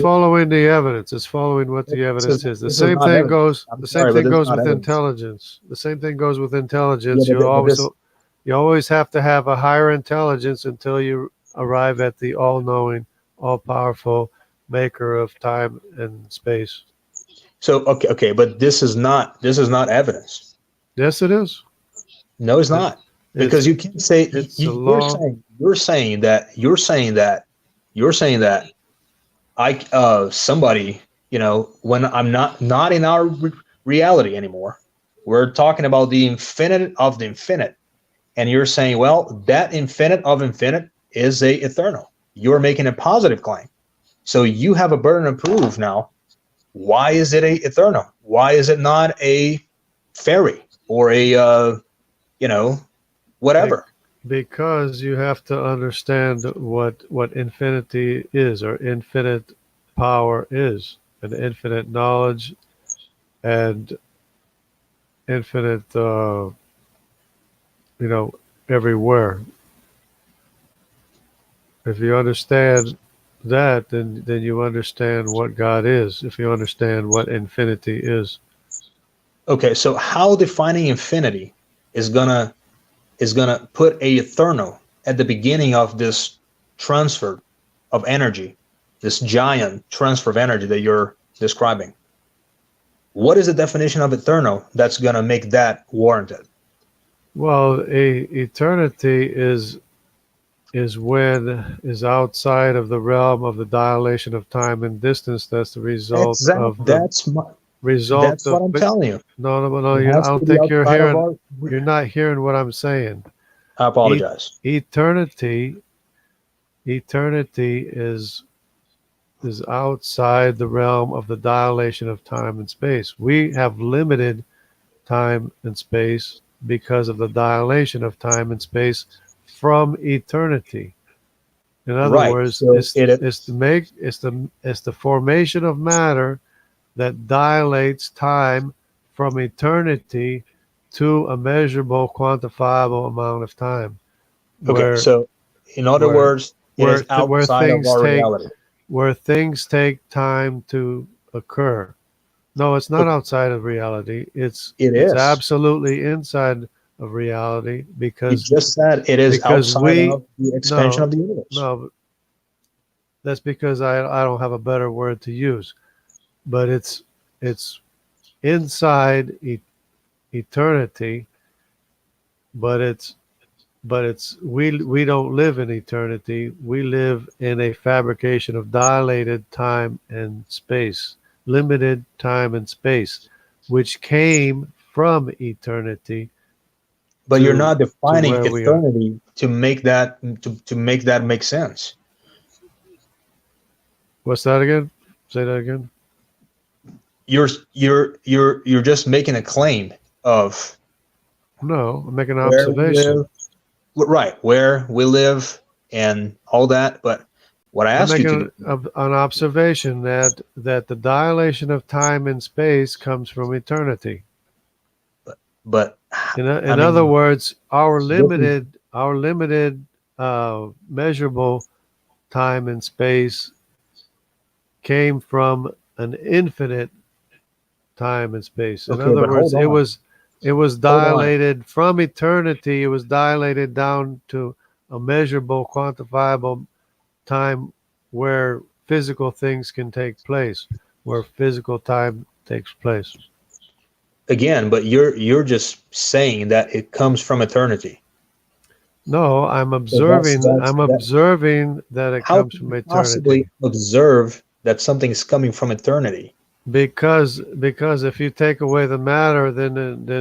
following the evidence. It's following what the evidence is. This is not evidence. I'm The same sorry, but thing this is goes not with evidence. intelligence. The same thing goes with Yeah, intelligence. but this. You always have to have a higher intelligence until you arrive at the all-knowing, all-powerful maker of time and space. So okay, but this is not evidence. Yes, it is. No, it's It, not it's because you can't say it's a you're law. saying you're saying that I somebody, you know, when I'm not in our reality anymore. We're talking about the infinite of the infinite, and you're saying, well, that infinite of infinite is a eternal. You're making a positive claim, so you have a burden of proof now. Why is it a eternal? Why is it not a fairy or a you know, Be- whatever? because you have to understand what infinity is or infinite power is, and infinite knowledge and infinite, you know, everywhere. If you understand that, then you understand what God is. If you understand what infinity is, Okay, so how defining infinity is gonna put a eternal? at the beginning of this transfer of energy, this giant transfer of energy that you're describing, what is the definition of eternal that's going to make that warranted? Well, eternity is outside of the realm of the dilation of time and distance. That's the result Exactly. of the result That's of. what I'm But telling you. no, It I has to don't be think you're outside of hearing. our. You're not hearing what I'm saying. I E- apologize. eternity is outside the realm of the dilation of time and space. We have limited time and space because of the dilation of time and space from eternity. In other Right. words, So it it's the formation of matter that dilates time from eternity to a measurable, quantifiable amount of time, okay. where So in other where words, it is where outside of our reality. things take time to occur. No, it's not Okay. outside of reality. It It's is. absolutely inside of reality You just said it is outside we of the expansion no of the universe. no that's because I don't have a better word to use. But it's inside eternity, but it's we don't live in eternity. We live in a fabrication of dilated time and space, limited time and space, which came from eternity But you're to not defining where we are. eternity to make that make sense. What's that again? Say that again. You're just making a claim of No, I'm making an where we observation. live, right? Where we live and all that. But what I I'm ask you to making do, an observation that the dilation of time and space comes from eternity. but I In other mean, words, this is our limited measurable time and space came from an infinite time and space. In okay. other But words, it was hold on. dilated from eternity. It was dilated down to a measurable, quantifiable time where physical things can take place, where physical time takes place. Again, but you're just saying that it comes from eternity. No, So I'm that. observing that it How comes can from you possibly eternity. observe that something is coming from eternity? Because if you take away the matter, then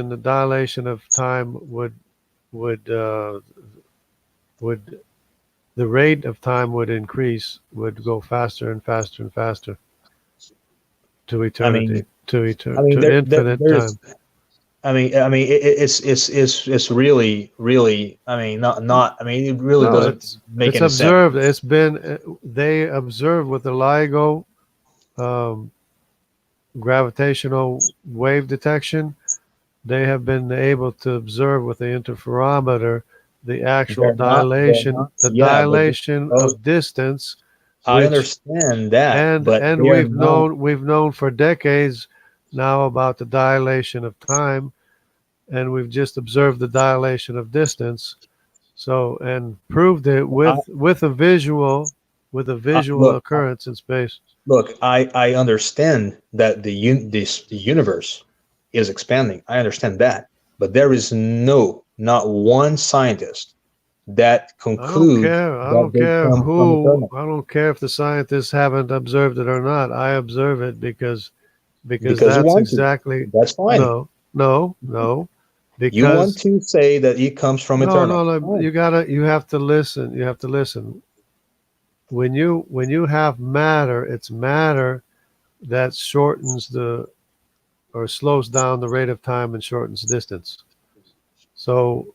the dilation of time would would the rate of time would increase, would go faster and faster and faster to I mean, eternity, there to infinite there's time. it's really. I mean, not. I mean, it really No, doesn't make it's any sense. observed. It's been they observed with the LIGO um, gravitational wave detection. They have been able to observe with the interferometer They're not. the Yeah, but dilation those, of distance, I which understand that, but and they are not. we've known for decades now about the dilation of time, and we've just observed the dilation of distance. So and proved it I, with a visual look, occurrence in space. I understand that the universe is expanding. I understand that, but there is not one scientist that concludes I that don't they care come from who. eternity. I don't care if the scientists haven't observed it or not. I observe it because Because you that's want to. exactly That's fine. no. You want Because to say that it comes from eternal. no. Fine. You have to listen. You have to listen. When you have matter, it's matter that shortens the or slows down the rate of time and shortens distance. So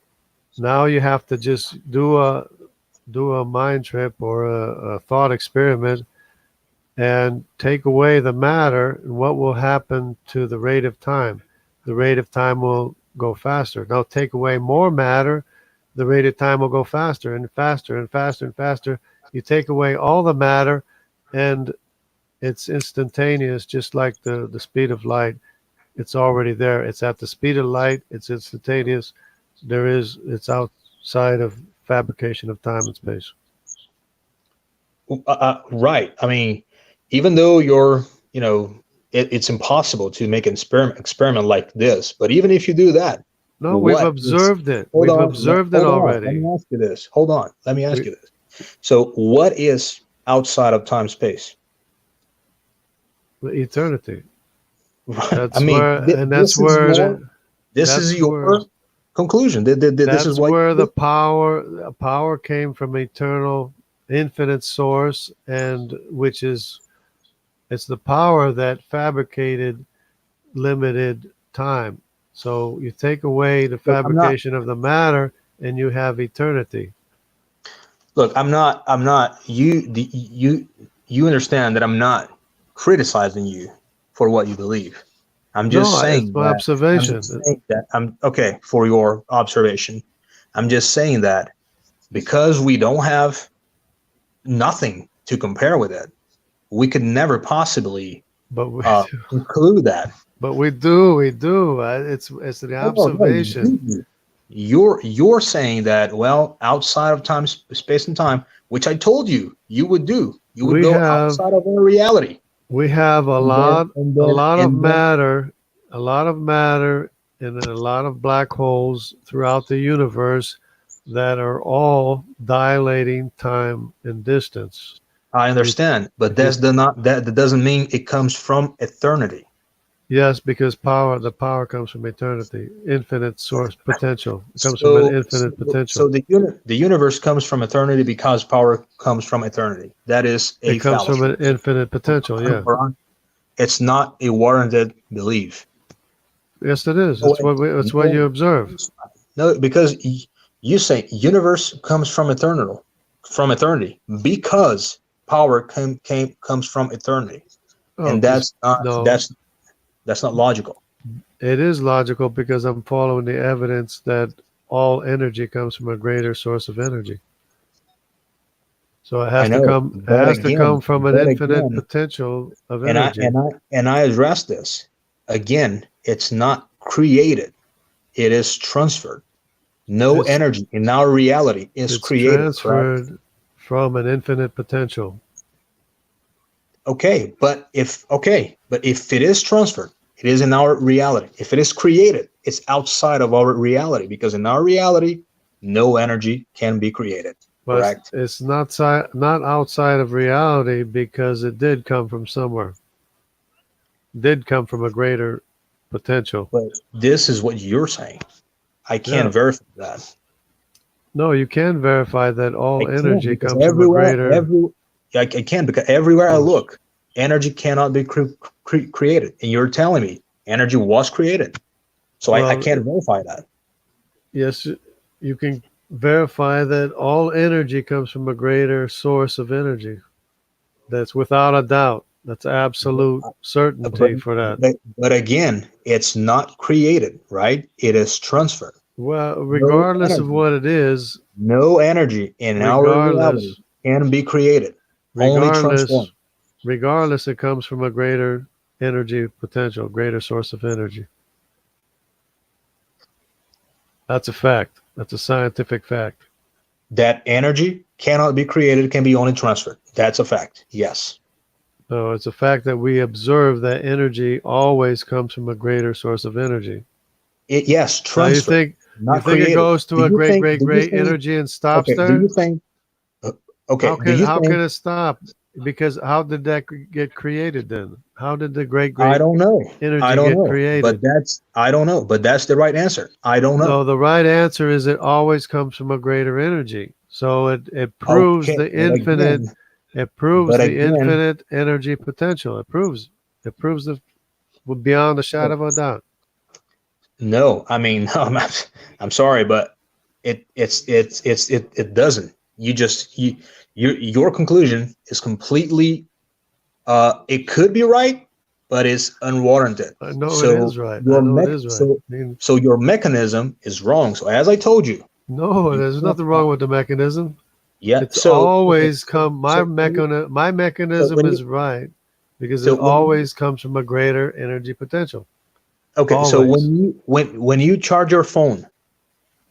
now you have to just do a mind trip or a thought experiment and take away the matter, and what will happen to the rate of time? The rate of time will go faster. Now take away more matter, the rate of time will go faster and faster and faster and faster. You take away all the matter, and it's instantaneous, just like the speed of light. It's already there. It's at the speed of light. It's instantaneous. It's outside of fabrication of time and space. Right. I mean, even though it's impossible to make an experiment like this, but even if you do that, No, we've what is, observed it. hold We've on, observed it hold on, let already. me ask you this. Hold on, let me ask We, you this. So, what is outside of time space? eternity. I That's mean, where, and that's this is where your the, this is that's your where conclusion. This is that's what where you the power came from, eternal, infinite source, and which is it's the power that fabricated limited time. So you take away the look. I'm not. fabrication of the matter, and you have eternity. Look, I'm not. I'm not. You understand that I'm not criticizing you for what you believe. I'm just No, it's saying my that. I'm just observation. saying that. I'm okay for your observation. I'm just saying that because we don't have nothing to compare with it, we could never possibly But we, conclude that. but we do. It's the No, observation. you're saying that, well, outside of time, space and time, which I told you you would do. You would We go have outside of our reality, we have and then a lot of matter, a lot of matter, and a lot of black holes throughout the universe that are all dilating time and distance. I If you understand, but if you that doesn't mean it comes from eternity. Yes, because the power comes from eternity, infinite source potential. It comes from an So, infinite so potential. the universe comes from eternity because power comes from eternity. That is It a comes from fallacy. an infinite potential. Yeah. It's not a warranted belief. Yes, it is. No It's way. it's what No, you observe. no, because you say universe comes from eternity because power comes from eternity, Oh, and because no, that's not logical. it is logical because I'm following the evidence that all energy comes from a greater source of energy. So it I has to know, come. It has to come from an but infinite again, potential of and I energy. and I and I address this again. It's not created; it is transferred. No It's energy in our reality is it's created. Correct? transferred from an infinite potential. But if it is transferred, it is in our reality. If it is created, it's outside of our reality because in our reality, no energy can be created. But Correct? it's not not outside of reality because it did come from somewhere. Did come from a greater potential. But this is what you're saying. I Yeah. can't verify that. No, you can verify that I all can't energy because comes from a greater I can because everywhere I source. look, energy cannot be created, and you're telling me energy was created. So I Well, can't verify that. yes, you can verify that all energy comes from a greater source of energy. That's without a doubt. That's absolute But certainty for that. but again, it's not created, right? It is transferred. Well, No regardless of energy, what it is, no energy in our reality regardless, can be created, only regardless, transformed. regardless, it comes from a greater energy potential, greater source of energy. That's a fact. That's a scientific fact. That energy cannot be created, can be only transferred. That's a fact. Yes. No, it's a fact that we observe that energy always comes from a greater source of energy. Yes, Now transferred, you not think it created. goes Do to a you great, think? great, Do you great think? energy and stops Okay. Do there? you think? Okay. Do you How think? can it stop? Because how did that get created then? How did the great, I great don't know. I energy don't get know. But created? that's I don't know. But that's the right answer. I don't No, know. the right answer is it always comes from a greater energy. So it proves Okay. the infinite. It proves But the again, infinite energy potential. It proves the beyond a shadow of a doubt. no, I mean, I'm sorry, but it doesn't. Your conclusion is completely it could be right, but it's unwarranted. I know it So is right. I your know it mech is right. so I mean, so your mechanism is wrong. So as I told you, no, you there's can't, nothing wrong with the mechanism. yeah. It's always So come. when you My so mechanism when you is right because so it when you always comes from a greater energy potential. okay, so Always. when you charge your phone,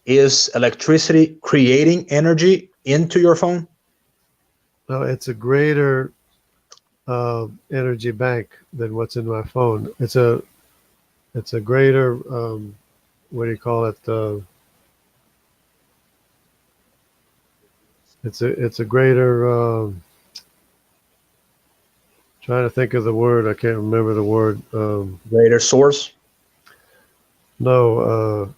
is electricity creating energy into your phone? No, it's a greater energy bank than what's in my phone. It's a greater what do you call it? It's a greater. Trying to think of the word. I can't remember the word. Greater source? No,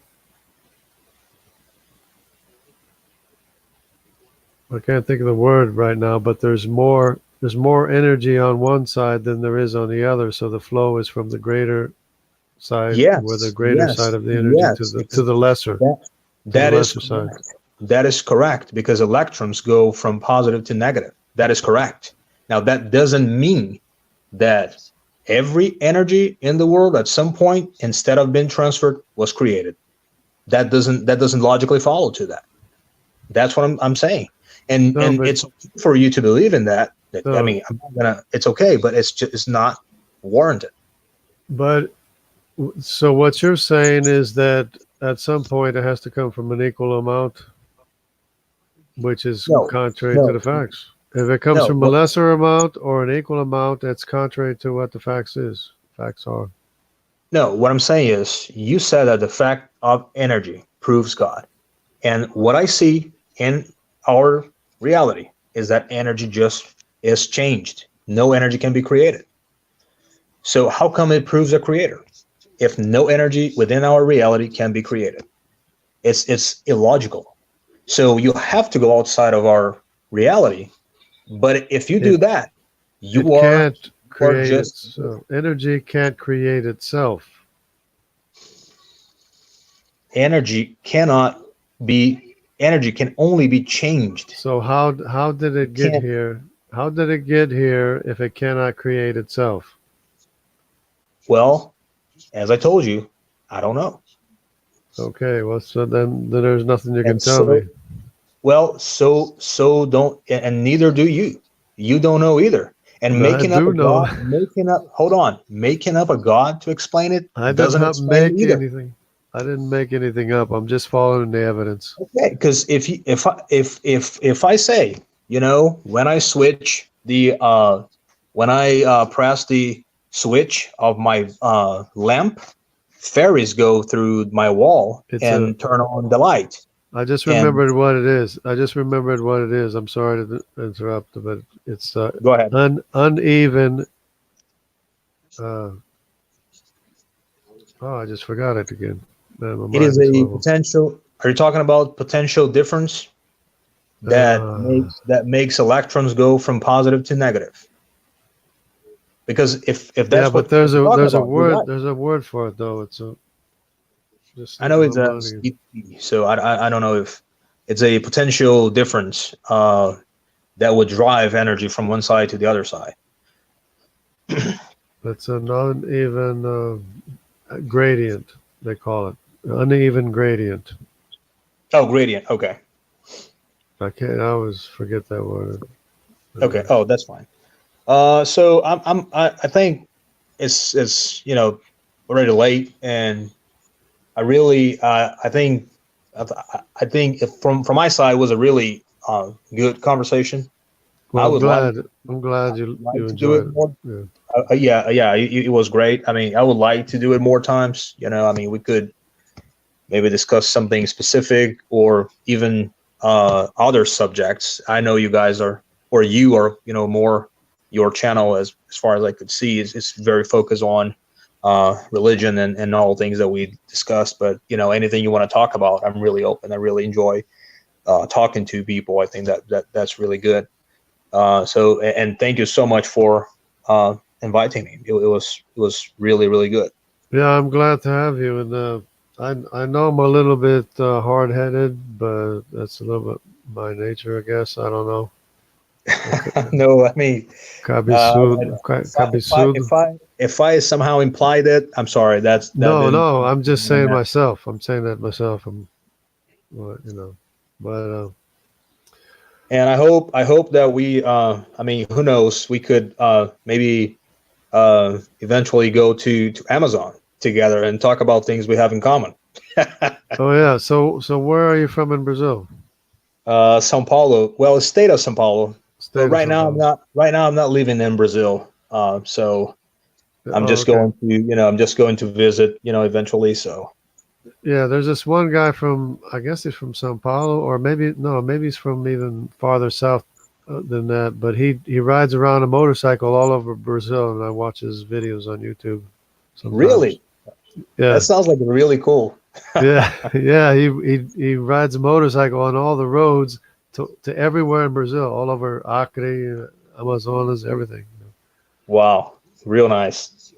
I can't think of the word right now. But there's more. There's more energy on one side than there is on the other. So the flow is from the greater side, where the Yes, greater side yes, of the energy yes. to the lesser That, to the that is lesser side. correct. That is correct because electrons go from positive to negative. That is correct. Now, that doesn't mean that every energy in the world at some point, instead of being transferred, was created. That doesn't logically follow to that. That's what I'm saying. And No, and but it's okay for you to believe in that. I no, mean, I'm not gonna. It's okay, but it's not warranted. but so what you're saying is that at some point it has to come from an equal amount, which is No, contrary to no, the facts. If it comes no. from a lesser amount or an equal amount, that's contrary to what the facts are. No, what I'm saying is, you said that the fact of energy proves God. And what I see in our reality is that energy just is changed. No energy can be created. So, how come it proves a creator if no energy within our reality can be created? It's illogical. So, you have to go outside of our reality. But if you do It that, it you are can't you are create just its energy can't create itself. energy cannot be energy can only be changed. So how did You it get can't. here? How did it get here if it cannot create itself? Well, as I told you, I don't know. Okay, well, so then there's nothing you can And tell me. so, well, so don't, and neither do you. You don't know either. And I making up a do know. god, hold on, making up a god to explain it I did doesn't not explain it make either. anything. I didn't make anything up. I'm just following the evidence. Okay, because if I say, when I switch the when I press the switch of my lamp, fairies go through my wall It's a. and turn on the light. I just And remembered what it is. I just remembered what it is. I'm sorry to interrupt, but it's go ahead. uneven. Uh, oh, I just forgot it again. Man, my It is mind is a horrible. potential. Are you talking about potential difference that Uh, makes electrons go from positive to negative? Because if yeah, that's but what you're talking about, you're right. there's a word for it though. It's just I know slipping my it's a mind again. CP, so I don't know if it's a potential difference that would drive energy from one side to the other side. It's a non-even gradient. They call it uneven gradient. Oh, gradient. Okay. I always forget that word. Okay. Uh, Oh, that's fine. So I think it's already late, and I really I think if from my side was a really good conversation. I well, would like I'm glad you to do it enjoyed it. more. Yeah. Yeah, it was great. I mean, I would like to do it more times. I mean, we could maybe discuss something specific or even other subjects. I know you guys are, or you are, more your channel as far as I could see is very focused on religion and all things that we discussed. But anything you want to talk about, I'm really open. I really enjoy talking to people. I think that's really good. So and thank you so much for inviting me. It was really really good. Yeah, I'm glad to have you. And I know I'm a little bit hard-headed, but that's a little bit my nature, I guess. I don't know. No, I mean, Cabisud. if I somehow implied it, I'm sorry. That No, didn't. no, I'm just saying myself. I'm saying that myself. Well, but And I hope that we. I mean, who knows? We could maybe eventually go to Amazon together and talk about things we have in common. Oh yeah. So where are you from in Brazil? São Paulo. Well, the state of São Paulo. But State of São Paulo. right now I'm not living in Brazil. So I'm Oh, just okay. going to, I'm just going to visit, eventually. So Yeah, there's this one guy from, I guess he's from São Paulo, or maybe no, maybe he's from even farther south than that. But he rides around a motorcycle all over Brazil, and I watch his videos on YouTube sometimes. really, that Yeah, sounds like really cool. yeah, yeah. He rides a motorcycle on all the roads to everywhere in Brazil, all over Acre, Amazonas, everything. Wow, real nice.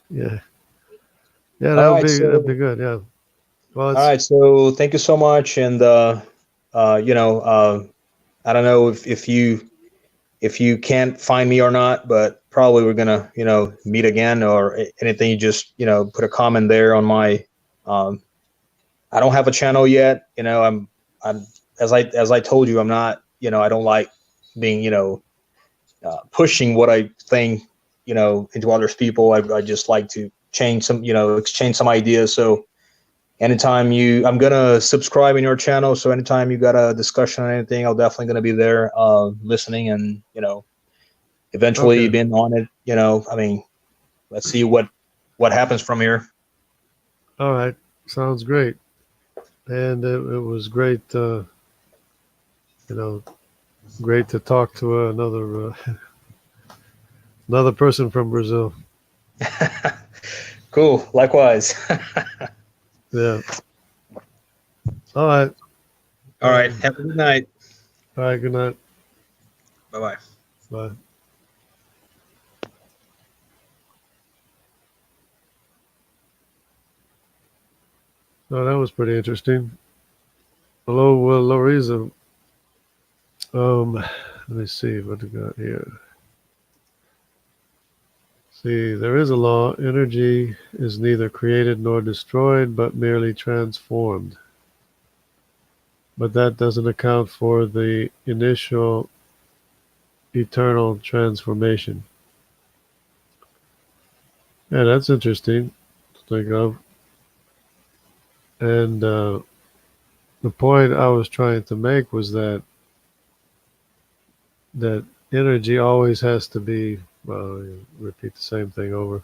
Yeah, yeah. All right, That'd so be good. Yeah. Well, all it's right, so thank you so much, and uh, you know, uh, I don't know if you can't find me or not, but probably we're gonna, meet again or anything. You just, put a comment there on my. Um, I don't have a channel yet. I'm as I told you, I'm not. I don't like being, pushing what I think, into others people. I just like to change some, exchange some ideas. So anytime I'm gonna subscribe in your channel. So anytime you got a discussion on anything, I'm definitely gonna be there, listening and eventually okay. being on it. I mean, let's see what happens from here. All right. Sounds great. And it was great. You know, great to talk to another person from Brazil. Cool. Likewise. Yeah. All right. All right. Um, Have a good night. all right. Good night. Bye bye. Bye. Oh, that was pretty interesting. Hello, Loriza. Let me see what we got here. See, there is a law. Energy is neither created nor destroyed, but merely transformed. But that doesn't account for the initial eternal transformation. Yeah, that's interesting to think of. And the point I was trying to make was that energy always has to be, well, repeat the same thing over,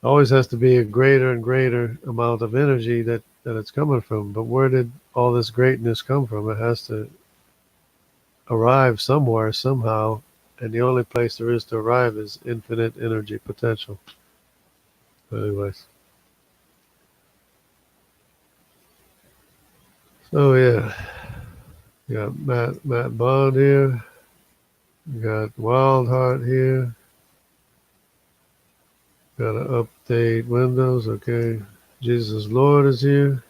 always has to be a greater and greater amount of energy that it's coming from. But where did all this greatness come from? It has to arrive somewhere, somehow. And the only place there is to arrive is infinite energy potential. But anyways, so yeah, you got Matt Bond here. You got Wild Heart here. Gotta update Windows. Okay. Jesus Lord is here.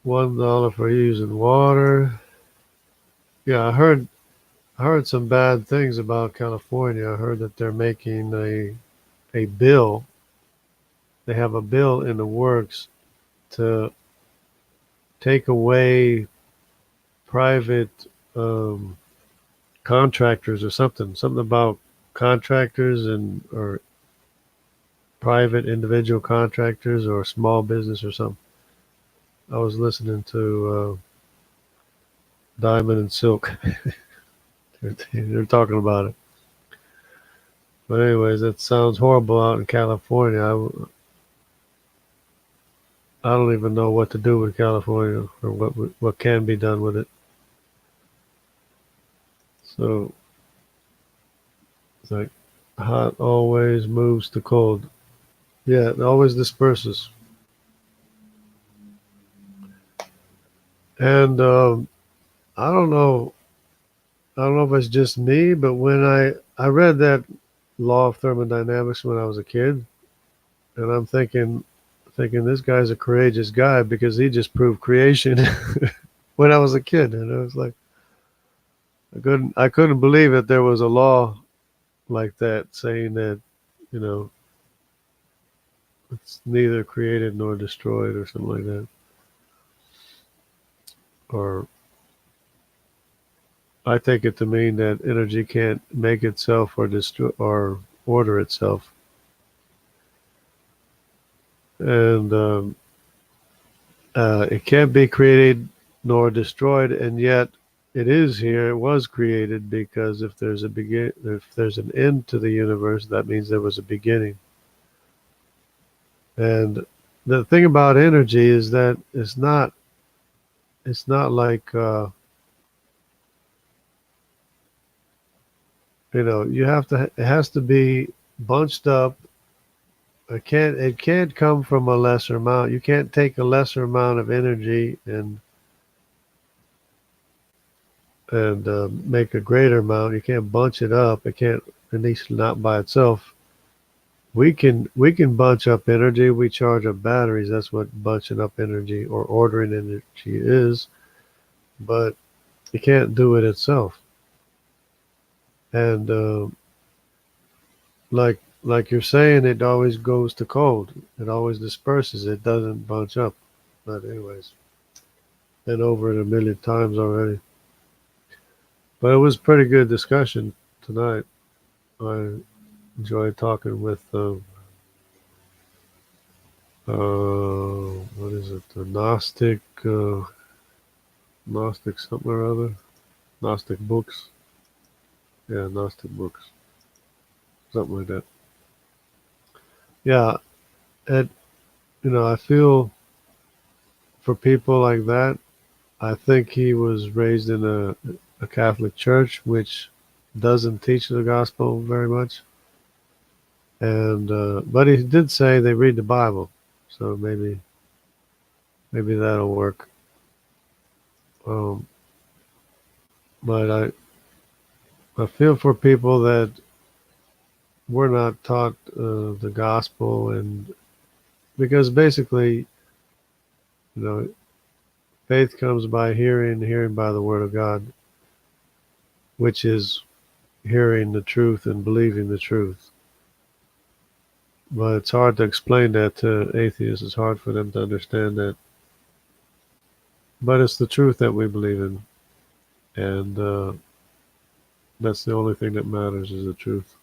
$1 for using water. Yeah, I heard some bad things about California. I heard that they're making a bill. They have a bill in the works to take away private contractors or something. Something about contractors and or private individual contractors or small business or something. I was listening to Diamond and Silk. They're talking about it. But anyways, it sounds horrible out in California. I don't even know what to do with California or what can be done with it. So it's like hot always moves to cold. Yeah, it always disperses. And I don't know. I don't know if it's just me, but when I read that law of thermodynamics when I was a kid, and I'm thinking this guy's a courageous guy because he just proved creation when I was a kid, and it was like I couldn't believe that there was a law like that saying that you know it's neither created nor destroyed or something like that. Or I take it to mean that energy can't make itself or destroy or order itself. and it can't be created nor destroyed, and yet it is here. It was created because if there's an end to the universe, that means there was a beginning. And the thing about energy is that it's not like it has to be bunched up. It can't come from a lesser amount. You can't take a lesser amount of energy and make a greater amount. You can't bunch it up. It can't, at least not by itself. We can bunch up energy. We charge up batteries. That's what bunching up energy or ordering energy is. But you can't do it itself. And like you're saying, it always goes to cold. It always disperses. It doesn't bunch up. But anyways, been over it a million times already. But it was pretty good discussion tonight. I enjoyed talking with what is it? The Gnostic something or other. Gnostic books. Yeah, Gnostic books. Something like that. Yeah, it. I feel for people like that. I think he was raised in a Catholic church, which doesn't teach the gospel very much. And but he did say they read the Bible, so maybe that'll work. Um, but I feel for people that were not taught the gospel, and because basically, you know, faith comes by hearing, hearing by the word of God, which is hearing the truth and believing the truth. But it's hard to explain that to atheists. It's hard for them to understand that. But it's the truth that we believe in, and that's the only thing that matters is the truth.